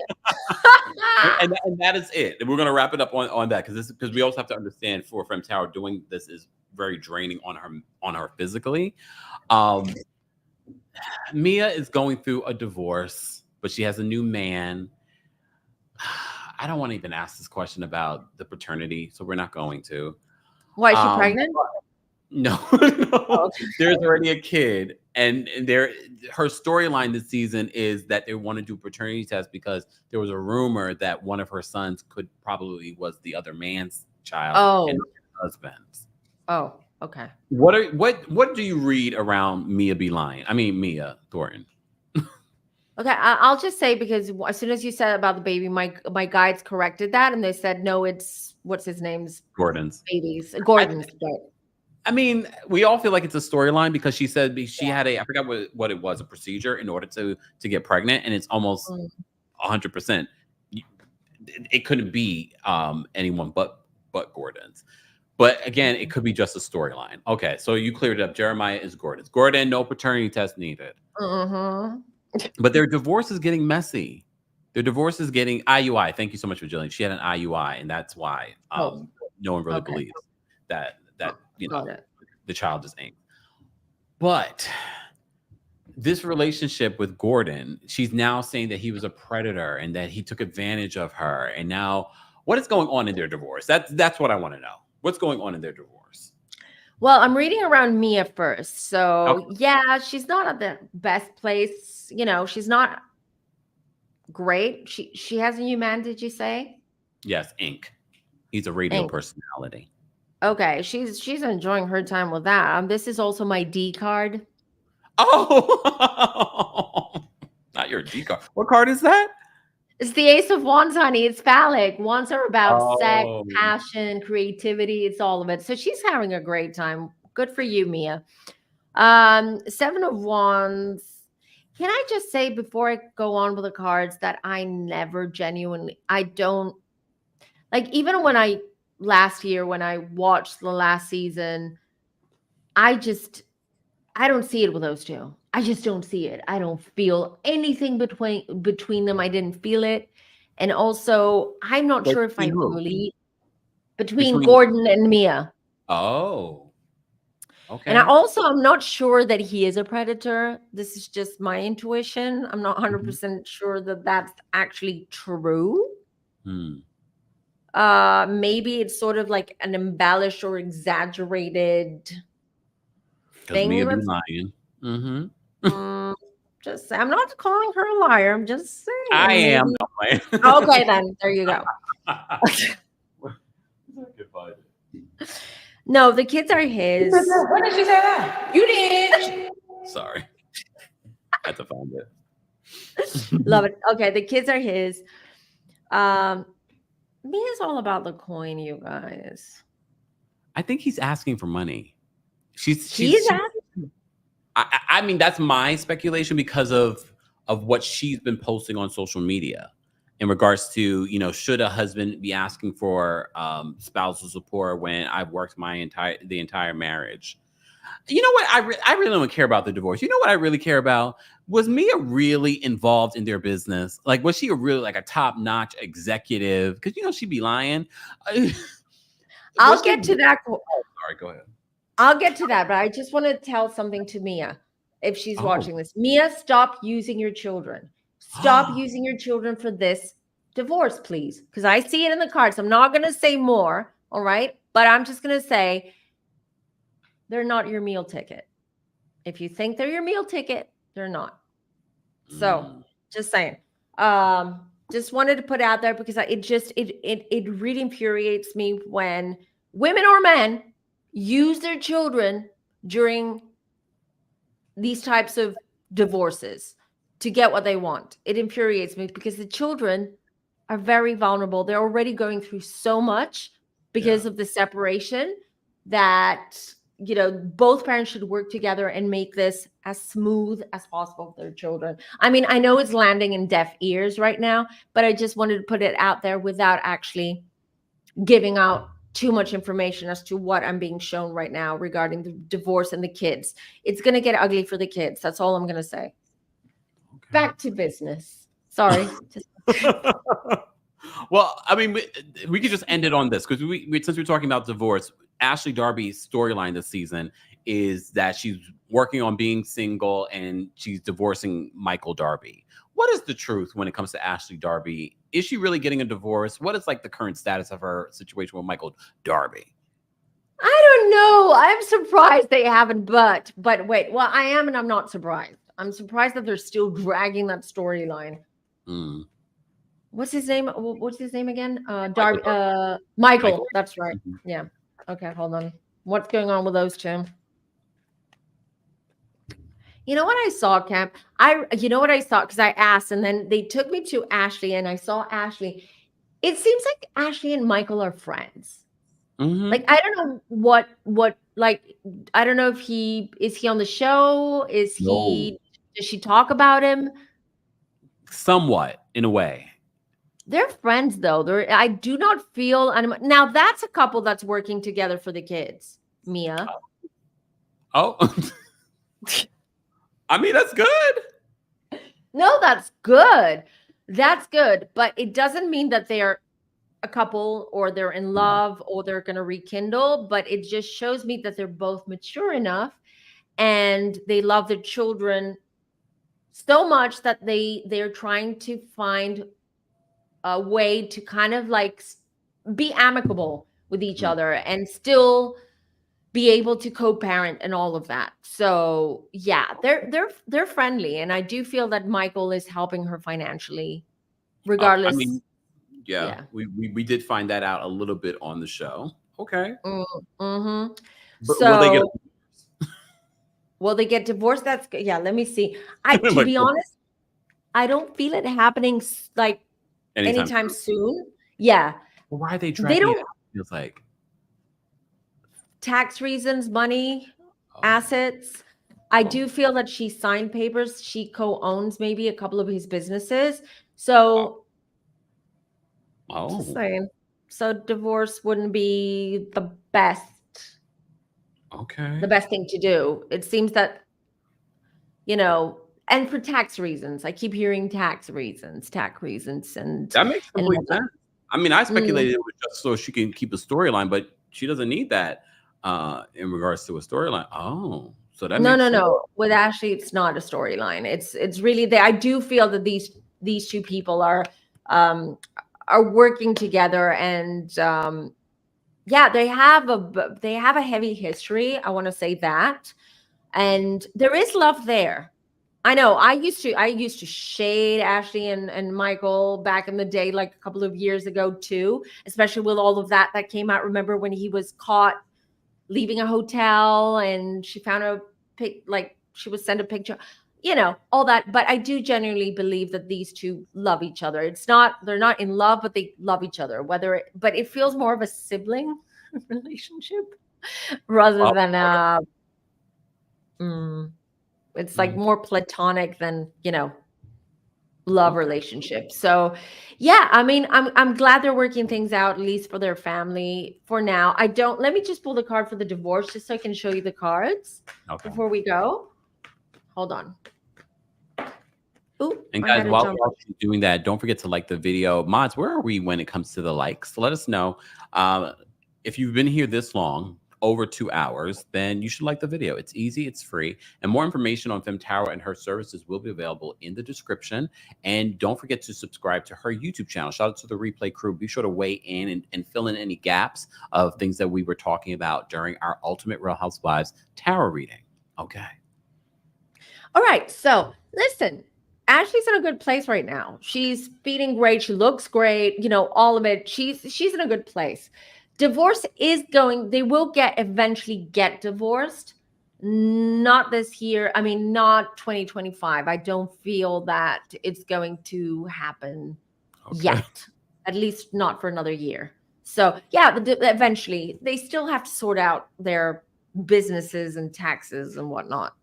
and that is it. And we're going to wrap it up on that because we also have to understand for FemmeTarot doing this is very draining on her physically. Mia is going through a divorce, but she has a new man. I don't want to even ask this question about the paternity, so we're not going to. Why is she pregnant? No, there's already a kid, and her storyline this season is that they want to do paternity tests because there was a rumor that one of her sons probably was the other man's child and husband's. Oh, okay. What do you read around Mia Mia Thornton? Okay, I'll just say because as soon as you said about the baby, my guides corrected that and they said no, it's what's his name's Gordon's Gordon's. I mean, we all feel like it's a storyline because she said she had I forgot what it was, a procedure in order to get pregnant, and it's almost 100%. It couldn't be anyone but Gordon's. But again, it could be just a storyline. Okay, so you cleared it up. Jeremiah is Gordon's. Gordon, no paternity test needed. But their divorce is getting messy. Their divorce is getting IUI. Thank you so much for Jillian. She had an IUI, and that's why no one really believes that the child is inked. But this relationship with Gordon, she's now saying that he was a predator and that he took advantage of her. And now, what is going on in their divorce? That's what I want to know. What's going on in their divorce? Well, I'm reading around Mia first. So yeah, she's not at the best place. You know, she's not great. She has a new man, did you say? Yes, Ink. He's a radio personality. Okay, she's enjoying her time with that. This is also my D card. Oh, not your D card. What card is that? It's the Ace of Wands, honey. It's phallic. Wands are about sex, passion, creativity. It's all of it. So she's having a great time. Good for you, Mia. Seven of Wands. Can I just say before I go on with the cards that I don't like, even when last year when I watched the last season, I don't see it with those two. I just don't see it. I don't feel anything between them. I didn't feel it. And also, I'm not sure if I believe between Gordon and Mia. Oh. Okay. And I'm not sure that he is a predator. This is just my intuition. I'm not 100% sure that that's actually true. Maybe it's sort of like an embellished or exaggerated thing. Mia be lying. Just say, I'm not calling her a liar. I'm just saying. I am. Okay, then there you go. No, the kids are his. When did she say that? You did. Sorry. I had to find it. Love it. Okay, the kids are his. Mia's all about the coin, you guys. I think he's asking for money. She's asking. I mean, that's my speculation because of what she's been posting on social media in regards to, should a husband be asking for spousal support when I've worked the entire marriage? You know what? I really don't care about the divorce. You know what I really care about? Was Mia really involved in their business? Like, was she a top-notch executive? Because, she'd be lying. I'll get to that. Sorry, go ahead. I'll get to that, but I just want to tell something to Mia. If she's watching this, Mia, stop using your children. Stop using your children for this divorce, please. Because I see it in the cards. I'm not going to say more, all right? But I'm just going to say they're not your meal ticket. If you think they're your meal ticket, they're not. So just saying. Just wanted to put out there because it really infuriates me when women or men use their children during these types of divorces to get what they want. It infuriates me because the children are very vulnerable. They're already going through so much because of the separation that, both parents should work together and make this as smooth as possible for their children. I mean, I know it's landing in deaf ears right now, but I just wanted to put it out there without actually giving out too much information as to what I'm being shown right now regarding the divorce and the kids. It's going to get ugly for the kids. That's all I'm going to say. Okay. Back to business. Sorry. Well, I mean, we could just end it on this because since we're talking about divorce, Ashley Darby's storyline this season is that she's working on being single and she's divorcing Michael Darby. What is the truth when it comes to Ashley Darby? Is she really getting a divorce? What is like the current status of her situation with Michael Darby? I don't know. I'm surprised they haven't, but wait. Well, I am, and I'm not surprised. I'm surprised that they're still dragging that storyline. What's his name? What's his name again? Darby. Michael. That's right. Mm-hmm. Yeah. Okay. Hold on. What's going on with those two? You know what I saw, Camp? You know what I saw? Because I asked, and then they took me to Ashley, and I saw Ashley. It seems like Ashley and Michael are friends. Like, I don't know what, like, I don't know if is he on the show? Does she talk about him? Somewhat, in a way. They're friends, though. I do not feel, now that's a couple that's working together for the kids, Mia. Oh. I mean, that's good. No, that's good. That's good. But it doesn't mean that they're a couple or they're in love or they're going to rekindle. But it just shows me that they're both mature enough and they love their children so much that they're trying to find a way to kind of like be amicable with each other and still be able to co-parent and all of that. So yeah, they're friendly, and I do feel that Michael is helping her financially, regardless. I mean, yeah. We did find that out a little bit on the show. Okay. Mm-hmm. But so will they get divorced? That's good. Yeah. Let me see. To be honest, I don't feel it happening like anytime soon. Yeah. Well, why are they dragging? They don't. It feels like. Tax reasons, money, assets. I do feel that she signed papers. She co-owns maybe a couple of his businesses. So, just saying. So divorce wouldn't be the best. Okay. The best thing to do. It seems that, and for tax reasons. I keep hearing tax reasons, and that makes complete sense. I mean, I speculated it was just so she can keep a storyline, but she doesn't need that. In regards to a storyline. Oh, so that no. With Ashley, it's not a storyline. It's really I do feel that these two people are working together, and they have a heavy history. I want to say that, and there is love there. I know. I used to shade Ashley and Michael back in the day, like a couple of years ago too, especially with all of that came out. Remember when he was caught leaving a hotel and she found she was sent a picture, all that. But I do genuinely believe that these two love each other. They're not in love, but they love each other. But it feels more of a sibling relationship rather than it's like more platonic than, love relationship. So yeah, I mean, I'm glad they're working things out, at least for their family for now. Let me just pull the card for the divorce just so I can show you the cards before we go. Hold on. Ooh, and guys, while we're doing that, don't forget to like the video. Mods, where are we when it comes to the likes? Let us know. If you've been here this long, over 2 hours, then you should like the video. It's easy, it's free, and more information on FemmeTarot and her services will be available in the description. And don't forget to subscribe to her YouTube channel. Shout out to the replay crew. Be sure to weigh in and fill in any gaps of things that we were talking about during our Ultimate Real Housewives tarot reading. Okay. All right. So listen, Ashley's in a good place right now. She's feeding great. She looks great. All of it. She's in a good place. Divorce is they will eventually get divorced. Not this year. I mean, not 2025. I don't feel that it's going to happen yet, at least not for another year. So yeah, eventually they still have to sort out their businesses and taxes and whatnot.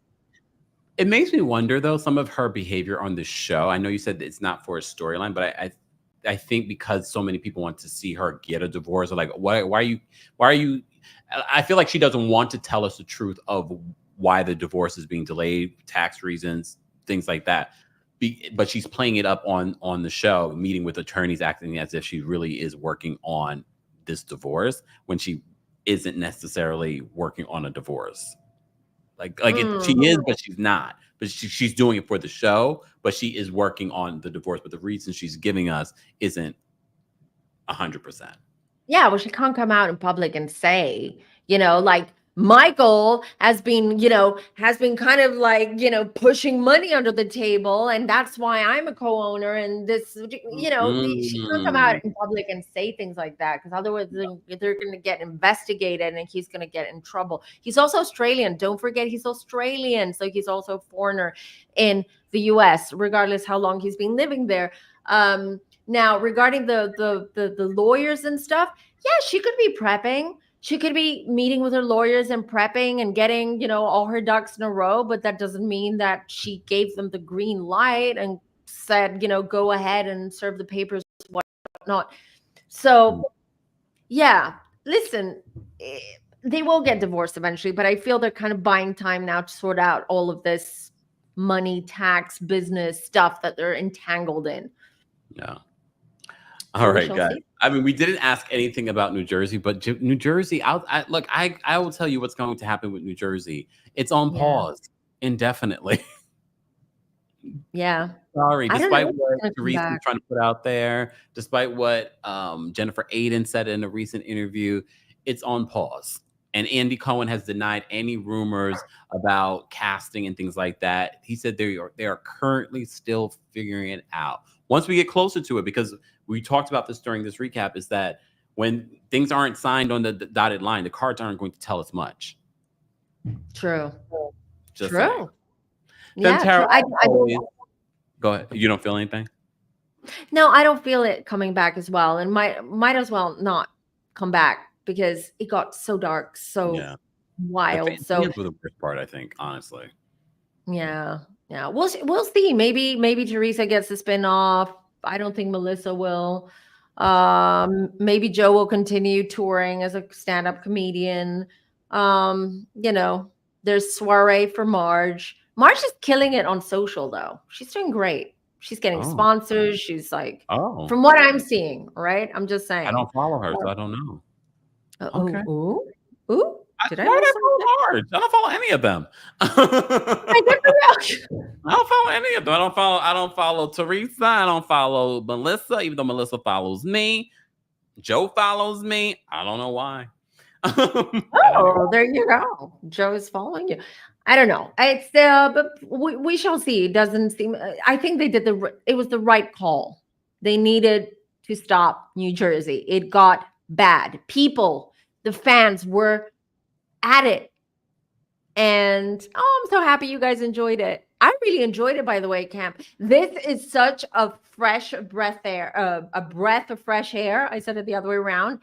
It makes me wonder though, some of her behavior on the show. I know you said it's not for a storyline, but I think because so many people want to see her get a divorce, or like, why are you? I feel like she doesn't want to tell us the truth of why the divorce is being delayed, tax reasons, things like that. but she's playing it up on the show, meeting with attorneys, acting as if she really is working on this divorce when she isn't necessarily working on a divorce. She is, but she's not. But she's doing it for the show, but she is working on the divorce. But the reason she's giving us isn't 100%. Yeah, well, she can't come out in public and say, like Michael has been kind of like, pushing money under the table. And that's why I'm a co-owner. And this, she can't come out in public and say things like that, because otherwise they're going to get investigated and he's going to get in trouble. He's also Australian. Don't forget, he's Australian. So he's also a foreigner in the US, regardless how long he's been living there. Now, regarding the lawyers and stuff, yeah, she could be prepping. She could be meeting with her lawyers and prepping and getting, all her ducks in a row. But that doesn't mean that she gave them the green light and said, go ahead and serve the papers, whatnot. So, yeah, listen, they will get divorced eventually. But I feel they're kind of buying time now to sort out all of this money, tax, business stuff that they're entangled in. Yeah. All right, guys. I mean, we didn't ask anything about New Jersey, but New Jersey, I will tell you what's going to happen with New Jersey. It's on pause indefinitely. Yeah. Sorry, despite what Teresa's trying to put out there, despite what Jennifer Aiden said in a recent interview, it's on pause. And Andy Cohen has denied any rumors about casting and things like that. He said they are currently still figuring it out. Once we get closer to it, because we talked about this during this recap, is that when things aren't signed on the dotted line, the cards aren't going to tell us much. True. Just true. saying. Yeah. True. Go ahead. You don't feel anything? No, I don't feel it coming back as well, and might as well not come back because it got so dark, so wild. So for the worst part, I think, honestly. Yeah. We'll see. Maybe Teresa gets the spin-off. I don't think Melissa will. Maybe Joe will continue touring as a stand-up comedian. There's soiree for Marge. Marge is killing it on social, though. She's doing great. She's getting sponsors. She's like, from what I'm seeing, right? I'm just saying. I don't follow her, so I don't know. Okay. Ooh. Did I hard? I don't follow any of them. I don't follow any of them. I don't follow Teresa. I don't follow Melissa, even though Melissa follows me. Joe follows me. I don't know why. There you go. Joe is following you. I don't know. It's but we shall see. It doesn't seem. I think they did it was the right call. They needed to stop New Jersey. It got bad. People, the fans were at it, and I'm so happy you guys enjoyed it. I really enjoyed it, by the way, Camp. This is such a fresh breath a breath of fresh air. I said it the other way around,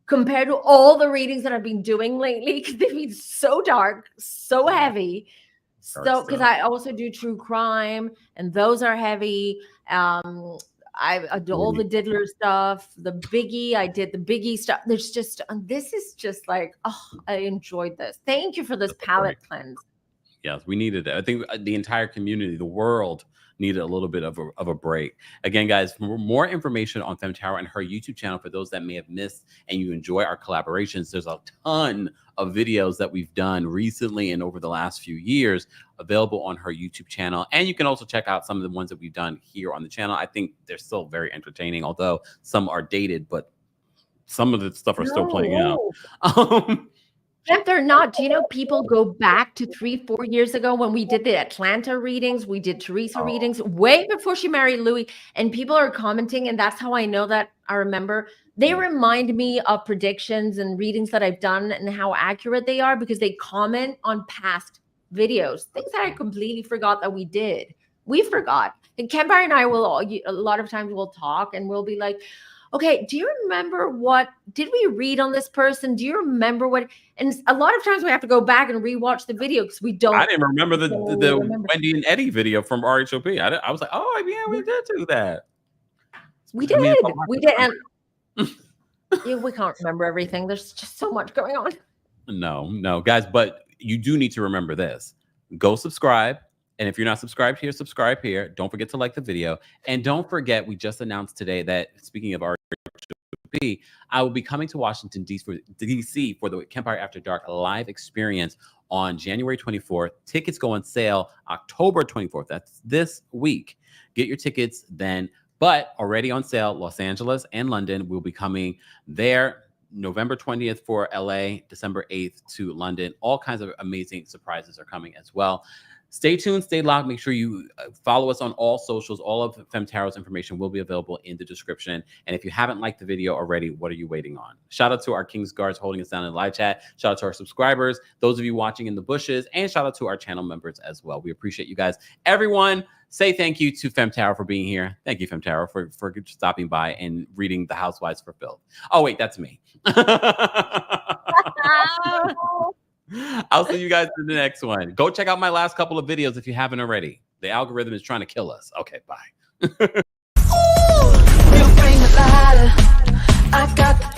compared to all the readings that I've been doing lately, because they've been so dark, so heavy. So because I also do true crime, and those are heavy. I do all the Diddler stuff, the Biggie. I did the Biggie stuff. There's just, this is just like, I enjoyed this. Thank you for this palette cleanse. Yes, we needed it. I think the entire community, the world, needed a little bit of a break. Again, guys, for more information on FemmeTarot and her YouTube channel, for those that may have missed and you enjoy our collaborations, there's a ton of videos that we've done recently and over the last few years available on her YouTube channel. And you can also check out some of the ones that we've done here on the channel. I think they're still very entertaining, although some are dated, but some of the stuff are still playing out. If they're not, do you know people go back to 3-4 years ago when we did the Atlanta readings, we did Teresa readings way before she married Louis, and people are commenting, and that's how I know that I remember. They remind me of predictions and readings that I've done and how accurate they are, because they comment on past videos, things that I completely forgot that we did. We forgot. And Kempire and I will, a lot of times we'll talk and we'll be like, okay, do you remember what did we read on this person? Do you remember what? And a lot of times we have to go back and rewatch the video because we don't. I didn't remember the Wendy and Eddie video from RHOP. I was like, oh yeah, we did do that. We did. We did. And we can't remember everything. There's just so much going on. No, guys, but you do need to remember this. Go subscribe And if you're not subscribed here, subscribe here. Don't forget to like the video. And don't forget, we just announced today that, speaking of RHOP, I will be coming to Washington, D.C. for the Kempire After Dark live experience on January 24th. Tickets go on sale October 24th. That's this week. Get your tickets then. But already on sale, Los Angeles and London. We'll be coming there November 20th for LA, December 8th to London. All kinds of amazing surprises are coming as well. Stay tuned, stay locked. Make sure you follow us on all socials. All of FemmeTarot's information will be available in the description. And if you haven't liked the video already, what are you waiting on? Shout out to our King's Guards holding us down in the live chat. Shout out to our subscribers, those of you watching in the bushes, and shout out to our channel members as well. We appreciate you guys. Everyone, say thank you to FemmeTarot for being here. Thank you, FemmeTarot, for stopping by and reading The Housewives for Filth. Oh, wait, that's me. I'll see you guys in the next one. Go check out my last couple of videos if you haven't already. The algorithm is trying to kill us. Okay, bye. Ooh, you bring the lighter. I got the